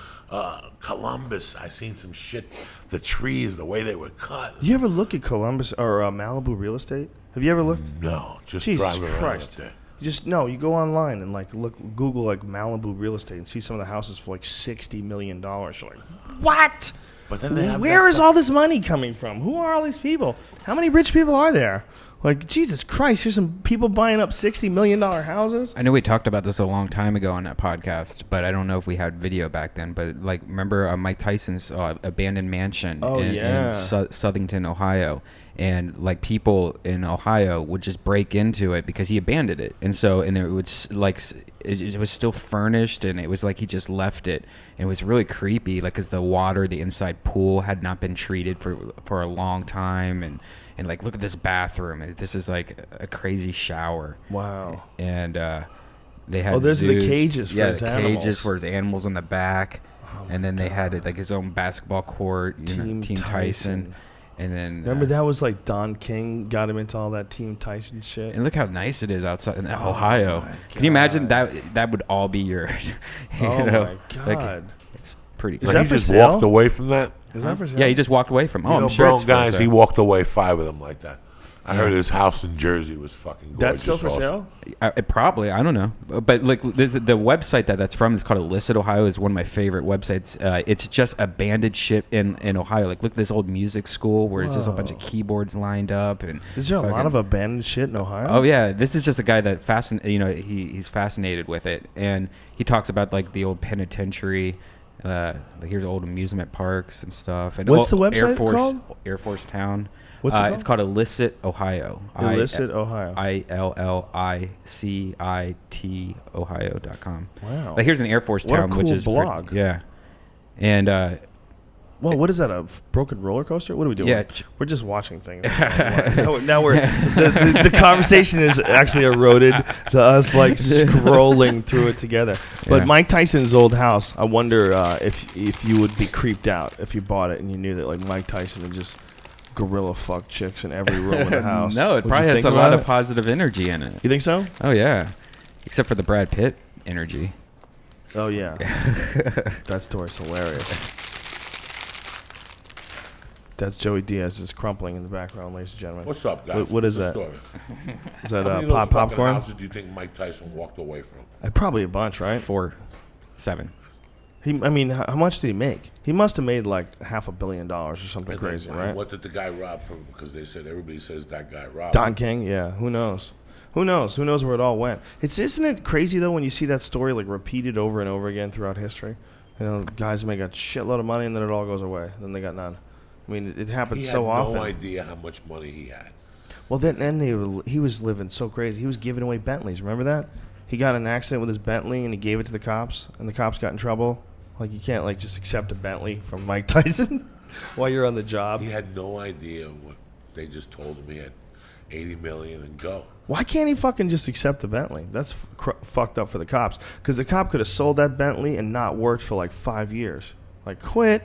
Columbus, I seen some shit. The trees, the way they were cut. You ever look at Columbus or Malibu real estate? Have you ever looked? No, just Jesus driving Christ. around there. You go online and Google like Malibu real estate and see some of the houses for like $60 million. You're like, what? But then they have Where is all this money coming from? Who are all these people? How many rich people are there? Like, Jesus Christ, here's some people buying up $60 million houses. I know we talked about this a long time ago on that podcast, but I don't know if we had video back then. But, like, remember Mike Tyson's abandoned mansion in Southington, Ohio? And, like, people in Ohio would just break into it because he abandoned it. And it would, like, it was still furnished, and it was like he just left it. And it was really creepy, like, because the water, the inside pool had not been treated for a long time. And like, look at this bathroom. This is like a crazy shower. Wow. And they had there's zoos. the cages for his animals. Cages for his animals in the back. And then they had like his own basketball court, Team Tyson. And then remember that was like Don King got him into all that Team Tyson shit. And look how nice it is outside in Ohio. Can you imagine that would all be yours? My God. Like, it's pretty Is cool. that he for just sale? walked away from that. Is that for sale? Yeah, he just walked away from. I'm sure bro, it's guys, for he sale. walked away 5 of them like that. I heard his house in Jersey was fucking gorgeous. That's still for sale? Probably. I don't know. But like the website that's from is called Illicit Ohio is one of my favorite websites. It's just abandoned shit in Ohio. Like, look at this old music school where it's just a bunch of keyboards lined up. And is there a lot of abandoned shit in Ohio? Oh yeah, this is just a guy that he's fascinated with it, and he talks about like the old penitentiary. Like, here's old amusement parks and stuff. And what's the website called? Air Force Town. What's it called? It's called Illicit Ohio. Illicit Ohio. ILLICIT Ohio.com. Wow. Like, here's an Air Force Town, what a cool which is blog. Yeah. And well, what is that? A broken roller coaster? What are we doing? Yeah. We're just watching things. now we're the conversation is actually eroded to us like scrolling through it together. But Mike Tyson's old house, I wonder if you would be creeped out if you bought it and you knew that like Mike Tyson would just gorilla fuck chicks in every room of the house. No, it probably has a lot of positive energy in it. You think so? Oh yeah, except for the Brad Pitt energy. Oh yeah, that story's hilarious. That's Joey Diaz is crumpling in the background, ladies and gentlemen. What's up, guys? What is that? Story? Is that How many of those fucking popcorn? houses do you think Mike Tyson walked away from? Probably a bunch, right? 7. How much did he make? He must have made like $500 million or something crazy, right? What did the guy rob from? Because everybody says that guy robbed. Don King, yeah. Who knows? Who knows where it all went? Isn't it crazy though when you see that story like repeated over and over again throughout history? You know, guys make a shitload of money and then it all goes away. Then they got none. I mean, it happens so often. He had no idea how much money he had. Well, he was living so crazy. He was giving away Bentleys. Remember that? He got in an accident with his Bentley and he gave it to the cops, and the cops got in trouble. Like, you can't like just accept a Bentley from Mike Tyson while you're on the job. He had no idea what they just told him. He had $80 million and go. Why can't he fucking just accept the Bentley? That's fucked up for the cops. Because the cop could have sold that Bentley and not worked for like 5 years. Like, quit.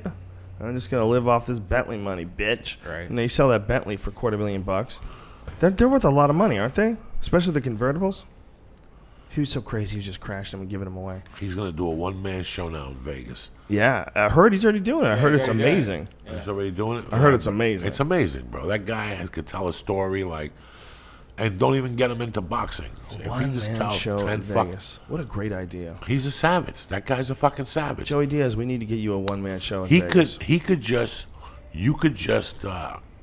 I'm just gonna live off this Bentley money, bitch. Right. And they sell that Bentley for $250,000. They're worth a lot of money, aren't they? Especially the convertibles. He was so crazy, he was just crashing them and giving them away. He's going to do a one-man show now in Vegas. Yeah, I heard he's already doing it. I heard it's amazing. He's already doing it? I heard it's amazing. It's amazing, bro. That guy could tell a story like and don't even get him into boxing. If he just tells show 10 in fuck, Vegas. What a great idea. he's a savage. That guy's a fucking savage. Joey Diaz, we need to get you a one-man show in He Vegas. could you could just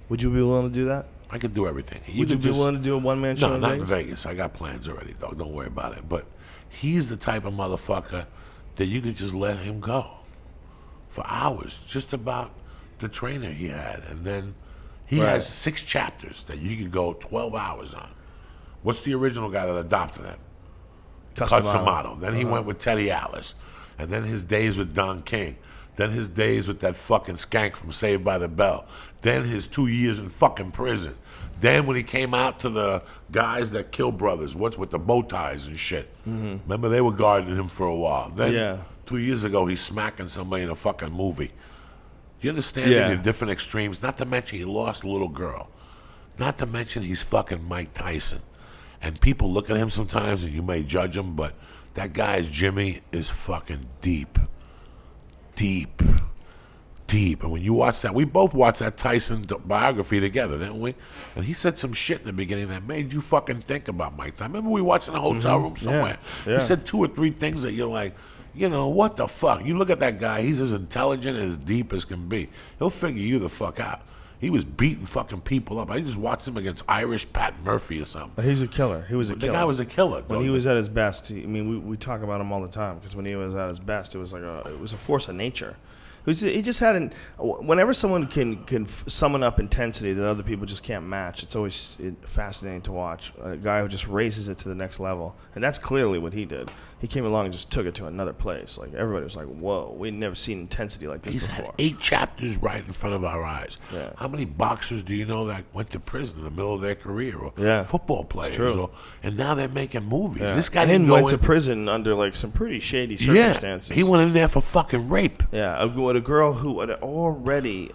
Would you be willing to do that? I could do everything. Would you be willing to do a one-man show No, in not Vegas? in Vegas. I got plans already, dog. Don't worry about it. But he's the type of motherfucker that you could just let him go for hours, just about the trainer he had. And then he has 6 chapters that you could go 12 hours on. What's the original guy that adopted him? Customato. Then he went with Teddy Alice. And then his days with Don King. Then his days with that fucking skank from Saved by the Bell. Then his 2 years in fucking prison. Then when he came out to the guys that kill brothers, what's with the bow ties and shit. Remember, they were guarding him for a while. Then 2 years ago, he's smacking somebody in a fucking movie. Do you understand the different extremes? Not to mention he lost a little girl. Not to mention he's fucking Mike Tyson. And people look at him sometimes and you may judge him, but that guy's Jimmy is fucking deep. Deep. And when you watch that, we both watched that Tyson biography together, didn't we? And he said some shit in the beginning that made you fucking think about Mike Tyson. I remember we watched in a hotel room somewhere. He said 2 or 3 things that you're like, you know, what the fuck? You look at that guy, he's as intelligent and as deep as can be. He'll figure you the fuck out. He was beating fucking people up. I just watched him against Irish Pat Murphy or something. He's a killer. He was a The killer. guy was a killer. When he was at his best, we talk about him all the time because when he was at his best, it was a force of nature. He just had whenever someone can summon up intensity that other people just can't match, it's always fascinating to watch. A guy who just raises it to the next level, and that's clearly what he did. He came along and just took it to another place. Like everybody was like, "Whoa, we'd never seen intensity like this before." Had 8 chapters right in front of our eyes. Yeah. How many boxers do you know that went to prison in the middle of their career, or football players, true. and now they're making movies? Yeah. This guy and didn't go went to in, prison under like some pretty shady circumstances. he went in there for fucking rape. Yeah, a girl who had already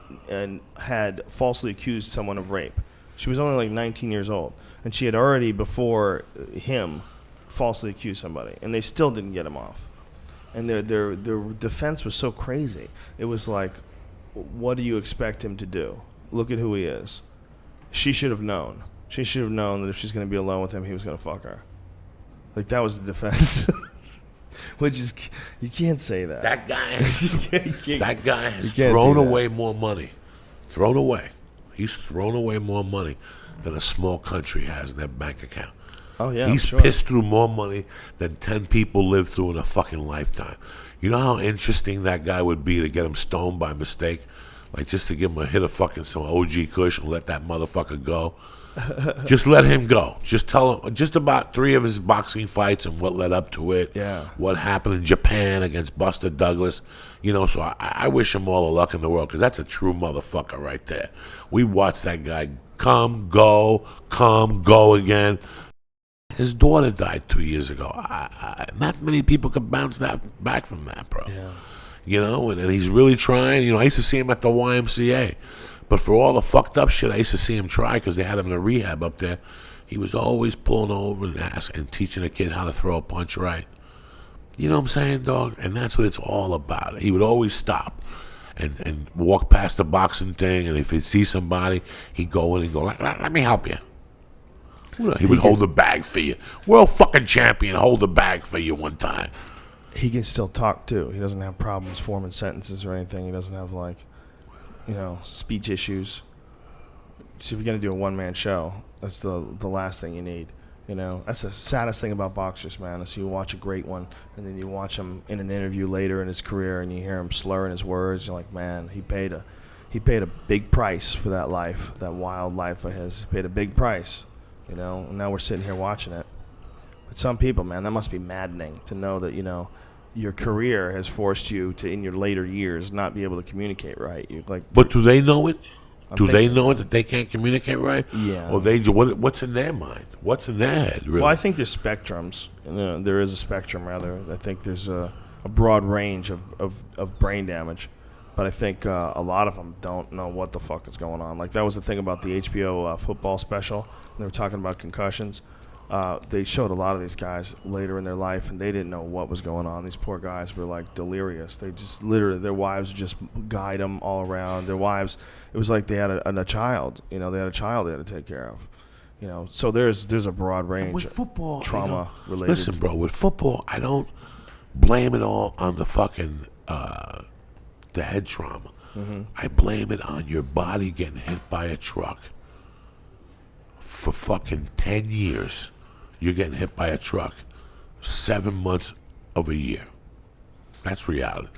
had falsely accused someone of rape. She was only like 19 years old, and she had already before him falsely accused somebody, and they still didn't get him off. And their defense was so crazy. It was like, what do you expect him to do? Look at who he is. She should have known. She should have known that if she's going to be alone with him, he was going to fuck her. Like, that was the defense. Which is, you can't say that. That guy has can't thrown do that. away more money. Thrown away. He's thrown away more money than a small country has in their bank account. Oh, yeah. He's sure. pissed through more money than 10 people live through in a fucking lifetime. You know how interesting that guy would be to get him stoned by mistake? Like, just to give him a hit of fucking some OG Kush and let that motherfucker go. Just let him go. Just tell him just about 3 of his boxing fights and what led up to it. Yeah. What happened in Japan against Buster Douglas. You know, so I wish him all the luck in the world because that's a true motherfucker right there. We watched that guy come, go again. His daughter died 2 years ago. Not many people could bounce that back from that, bro. Yeah. You know, and he's really trying. You know, I used to see him at the YMCA. But for all the fucked up shit I used to see him try because they had him in a rehab up there, he was always pulling over and teaching a kid how to throw a punch right. You know what I'm saying, dog? And that's what it's all about. He would always stop and walk past the boxing thing, and if he'd see somebody, he'd go in and go, let me help you. He would hold the bag for you. World fucking champion, hold the bag for you one time. He can still talk, too. He doesn't have problems forming sentences or anything. He doesn't have, like, speech issues. So if you're going to do a one-man show, that's the last thing you need. That's the saddest thing about boxers, man, is you watch a great one, and then you watch him in an interview later in his career, and you hear him slurring his words. You're like, man, he paid a big price for that life, that wild life of his. He paid a big price, and now we're sitting here watching it. But some people, man, that must be maddening to know that, your career has forced you to, in your later years, not be able to communicate right. But do they know it? They know it that they can't communicate right? Yeah. Or what's in their mind? What's in their head, really? Well, I think there's spectrums. There is a spectrum, rather. I think there's a broad range of brain damage. But I think a lot of them don't know what the fuck is going on. Like, that was the thing about the HBO football special. They were talking about concussions. They showed a lot of these guys later in their life, and they didn't know what was going on. These poor guys were, like, delirious. They just literally, their wives would just guide them all around. Their wives, it was like they had a child. They had a child they had to take care of. So there's a broad range with football, of trauma related. Listen, bro, with football, I don't blame it all on the fucking the head trauma. Mm-hmm. I blame it on your body getting hit by a truck. For fucking 10 years, you're getting hit by a truck 7 months of a year. That's reality.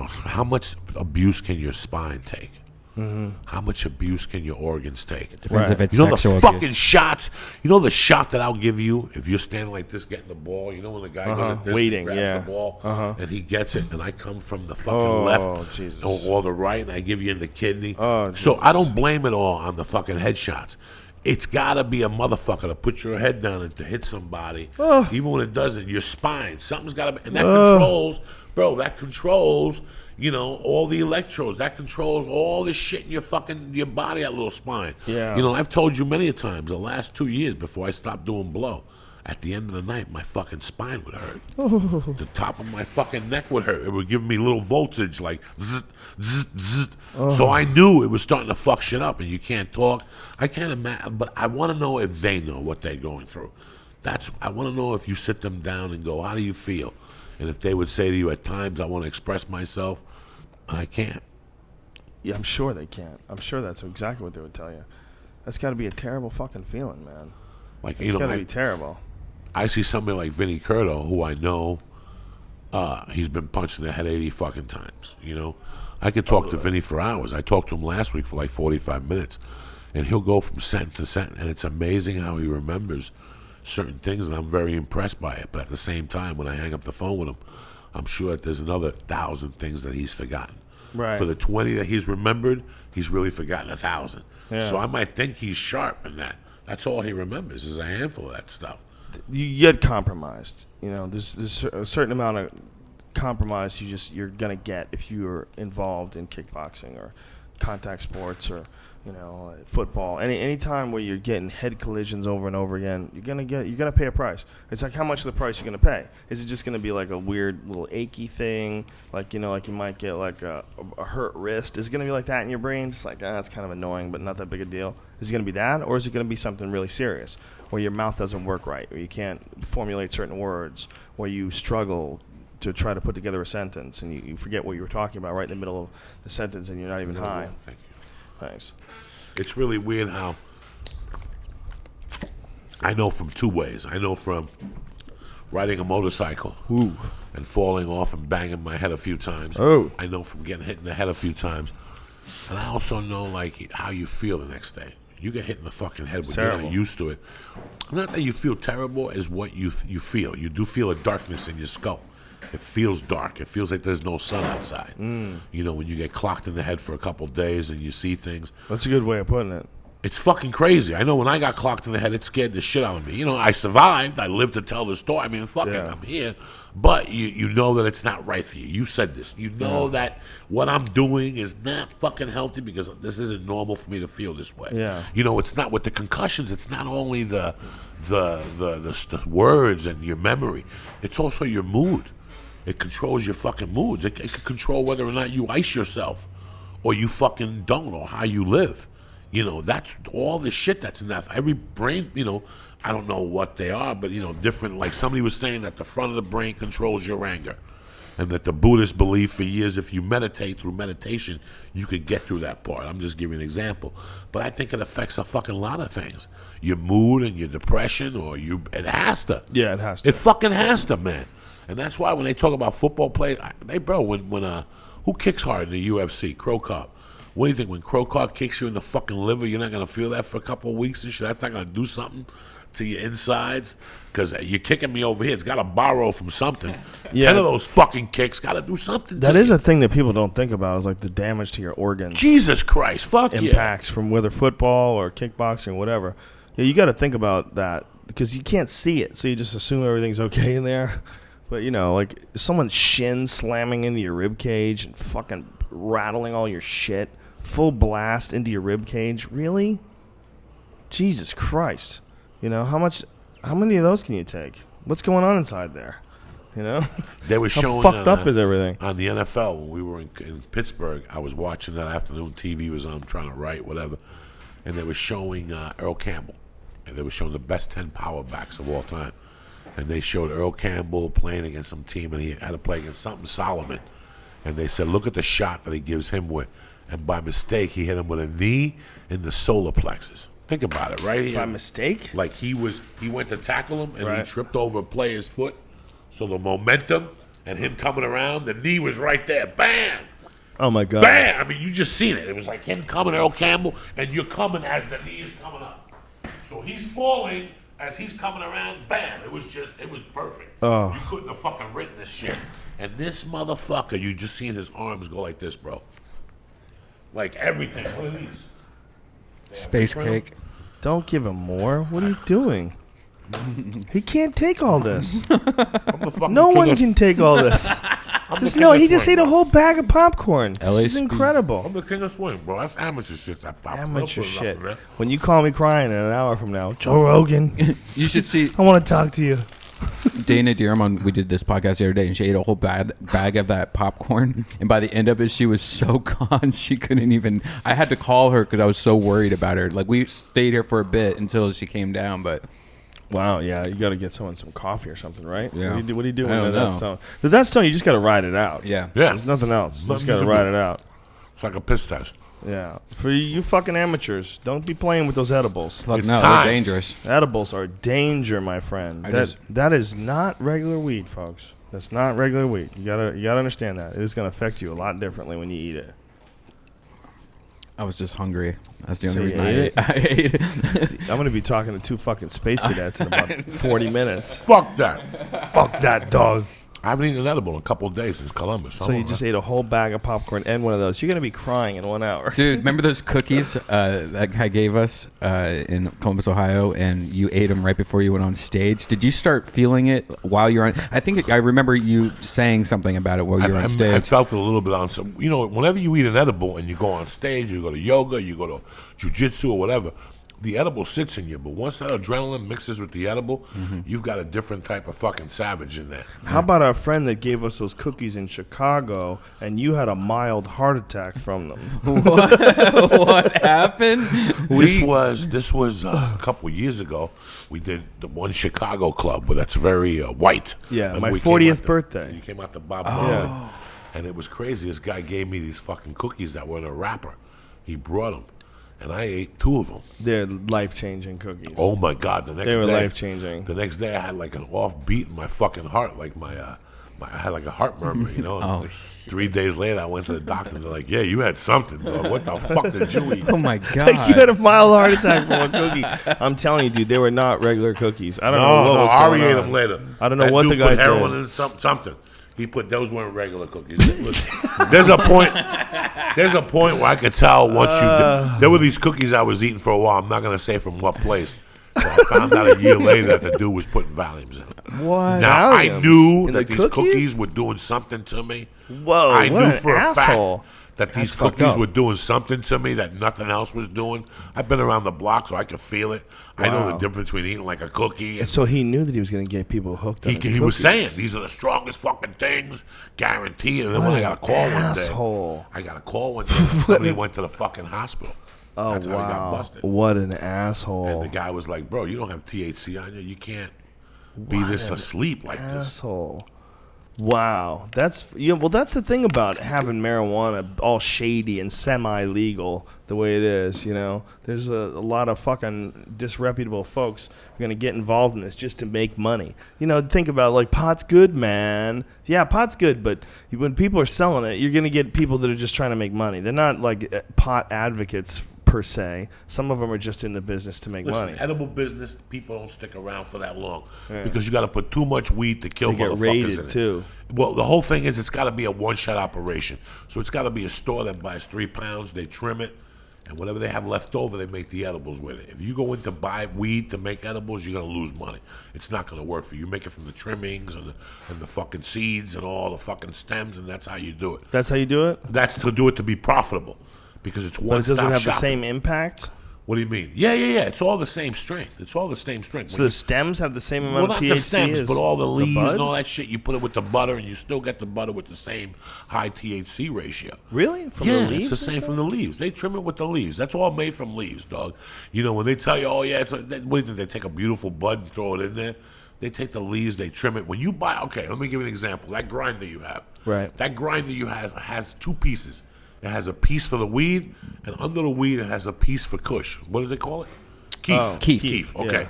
How much abuse can your spine take? Mm-hmm. How much abuse can your organs take? It depends if it's the sexual fucking abuse. shots. The shot that I'll give you if you're standing like this getting the ball. When the guy goes like this, waiting, and he grabs yeah. the ball, and he gets it, and I come from the fucking Oh, left Jesus. or the right, and I give you in the kidney. Oh, so Jesus. I don't blame it all on the fucking headshots. It's got to be a motherfucker to put your head down and to hit somebody, even when it doesn't. Your spine, something's got to be, and that controls, bro. That controls. All the electrodes, that controls all the shit in your body, that little spine. Yeah. I've told you many a times, the last 2 years before I stopped doing blow, at the end of the night, my fucking spine would hurt. The top of my fucking neck would hurt. It would give me little voltage, like zzz, zzz, zzz. So I knew it was starting to fuck shit up, and you can't talk. I can't imagine, but I want to know if they know what they're going through. I want to know if you sit them down and go, how do you feel? And if they would say to you at times, I want to express myself, and I can't. Yeah, I'm sure they can't. I'm sure that's exactly what they would tell you. That's got to be a terrible fucking feeling, man. It's got to be terrible. I see somebody like Vinny Curto, who I know, he's been punched in the head 80 fucking times, I could talk to Vinny for hours. I talked to him last week for like 45 minutes, and he'll go from sentence to sentence, and it's amazing how he remembers certain things, and I'm very impressed by it. But at the same time, when I hang up the phone with him, I'm sure that there's another 1,000 things that he's forgotten. Right. For the 20 that he's remembered, he's really forgotten 1,000. Yeah. So I might think he's sharp in that. That's all he remembers is a handful of that stuff. You get compromised. There's a certain amount of compromise you're gonna get if you're involved in kickboxing or contact sports or football. Any time where you're getting head collisions over and over again, you're gonna pay a price. It's like, how much of the price you're gonna pay? Is it just gonna be like a weird little achy thing, like like you might get like a hurt wrist? Is it gonna be like that in your brain? It's like, that's kind of annoying, but not that big a deal. Is it gonna be that, or is it gonna be something really serious, where your mouth doesn't work right, or you can't formulate certain words, where you struggle to try to put together a sentence and you forget what you were talking about right in the middle of the sentence, and you're not even high? Thank you. Thanks. It's really weird how I know from two ways. I know from riding a motorcycle and falling off and banging my head a few times. Oh. I know from getting hit in the head a few times. And I also know like how you feel the next day. You get hit in the fucking head when you're not used to it. Not that you feel terrible, is what you feel. You do feel a darkness in your skull. It feels dark. It feels like there's no sun outside. When you get clocked in the head for a couple of days and you see things. That's a good way of putting it. It's fucking crazy. I know when I got clocked in the head, it scared the shit out of me. I survived. I lived to tell the story. I mean, fucking, I'm here. But you know that it's not right for you. You said this. You know that what I'm doing is not fucking healthy because this isn't normal for me to feel this way. Yeah. It's not with the concussions. It's not only the words and your memory. It's also your mood. It controls your fucking moods. It can control whether or not you ice yourself or you fucking don't, or how you live. That's all the shit that's in that. Every brain, I don't know what they are, but, different. Like somebody was saying that the front of the brain controls your anger. And that the Buddhists believe for years if you meditate through meditation, you could get through that part. I'm just giving an example. But I think it affects a fucking lot of things. Your mood and your depression, it has to. Yeah, it has to. It fucking has to, man. And that's why when they talk about football players, who kicks hard in the UFC? Crow Cop. What do you think? When Crow Cop kicks you in the fucking liver, you're not going to feel that for a couple of weeks and shit? That's not going to do something to your insides? Because you're kicking me over here. It's got to borrow from something. Yeah. 10 of those fucking kicks got to do something That to is you. a thing that people don't think about, is like the damage to your organs. Jesus Christ, fuck impacts from whether football or kickboxing or whatever. Yeah, you got to think about that because you can't see it, so you just assume everything's okay in there. But, like someone's shin slamming into your rib cage and fucking rattling all your shit, full blast into your rib cage. Really? Jesus Christ. How many of those can you take? What's going on inside there? They were showing how fucked up is everything? On the NFL, when we were in Pittsburgh, I was watching that afternoon. TV was on, trying to write, whatever. And they were showing Earl Campbell. and they were showing the best 10 power backs of all time. And they showed Earl Campbell playing against some team, and he had to play against something Solomon. And they said, look at the shot that he gives him with. And by mistake, he hit him with a knee in the solar plexus. Think about it, right here. By mistake? Like he went to tackle him, and Right. he tripped over a player's foot. So the momentum and him coming around, the knee was right there. Bam! Oh, my God. Bam! I mean, you just seen it. It was like him coming, Earl Campbell, and you're coming as the knee is coming up. So he's falling as he's coming around. Bam! It was perfect. Oh. You couldn't have fucking written this shit. And this motherfucker, you just seen his arms go like this, bro. Like everything. What are these? Space cake. Don't give him more. What are you doing? He can't take all this. No one can take all this. He just ate a whole bag of popcorn. This is incredible. I'm the king of swing, bro. That's amateur shit. That popcorn. Amateur Don't put it shit. up there. When you call me crying in an hour from now, Joe Rogan, You should see I want to talk to you. Dana Dierman. We did this podcast the other day, and she ate a whole bag of that popcorn. And by the end of it, she was so gone, she couldn't even. I had to call her because I was so worried about her. Like, we stayed here for a bit until she came down, but. Wow, yeah, you got to get someone some coffee or something, right? Yeah. What do you do I don't with know. that stone? With that stone, you just got to ride it out. Yeah. There's nothing else. You just got to ride it out. It's like a piss test. Yeah. For you fucking amateurs, don't be playing with those edibles. Fuck It's no, time. they're dangerous. Edibles are danger, my friend. That is not regular weed, folks. That's not regular weed. You gotta understand that. It is gonna affect you a lot differently when you eat it. I was just hungry. That's the So only you reason I ate ate it. I'm gonna be talking to two fucking space cadets in about 40 minutes. Fuck that. Fuck that dog. I haven't eaten an edible in a couple of days since Columbus. So you just ate a whole bag of popcorn and one of those. You're gonna be crying in 1 hour. Dude, remember those cookies that guy gave us in Columbus, Ohio, and you ate them right before you went on stage? Did you start feeling it while you're on? I remember you saying something about it while you were on stage. I felt it a little bit on some. You know, whenever you eat an edible and you go on stage, you go to yoga, you go to jiu-jitsu or whatever, the edible sits in you. But once that adrenaline mixes with the edible, you've got a different type of fucking savage in there. How about our friend that gave us those cookies in Chicago and you had a mild heart attack from them? What happened? This was a couple of years ago. We did the one Chicago club where that's very white. Yeah, Remember my we came 40th out birthday. You came out to Bob Yeah. Marley. And it was crazy. This guy gave me these fucking cookies that were in a wrapper. He brought them. And I ate 2 of them. They're life-changing cookies. Oh my God! The next They were day, life-changing. The next day, I had like an off beat in my fucking heart, like I had like a heart murmur, you know. Oh, And 3 days later, I went to the doctor. and They're like, "Yeah, you had something, dog. What the fuck did you eat?" Oh my God. Like you had a mild heart attack from a cookie. I'm telling you, dude, they were not regular cookies. I don't know what was Ari going ate on. them later. I don't know That what dude the guy put heroin did. in something. He put those weren't regular cookies. There's a point. There's a point where I could tell once there were these cookies I was eating for a while. I'm not gonna say from what place. So I found out a year later that the dude was putting Valiums in them. What? Now I Valiums? knew In that the these cookies? cookies were doing something to me. Whoa, I what knew an for a asshole. fact that these That's fucked cookies up. were doing something to me that nothing else was doing. I've been around the block, so I could feel it. I know Wow. the difference between eating like a cookie and So he knew that he was going to get people hooked on his he was cookies. saying these are the strongest fucking things, guaranteed. And then What when I an got a call asshole. one day, I got a call one day. Somebody went to the fucking hospital. Oh, That's how he got wow. busted. What an asshole. And the guy was like, "Bro, you don't have THC on you. You can't be What this an asleep like this." Asshole. Wow, that's that's the thing about having marijuana all shady and semi-legal the way it is. You know, there's a lot of fucking disreputable folks who are gonna get involved in this just to make money. You know, think about like pot's good, man. Yeah, pot's good, but when people are selling it, you're gonna get people that are just trying to make money. They're not like pot advocates per se. Some of them are just in the business to make Listen, money. edible business, people don't stick around for that long because you got to put too much weed to kill They get motherfuckers raided, in it. too. Well, the whole thing is it's got to be a one-shot operation. So it's got to be a store that buys 3 pounds, they trim it, and whatever they have left over, they make the edibles with it. If you go in to buy weed to make edibles, you're going to lose money. It's not going to work for you. You make it from the trimmings and the fucking seeds and all the fucking stems, and that's how you do it. That's how you do it? That's to do it to be profitable because it's But it one-stop doesn't have shopping. the same impact? What do you mean? Yeah. It's all the same strength. So the stems have the same amount well, of not THC the stems, as but all the leaves bud? and all that shit. You put it with the butter, and you still get the butter with the same high THC ratio. Really? From Yeah, the leaves? it's the same from the leaves. They trim it with the leaves. That's all made from leaves, dog. You know, when they tell you, oh, yeah, what do you think? They take a beautiful bud and throw it in there? They take the leaves, they trim it. When you buy, okay, let me give you an example. That grinder you have. Right. That grinder you have has two pieces. It has a piece for the weed, and under the weed it has a piece for kush. What does it call it? Keef. Oh, Keef. Okay. Yeah.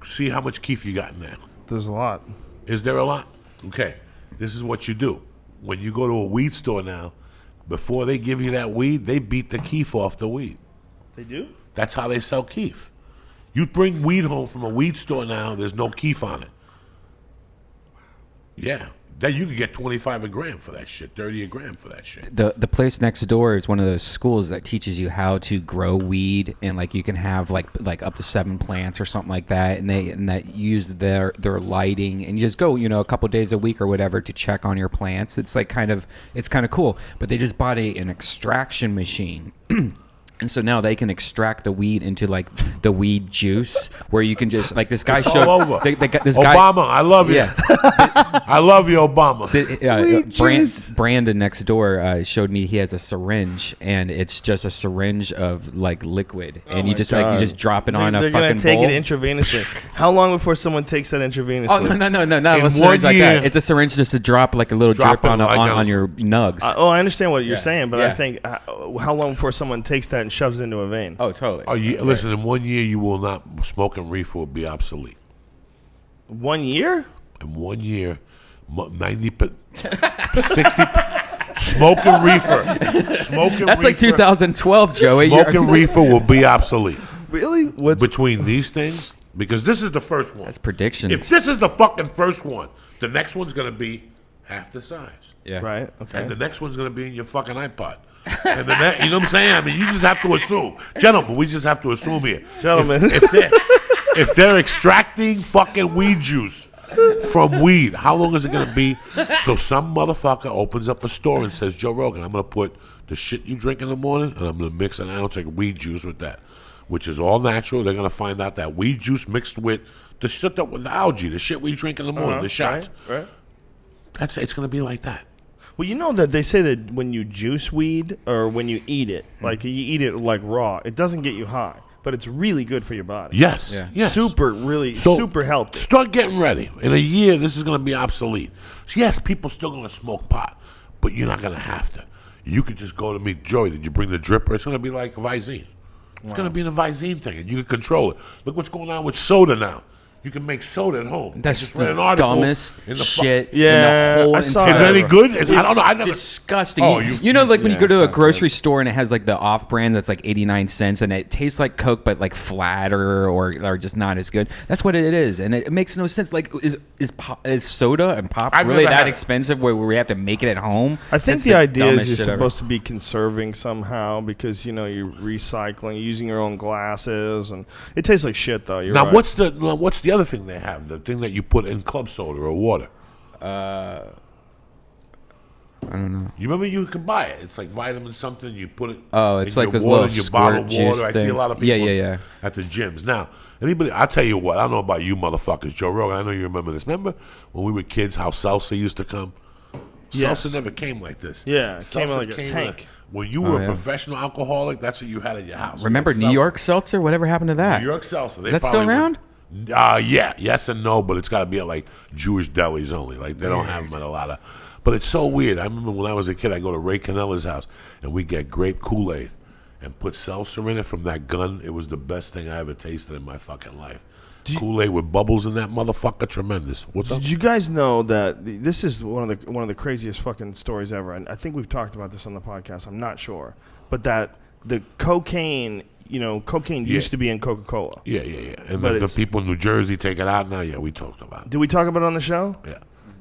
See how much keef you got in there. There's a lot. Is there a lot? Okay. This is what you do. When you go to a weed store now, before they give you that weed, they beat the keef off the weed. They do? That's how they sell keef. You bring weed home from a weed store now, there's no keef on it. Yeah. Then you could get 25 a gram for that shit, 30 a gram for that shit. The place next door is one of those schools that teaches you how to grow weed, and like you can have like up to 7 plants or something like that, and that use their lighting, and you just go a couple days a week or whatever to check on your plants. It's kind of cool, but they just bought an extraction machine. And so now they can extract the weed into like the weed juice, where you can just like this guy it's showed all over. This Obama, guy, I love you. Yeah. I love you, Obama. Brandon next door showed me he has a syringe, and it's just a syringe of like liquid, and you just drop it on a fucking bowl. They're gonna take it intravenously. How long before someone takes that intravenously? Oh no, not a syringe like that. It's a syringe just to drop like a little drip on your nugs. I understand what you're saying, but I think how long before someone takes that and shoves it into a vein? Oh, totally. Listen, in 1 year you will not smoking reefer will be obsolete. 1 year? In 1 year, 60 smoking reefer. That's like 2012, Joey. Smoking reefer will be obsolete. Really? Between these things? Because this is the first one. That's predictions. If this is the fucking first one, the next one's going to be half the size. Yeah. Right. Okay. And the next one's going to be in your fucking iPod. And you know what I'm saying? I mean, you just have to assume. Gentlemen, we just have to assume here. Gentlemen. If they're extracting fucking weed juice from weed, how long is it going to be till some motherfucker opens up a store and says, Joe Rogan, I'm going to put the shit you drink in the morning and I'm going to mix an ounce of weed juice with that, which is all natural. They're going to find out that weed juice mixed with the shit with the algae, the shit we drink in the morning, the shots. Right. It's going to be like that. Well, you know that they say that when you juice weed or when you eat it, like you eat it like raw, it doesn't get you high, but it's really good for your body. Yes. Yeah. Yes. Super healthy. Start getting ready. In a year, this is going to be obsolete. So yes, people still going to smoke pot, but you're not going to have to. You could just go to me, Joey, did you bring the dripper? It's going to be like a Visine. It's going to be the Visine thing, and you can control it. Look what's going on with soda now. You can make soda at home. That's the dumbest shit in Yeah, the whole I saw entire. Is it any good? It's I don't know. I never. disgusting. Oh, you know, like when you go to a not grocery store and it has like the off-brand that's like 89 cents and it tastes like Coke but like flatter or just not as good. That's what it is, and it makes no sense. Like, is soda and pop I've really never that had it. expensive where we have to make it at home? I think That's the idea is dumbest you're shit ever. supposed to be conserving somehow because you're recycling, using your own glasses, and it tastes like shit though. You're Now, right. what's the other thing they have? The thing that you put in club soda or water. I don't know. You remember you could buy it. It's like vitamin something. You put it. Oh, it's in like your those water, little your bottled squirt juice water. I see a things. lot of people Yeah. at the gyms. Now, I'll tell you what. I don't know about you motherfuckers, Joe Rogan. I know you remember this. Remember when we were kids, how salsa used to come? Yes. Salsa never came like this. Yeah, it came in like a Came tank. When you were a yeah. professional alcoholic, that's what you had at your house. Remember You New had York seltzer? Whatever happened to that? New York salsa. They Is that still probably around? Yeah, yes and no, but it's got to be at like Jewish delis only. Like they don't have them at a lot of. But it's so weird. I remember when I was a kid, I go to Ray Canella's house and we get grape Kool-Aid and put seltzer in it from that gun. It was the best thing I ever tasted in my fucking life. Kool-Aid with bubbles in that motherfucker, tremendous. What's up? Did you guys know that this is one of the craziest fucking stories ever? And I think we've talked about this on the podcast. I'm not sure, but that the cocaine. Cocaine used to be in Coca-Cola. Yeah. And But the people in New Jersey take it out now. Yeah, we talked about it. Did we talk about it on the show? Yeah.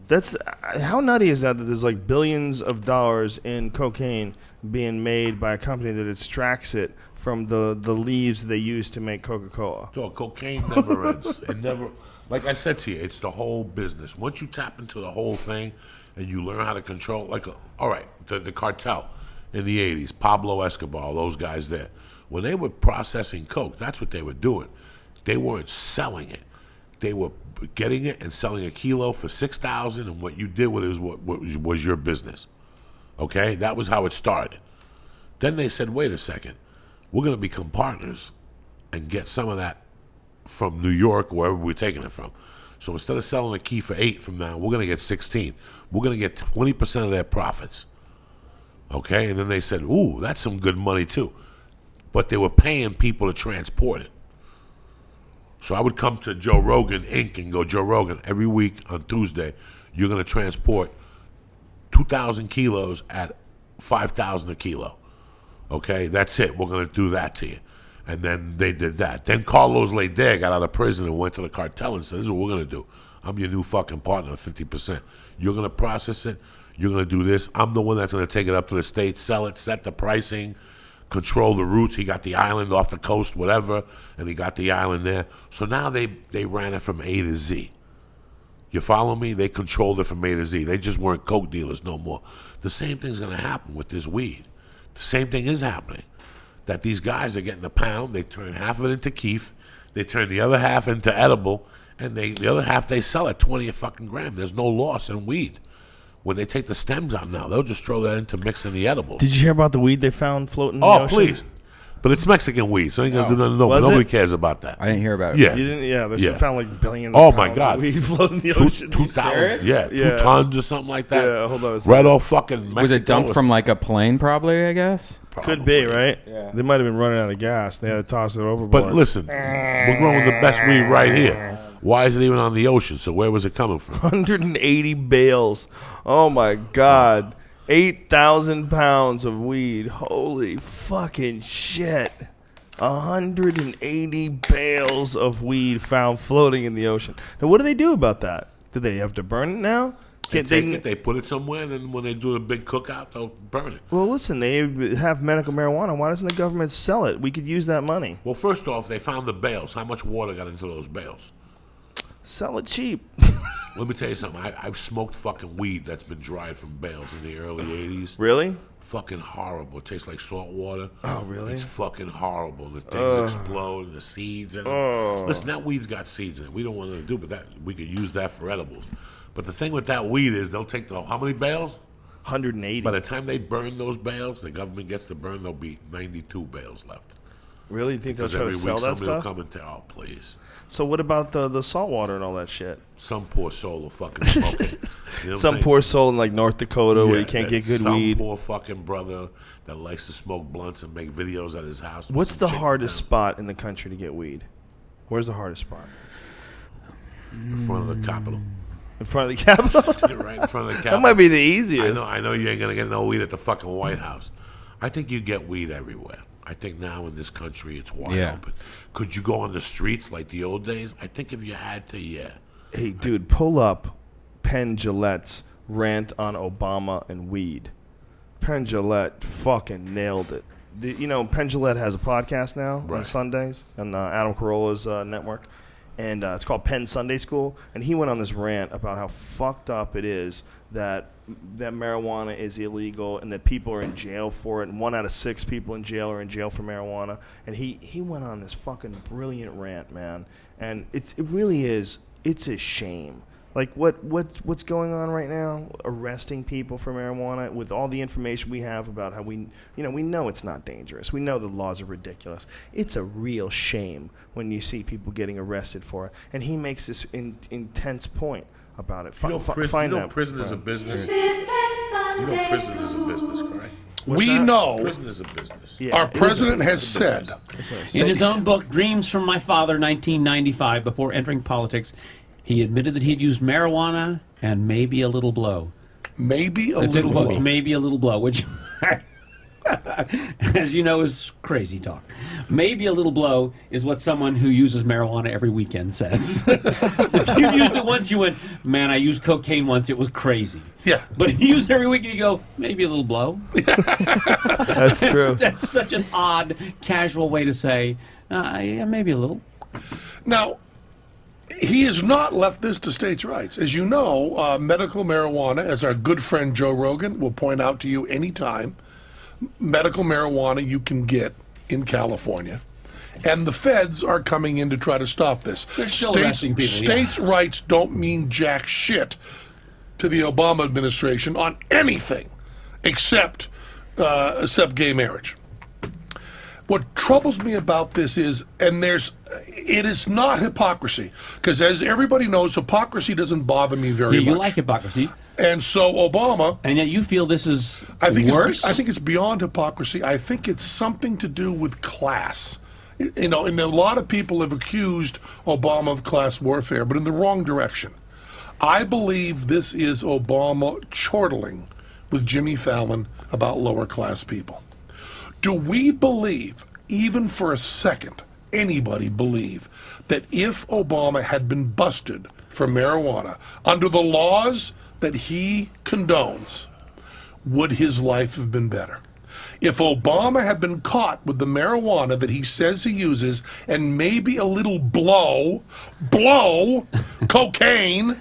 That's how nutty is that there's like billions of dollars in cocaine being made by a company that extracts it from the leaves they use to make Coca-Cola. Dog, cocaine never ends. It never. Like I said to you, it's the whole business. Once you tap into the whole thing and you learn how to control, all right, the cartel in the 80s, Pablo Escobar, those guys there. When they were processing coke, that's what they were doing. They weren't selling it. They were getting it and selling a kilo for $6,000, and what you did with it was your business. Okay? That was how it started. Then they said, wait a second, we're going to become partners and get some of that from New York, wherever we're taking it from. So instead of selling a key for 8 from now, we're going to get 16. We're going to get 20% of their profits. Okay? And then they said, ooh, that's some good money too. But they were paying people to transport it. So I would come to Joe Rogan Inc. and go, Joe Rogan, every week on Tuesday, you're going to transport 2,000 kilos at $5,000 a kilo. Okay? That's it. We're going to do that to you. And then they did that. Then Carlos Leder got out of prison and went to the cartel and said, this is what we're going to do. I'm your new fucking partner, 50%. You're going to process it. You're going to do this. I'm the one that's going to take it up to the States, sell it, set the pricing, control the routes. He got the island off the coast, whatever, and he got the island there. So now they ran it from A to Z. You follow me? They controlled it from A to Z. They just weren't coke dealers no more. The same thing's going to happen with this weed. The same thing is happening. That these guys are getting a pound, they turn half of it into keef, they turn the other half into edible, and the other half they sell at 20 a fucking gram. There's no loss in weed. When they take the stems out now, they'll just throw that into mixing the edibles. Did you hear about the weed they found floating in the ocean? Oh, please. But it's Mexican weed, so ain't gonna do nothing. Nobody cares about that. I didn't hear about it. Yeah, You didn't? Yeah, they found like billions. Oh of my pounds God! of weed floating in the ocean. 2,000. Yeah, 2 tons or something like that. Yeah, hold on. Right off fucking Mexico. Was it dumped from like a plane, probably? I guess. Probably. Could be, right? Yeah. They might have been running out of gas. They had to toss it overboard. But listen, we're growing the best weed right here. Why is it even on the ocean? So where was it coming from? 180 bales. Oh my God. 8,000 pounds of weed. Holy fucking shit. 180 bales of weed found floating in the ocean. Now, what do they do about that? Do they have to burn it now? They take it, they put it somewhere, and then when they do the big cookout, they'll burn it. Well, listen, they have medical marijuana. Why doesn't the government sell it? We could use that money. Well, first off, they found the bales. How much water got into those bales? Sell it cheap. Let me tell you something. I've smoked fucking weed that's been dried from bales in the early 80s. Really? Fucking horrible. It tastes like salt water. Oh, really? It's fucking horrible. The things explode and the seeds in it. Listen, that weed's got seeds in it. We don't want to do, but that we could use that for edibles. But the thing with that weed is they'll take how many bales? 180. By the time they burn those bales, the government gets to burn, there'll be 92 bales left. Really? You think they'll Because try to every sell week that somebody will stuff? come and tell, oh, please. So what about the salt water and all that shit? Some poor soul will fucking smoke it. You know Some poor soul in like North Dakota where you can't get good some weed. Some poor fucking brother that likes to smoke blunts and make videos at his house. What's the hardest spot in the country to get weed? Where's the hardest spot? In front of the Capitol. In front of the Capitol? Right in front of the Capitol. That might be the easiest. I know you ain't going to get no weed at the fucking White House. I think you get weed everywhere. I think now in this country it's wide open. Could you go on the streets like the old days? I think if you had to, yeah. Hey, dude, pull up Penn Jillette's rant on Obama and weed. Penn Jillette fucking nailed it. Penn Jillette has a podcast now on Sundays on Adam Carolla's network, and it's called Penn Sunday School. And he went on this rant about how fucked up it is that marijuana is illegal and that people are in jail for it, and 1 out of 6 people in jail are in jail for marijuana. And he went on this fucking brilliant rant, man. And it really is. It's a shame. Like what's going on right now, arresting people for marijuana with all the information we have about how we know it's not dangerous. We know the laws are ridiculous. It's a real shame when you see people getting arrested for it. And he makes this intense point about it. Prison is a business. You know prison is a business, correct? We know prison is a business. Yeah, our president has said in his own book, Dreams from My Father, 1995, before entering politics, he admitted that he'd used marijuana and maybe a little blow. Maybe a little blow. Maybe a little blow, which, as you know, is crazy talk. Maybe a little blow is what someone who uses marijuana every weekend says. If you used it once, you went, man, I used cocaine once, it was crazy. Yeah. But if you use it every week and you go, maybe a little blow. That's true. That's such an odd, casual way to say, yeah, maybe a little. Now, he has not left this to states' rights. As you know, medical marijuana, as our good friend Joe Rogan will point out to you anytime, medical marijuana you can get in California, and the feds are coming in to try to stop this. They're still arresting people. States' rights don't mean jack shit to the Obama administration on anything except gay marriage. What troubles me about this is, it is not hypocrisy, because as everybody knows, hypocrisy doesn't bother me very much. You like hypocrisy. And so Obama... And yet you feel this is worse? I think it's beyond hypocrisy. I think it's something to do with class. You know, and a lot of people have accused Obama of class warfare, but in the wrong direction. I believe this is Obama chortling with Jimmy Fallon about lower class people. Do we believe, even for a second, anybody believe, that if Obama had been busted for marijuana under the laws that he condones, would his life have been better? If Obama had been caught with the marijuana that he says he uses and maybe a little cocaine,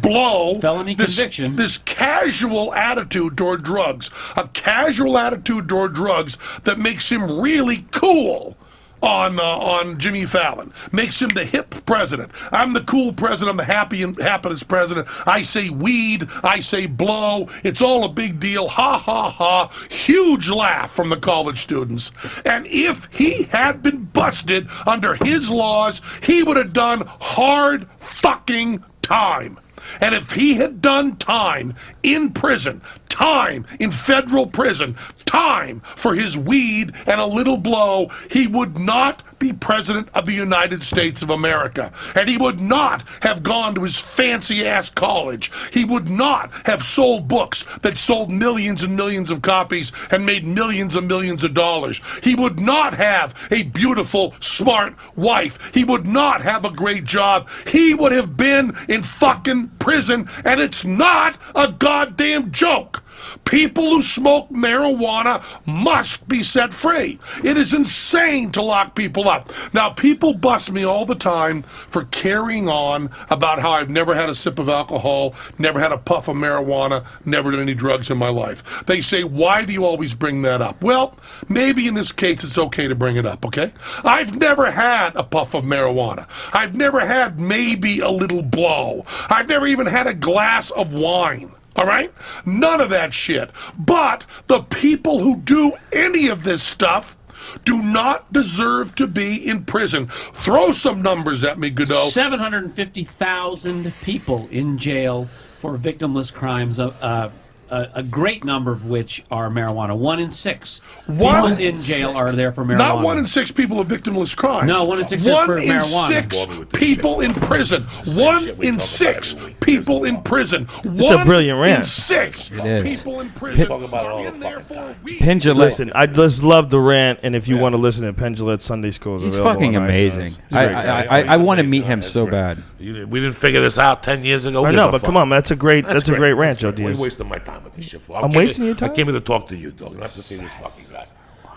felony conviction, this casual attitude toward drugs, a casual attitude toward drugs that makes him really cool on Jimmy Fallon, makes him the hip president. I'm the cool president. I'm the happiest president. I say weed. I say blow. It's all a big deal. Ha ha ha! Huge laugh from the college students. And if he had been busted under his laws, he would have done hard fucking time. And if he had done time in prison, time in federal prison, time for his weed and a little blow, he would not be president of the United States of America. And he would not have gone to his fancy-ass college. He would not have sold books that sold millions and millions of copies and made millions and millions of dollars. He would not have a beautiful, smart wife. He would not have a great job. He would have been in fucking prison, and it's not a goddamn joke. People who smoke marijuana must be set free. It is insane to lock people up. Now, people bust me all the time for carrying on about how I've never had a sip of alcohol, never had a puff of marijuana, never done any drugs in my life. They say, why do you always bring that up? Well, maybe in this case it's okay to bring it up, okay? I've never had a puff of marijuana. I've never had maybe a little blow. I've never even had a glass of wine. All right? None of that shit. But the people who do any of this stuff do not deserve to be in prison. Throw some numbers at me, Godot. 750,000 people in jail for victimless crimes, a great number of which are marijuana. 1 in 6 people in jail are there for marijuana. Not 1 in 6 people of victimless crimes. No, 1 in 6 are for marijuana. 1 in 6 people in prison. 1 in 6 people in prison. It's a brilliant rant. 1 in 6 people in prison. Talk about it all the fucking time. Pendulette. Listen, I just love the rant, and if you want to listen to Pendulette Sunday School, he's fucking amazing. I want to meet him so bad. We didn't figure this out 10 years ago. I know, but come on, that's a great rant, Joe Diaz. What are you wasting my time with this shit for? I'm wasting your time? I came here to talk to you, dog, not to see this fucking guy.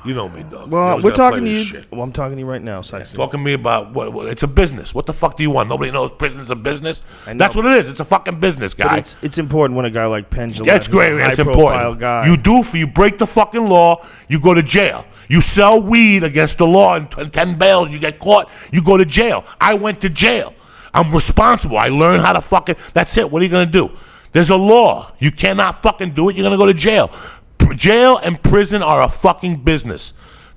You know me, dog. Well, we're talking to you. Well, I'm talking to you right now, Sexy. Talking to me about what? It's a business. What the fuck do you want? Nobody knows prison's a business. That's what it is. It's a fucking business, guys. It's important when a guy like Pendulette. That's great. It's important. Guy. You break the fucking law, you go to jail. You sell weed against the law and 10 bails, you get caught, you go to jail. I went to jail. I'm responsible. I learned how to fucking. That's it. What are you gonna do? There's a law. You cannot fucking do it. You're gonna go to jail. Jail and prison are a fucking business.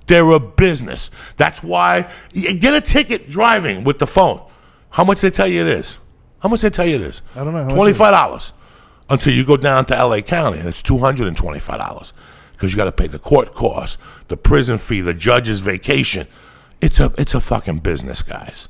They're a business. That's why you get a ticket driving with the phone. How much they tell you it is? How much they tell you it is? I don't know. $25 until you go down to LA County, and it's $225 because you got to pay the court costs, the prison fee, the judge's vacation. It's a fucking business, guys.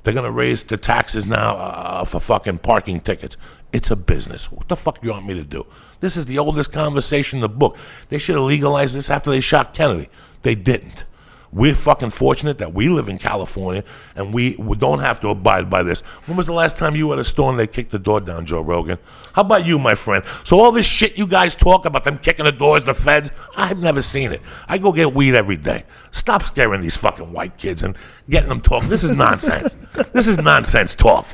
They're gonna raise the taxes now for fucking parking tickets. It's a business. What the fuck do you want me to do? This is the oldest conversation in the book. They should have legalized this after they shot Kennedy. They didn't. We're fucking fortunate that we live in California and we don't have to abide by this. When was the last time you were at a store and they kicked the door down, Joe Rogan? How about you, my friend? So all this shit you guys talk about them kicking the doors, the feds, I've never seen it. I go get weed every day. Stop scaring these fucking white kids and getting them talking. This is nonsense. This is nonsense talk.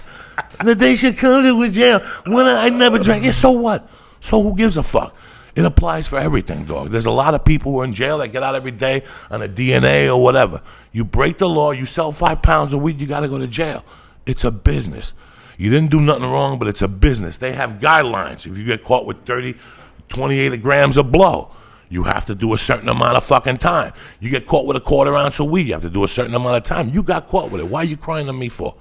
That they should come to jail. When I never drank. Yeah, so what? So who gives a fuck? It applies for everything, dog. There's a lot of people who are in jail that get out every day on a DNA or whatever. You break the law, you sell 5 pounds of weed, you got to go to jail. It's a business. You didn't do nothing wrong, but it's a business. They have guidelines. If you get caught with 28 grams of blow, you have to do a certain amount of fucking time. You get caught with a 1/4 ounce of weed, you have to do a certain amount of time. You got caught with it. Why are you crying to me for?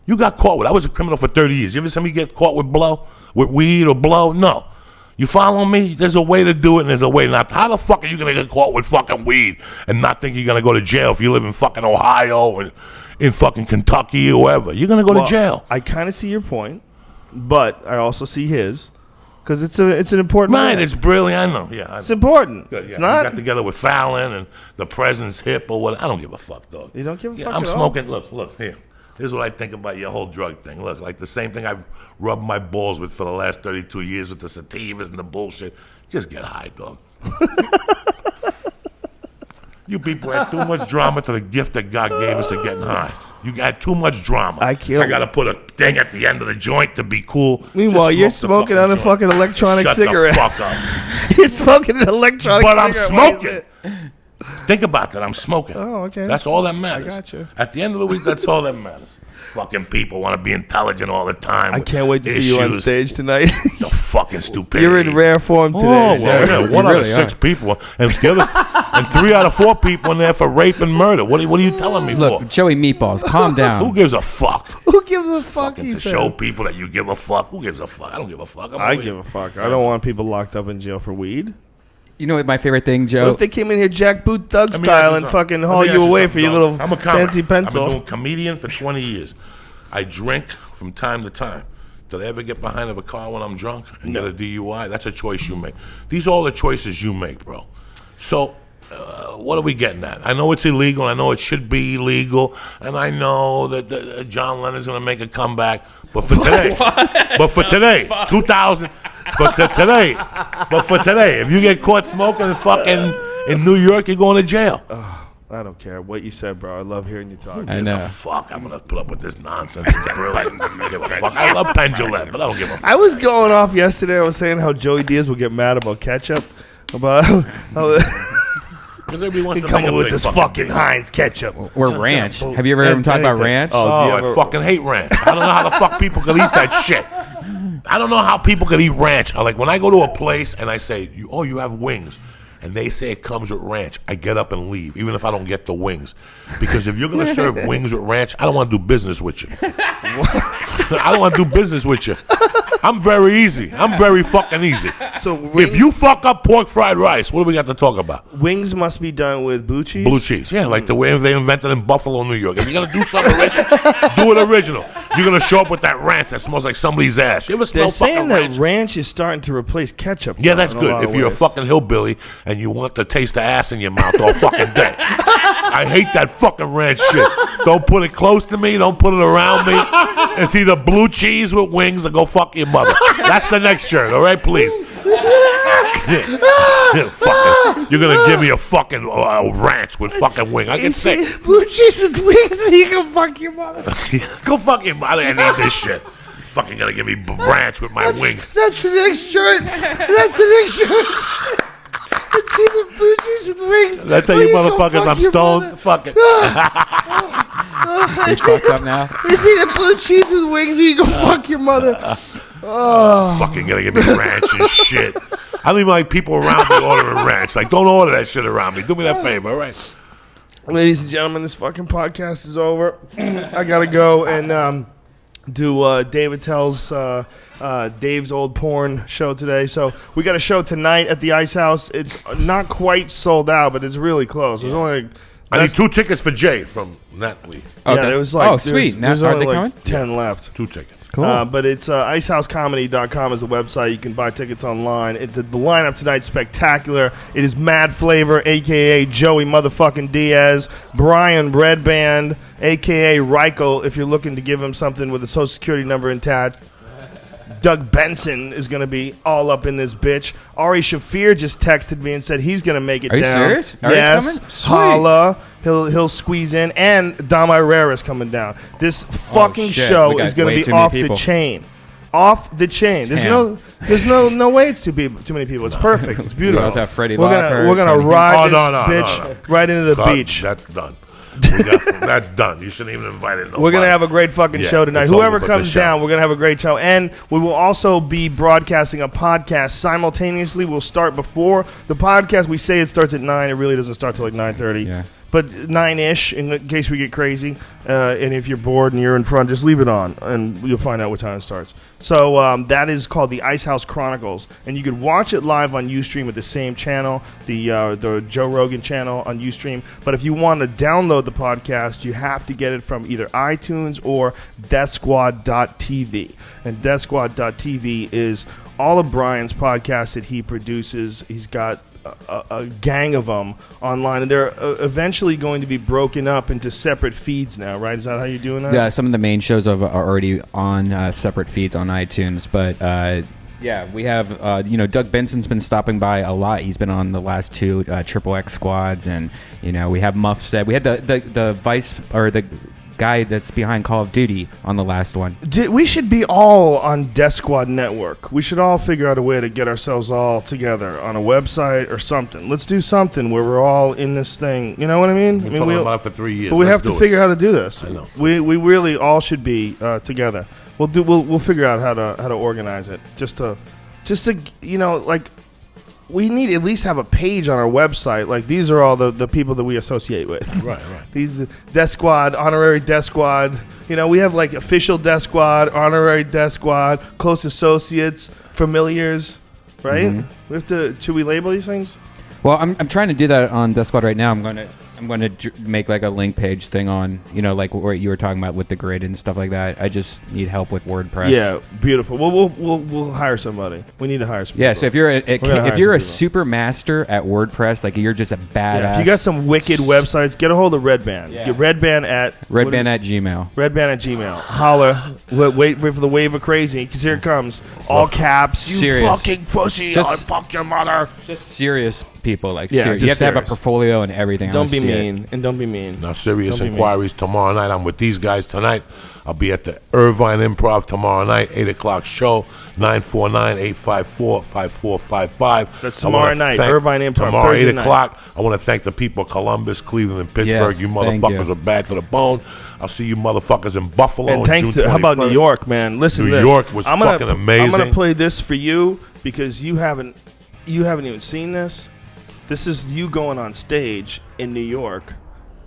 You got caught with it. I was a criminal for 30 years. You ever see me get caught with blow? With weed or blow? No. You follow me? There's a way to do it and there's a way not. How the fuck are you going to get caught with fucking weed and not think you're going to go to jail if you live in fucking Ohio or in fucking Kentucky or wherever? You're going to go to jail. I kind of see your point, but I also see his. Because it's an important Right, it's brilliant. I know. Yeah, it's important. Good, yeah. It's not. You got together with Fallon and the president's hip or what. I don't give a fuck, dog. You don't give a fuck I'm at smoking. All? Look, here. Here's what I think about your whole drug thing. Look, like the same thing I've rubbed my balls with for the last 32 years with the sativas and the bullshit. Just get high, dog. You people add too much drama to the gift that God gave us of getting high. You got too much drama. I got to put a thing at the end of the joint to be cool. Meanwhile, you're smoking on a fucking electronic cigarette. Shut the fuck up. You're smoking an electronic cigarette. cigarette. But I'm smoking. Think about that. I'm smoking. Oh, okay. That's all that matters. I got you. At the end of the week, that's all that matters. Fucking people want to be intelligent all the time. I can't wait to see you on stage tonight. The fucking stupidity. You're in rare form today. Oh, well, yeah. 1 out of 6 people, and 3 out of 4 people in there for rape and murder. What are you telling me for? Look, Joey Meatballs, calm down. Who gives a fuck? Who gives a fuck? Fucking to show people that you give a fuck. Who gives a fuck? I don't give a fuck. I give a fuck. I don't want people locked up in jail for weed. You know what my favorite thing, Joe? What if they came in here jackboot thug style and fucking haul you away for your little fancy pencil? I've been doing comedian for 20 years. I drink from time to time. Did I ever get behind of a car when I'm drunk and get a DUI? That's a choice you make. These are all the choices you make, bro. So what are we getting at? I know it's illegal. I know it should be illegal. And I know that John Lennon's going to make a comeback. But for today, today, if you get caught smoking fucking in New York, you're going to jail. I don't care what you said, bro. I love hearing you talk. I know. Fuck, I'm going to put up with this nonsense. It's brilliant. I give a fuck. I love Pendulette, but I don't give a fuck. I was going off yesterday. I was saying how Joey Diaz would get mad about ketchup. About how because everybody wants to come make up with this fucking Heinz ketchup. Or ranch. Have you ever heard him talk about ranch? I fucking hate ranch. I don't know how the fuck people could eat that shit. I don't know how people could eat ranch. Like when I go to a place and I say, you have wings. And they say it comes with ranch, I get up and leave, even if I don't get the wings. Because if you're going to serve wings with ranch, I don't want to do business with you. I don't want to do business with you. I'm very easy. I'm very fucking easy. So if you fuck up pork fried rice, what do we got to talk about? Wings must be done with blue cheese? Blue cheese, yeah, like the way they invented in Buffalo, New York. If you're going to do something original, do it original. You're going to show up with that ranch that smells like somebody's ass. You ever smell fucking ranch? They're saying that ranch is starting to replace ketchup. Yeah, that's good. If you're a fucking hillbilly and you want to taste the ass in your mouth all fucking day. I hate that fucking ranch shit. Don't put it close to me. Don't put it around me. It's either blue cheese with wings or go fuck your mother. That's the next shirt, all right? Please. You're going to give me a fucking ranch with fucking wing. I can say. Blue cheese with wings and you can fuck your mother. Go fuck your mother and eat this shit. Fucking going to give me ranch with my wings. That's the next shirt. That's the next shirt. It's either blue cheese with wings. That's how you motherfuckers. I'm stoned. Fuck it. He's fucked up now. It's either blue cheese with wings or you go fuck your mother. Fucking gonna give me ranch and shit. I don't even like people around me ordering ranch. Like, don't order that shit around me. Do me that favor, all right? Ladies and gentlemen, this fucking podcast is over. I gotta go and do David Tells Dave's old porn show today. So we got a show tonight at the Ice House. It's not quite sold out, but it's really close. There's only I need 2 tickets for Jay from Natalie. Yeah, there was like sweet. There's Are only they like coming? 10 left. 2 tickets. Cool. But it's icehousecomedy.com is the website. You can buy tickets online. The lineup tonight's spectacular. It is Mad Flavor, a.k.a. Joey motherfucking Diaz. Brian Redband, a.k.a. Ryko, if you're looking to give him something with a social security number intact. Doug Benson is going to be all up in this bitch. Ari Shafir just texted me and said he's going to make it down. Are you serious? Ari's yes. coming? Sweet. Holla. He'll squeeze in. And Dom Irera is coming down. This fucking show is going to be off the chain. Off the chain. There's no way it's too many people. It's perfect. It's beautiful. We also have Freddie we're gonna ride this bitch right into the beach. That's done. That's done. You shouldn't even invite it. We're gonna have a great fucking show tonight. Whoever comes down, we're gonna have a great show, and we will also be broadcasting a podcast simultaneously. We'll start before the podcast. We say it starts at 9. It really doesn't start till like 9:30. Yeah. But 9-ish, in case we get crazy. And if you're bored and you're in front, just leave it on, and you'll find out what time it starts. So that is called the Ice House Chronicles, and you could watch it live on Ustream at the same channel, the Joe Rogan channel on Ustream. But if you want to download the podcast, you have to get it from either iTunes or DeathSquad.tv. And DeathSquad.tv is all of Brian's podcasts that he produces. He's got a gang of them online, and they're eventually going to be broken up into separate feeds now, right? Is that how you're doing that? Yeah, some of the main shows are already on separate feeds on iTunes, but yeah, we have Doug Benson's been stopping by a lot. He's been on the last 2 Triple X squads, and we have Muff said we had the vice or the guy that's behind Call of Duty on the last one. We should be all on Death Squad Network. We should all figure out a way to get ourselves all together on a website or something. Let's do something where we're all in this thing. You know what I mean? We're talking about it for 3 years. But we have to figure out how to do this. I know. We really all should be together. We'll figure out how to organize it. Just to we need to at least have a page on our website. Like, these are all the people that we associate with. Right. These Death Squad, honorary Death Squad. We have like official Death Squad, honorary Death Squad, close associates, familiars, right? Mm-hmm. We have to. Should we label these things? Well, I'm trying to do that on Death Squad right now. I'm going to make like a link page thing on, like what you were talking about with the grid and stuff like that. I just need help with WordPress. Yeah, beautiful. Well, we'll hire somebody. We need to hire somebody. Yeah, so if you're a super master at WordPress, like you're just a badass. If you got some wicked websites, get a hold of Red Band. Yeah. Get Red Band at Gmail. Redband at Gmail. Holla. Wait for the wave of crazy, because here it comes. All caps. You serious. fucking pussy. I'll fuck your mother. Just serious people. Like, Yeah, serious. You have to have a portfolio and everything. Don't be mean. And don't be mean. Now, serious Don't be inquiries tomorrow night. I'm with these guys tonight. I'll be at the Irvine Improv tomorrow night, 8 o'clock show, 949-854-5455. That's tomorrow night, Irvine Improv, Tomorrow, Thursday 8 o'clock. I want to thank the people of Columbus, Cleveland, and Pittsburgh. Yes, you thank motherfuckers you. are bad to the bone. I'll see you motherfuckers in Buffalo And on thanks June to, how about 21st. New York, man? Listen to this. New York was fucking amazing. I'm going to play this for you because you haven't even seen this. This is you going on stage in New York.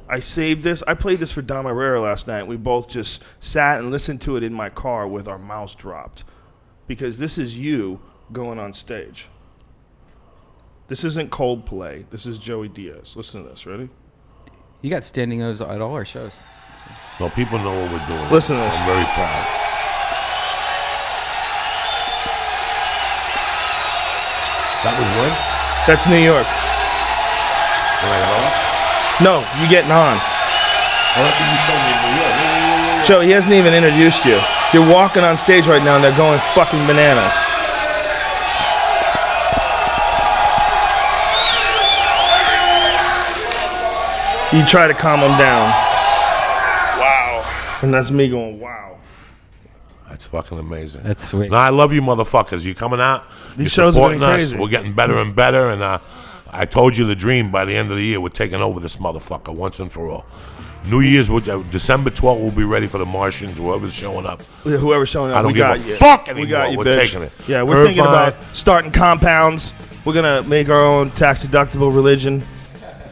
I saved this. I played this for Dom Herrera last night. We both just sat and listened to it in my car with our mouths dropped. Because this is you going on stage. This isn't Coldplay. This is Joey Diaz. Listen to this. Ready? You got standing ovations at all our shows. No, people know what we're doing. Listen to this. I'm very proud. That was when? That's New York. When I got off? No, you getting on. Oh, that's what you showed me in New York. Yeah. Joe, he hasn't even introduced you. You're walking on stage right now and they're going fucking bananas. You try to calm them down. Wow. And that's me going, wow. That's fucking amazing. That's sweet. No, I love you motherfuckers. You coming out. These You're shows have been supporting us. crazy. We're getting better and better. And I told you the dream, by the end of the year, we're taking over this motherfucker once and for all. New Year's, December 12th, we'll be ready for the Martians, whoever's showing up. Whoever's showing up, I don't we give got a you. fuck anymore. We got you, We're bitch. taking it. Yeah, we're thinking about starting compounds. We're going to make our own tax-deductible religion.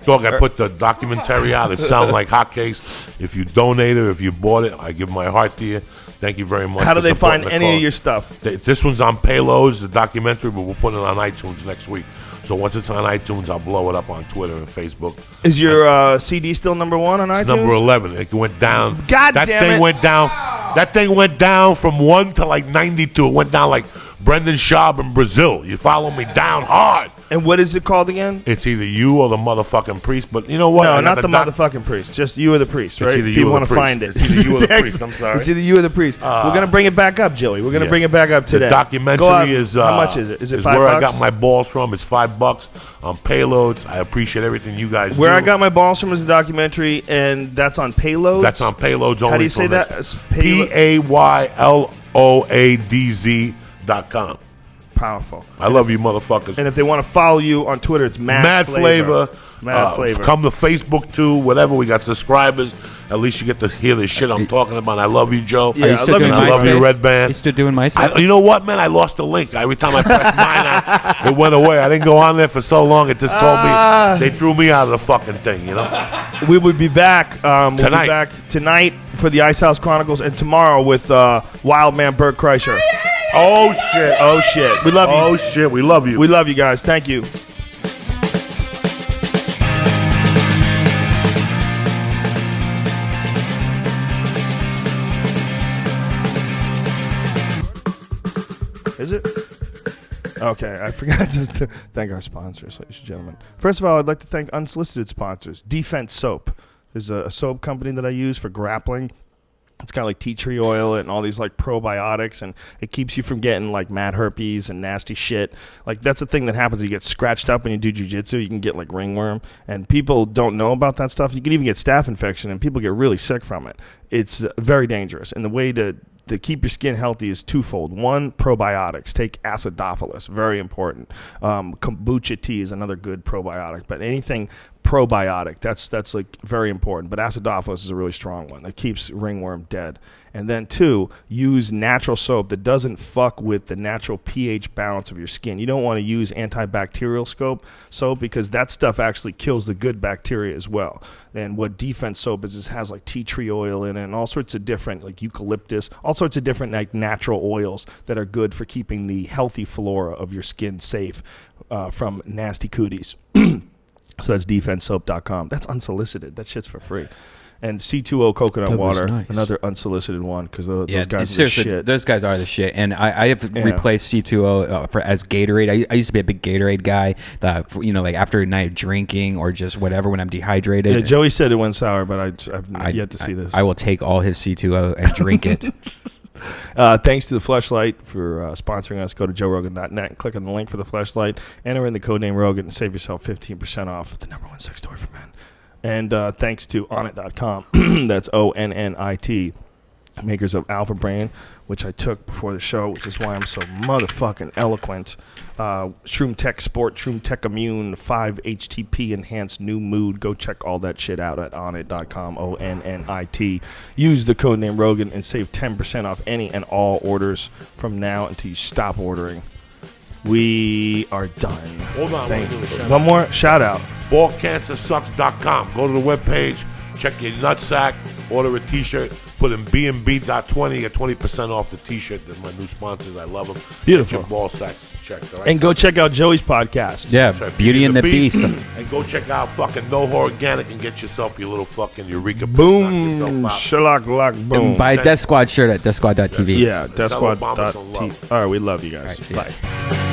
Dog, I put the documentary out. It sounds like hotcakes. If you donate it, if you bought it, I give my heart to you. Thank you very much. How do for they find supporting the any cause. of your stuff? This one's on Payloads, the documentary, but we'll put it on iTunes next week. So once it's on iTunes, I'll blow it up on Twitter and Facebook. Is your CD still number 1 on iTunes? It's number 11. It went down. God that damn thing it. went down. That thing went down from 1 to like 92. It went down like Brendan Schaub in Brazil. You follow me? Down hard. And what is it called again? It's either you or the motherfucking priest. But you know what? No, I not got the motherfucking priest. Just you or the priest, right? It's either you People or want the to priest. find it. It's either you or the priest. I'm sorry. It's either you or the priest. We're going to bring it back up, Joey. We're going to bring it back up today. The documentary is... how much is it? Is it $5? Where I got my balls from. It's $5 on Payloads. I appreciate everything you guys do. Where I Got My Balls From is a documentary, and that's on Payloads? That's on Payloads only. How do you say that? Payloads. FOADZ.com. Powerful. I love you, motherfuckers. And if they want to follow you on Twitter, it's Mad Flavor. Mad Flavor. Come to Facebook too. Whatever. We got subscribers. At least you get to hear the shit I'm talking about. I love you, Joe. Yeah, I love you, Red Band. You still doing MySpace? You know what, man? I lost the link. Every time I pressed mine, it went away. I didn't go on there for so long. It just told me they threw me out of the fucking thing. You know. We would be back tonight. We'll be back tonight for the Ice House Chronicles, and tomorrow with Wild Man Bert Kreischer. Oh shit! Oh shit! We love you. Oh shit! We love you. We love you guys. Thank you. Is it? Okay, I forgot to thank our sponsors, ladies and gentlemen. First of all, I'd like to thank unsolicited sponsors. Defense Soap. There's a soap company that I use for grappling. It's got like tea tree oil and all these like probiotics, and it keeps you from getting like mad herpes and nasty shit. Like that's the thing that happens. You get scratched up when you do jiu-jitsu. You can get like ringworm, and people don't know about that stuff. You can even get staph infection, and people get really sick from it. It's very dangerous, and the way to keep your skin healthy is twofold. One, probiotics. Take acidophilus, very important. Kombucha tea is another good probiotic, but anything probiotic, that's like very important. But acidophilus is a really strong one that keeps ringworm dead. And then two, use natural soap that doesn't fuck with the natural pH balance of your skin. You don't want to use antibacterial soap because that stuff actually kills the good bacteria as well. And what Defense Soap is has like tea tree oil in it and all sorts of different, like eucalyptus, all sorts of different like natural oils that are good for keeping the healthy flora of your skin safe from nasty cooties. So that's defensesoap.com. That's unsolicited. That shit's for free. And C2O coconut water, nice. Another unsolicited one because those guys are the shit. Those guys are the shit. And I have replaced C2O as Gatorade. I used to be a big Gatorade guy. Like after a night of drinking or just whatever when I'm dehydrated. Yeah, Joey said it went sour, but I've yet to see this. I will take all his C2O and drink it. Thanks to the Fleshlight for sponsoring us. Go to joerogan.net and click on the link for the Fleshlight. Enter in the codename Rogan and save yourself 15% off the #1 sex toy for men. And thanks to Onnit.com. That's ONNIT. Makers of Alpha Brain, which I took before the show, which is why I'm so motherfucking eloquent. Shroom Tech Sport, Shroom Tech Immune, 5 HTP Enhanced New Mood. Go check all that shit out at Onnit.com, ONNIT. Use the codename Rogan and save 10% off any and all orders from now until you stop ordering. We are done. Hold on. One more shout out. BallCancerSucks.com. Go to the webpage, check your nutsack, order a t-shirt, put in BNB.20, get 20% off the t-shirt. They're my new sponsors. I love them. Beautiful. Get your ball sacks checked. All right? And go check out Joey's podcast. Yeah, Beauty and the Beast. And go check out fucking No Organic and get yourself your little fucking Eureka. Boom. Shalak lock boom. And buy a Death Squad shirt at deathsquad.tv. Yeah, deathsquad.tv. All right, we love you guys. All right, bye.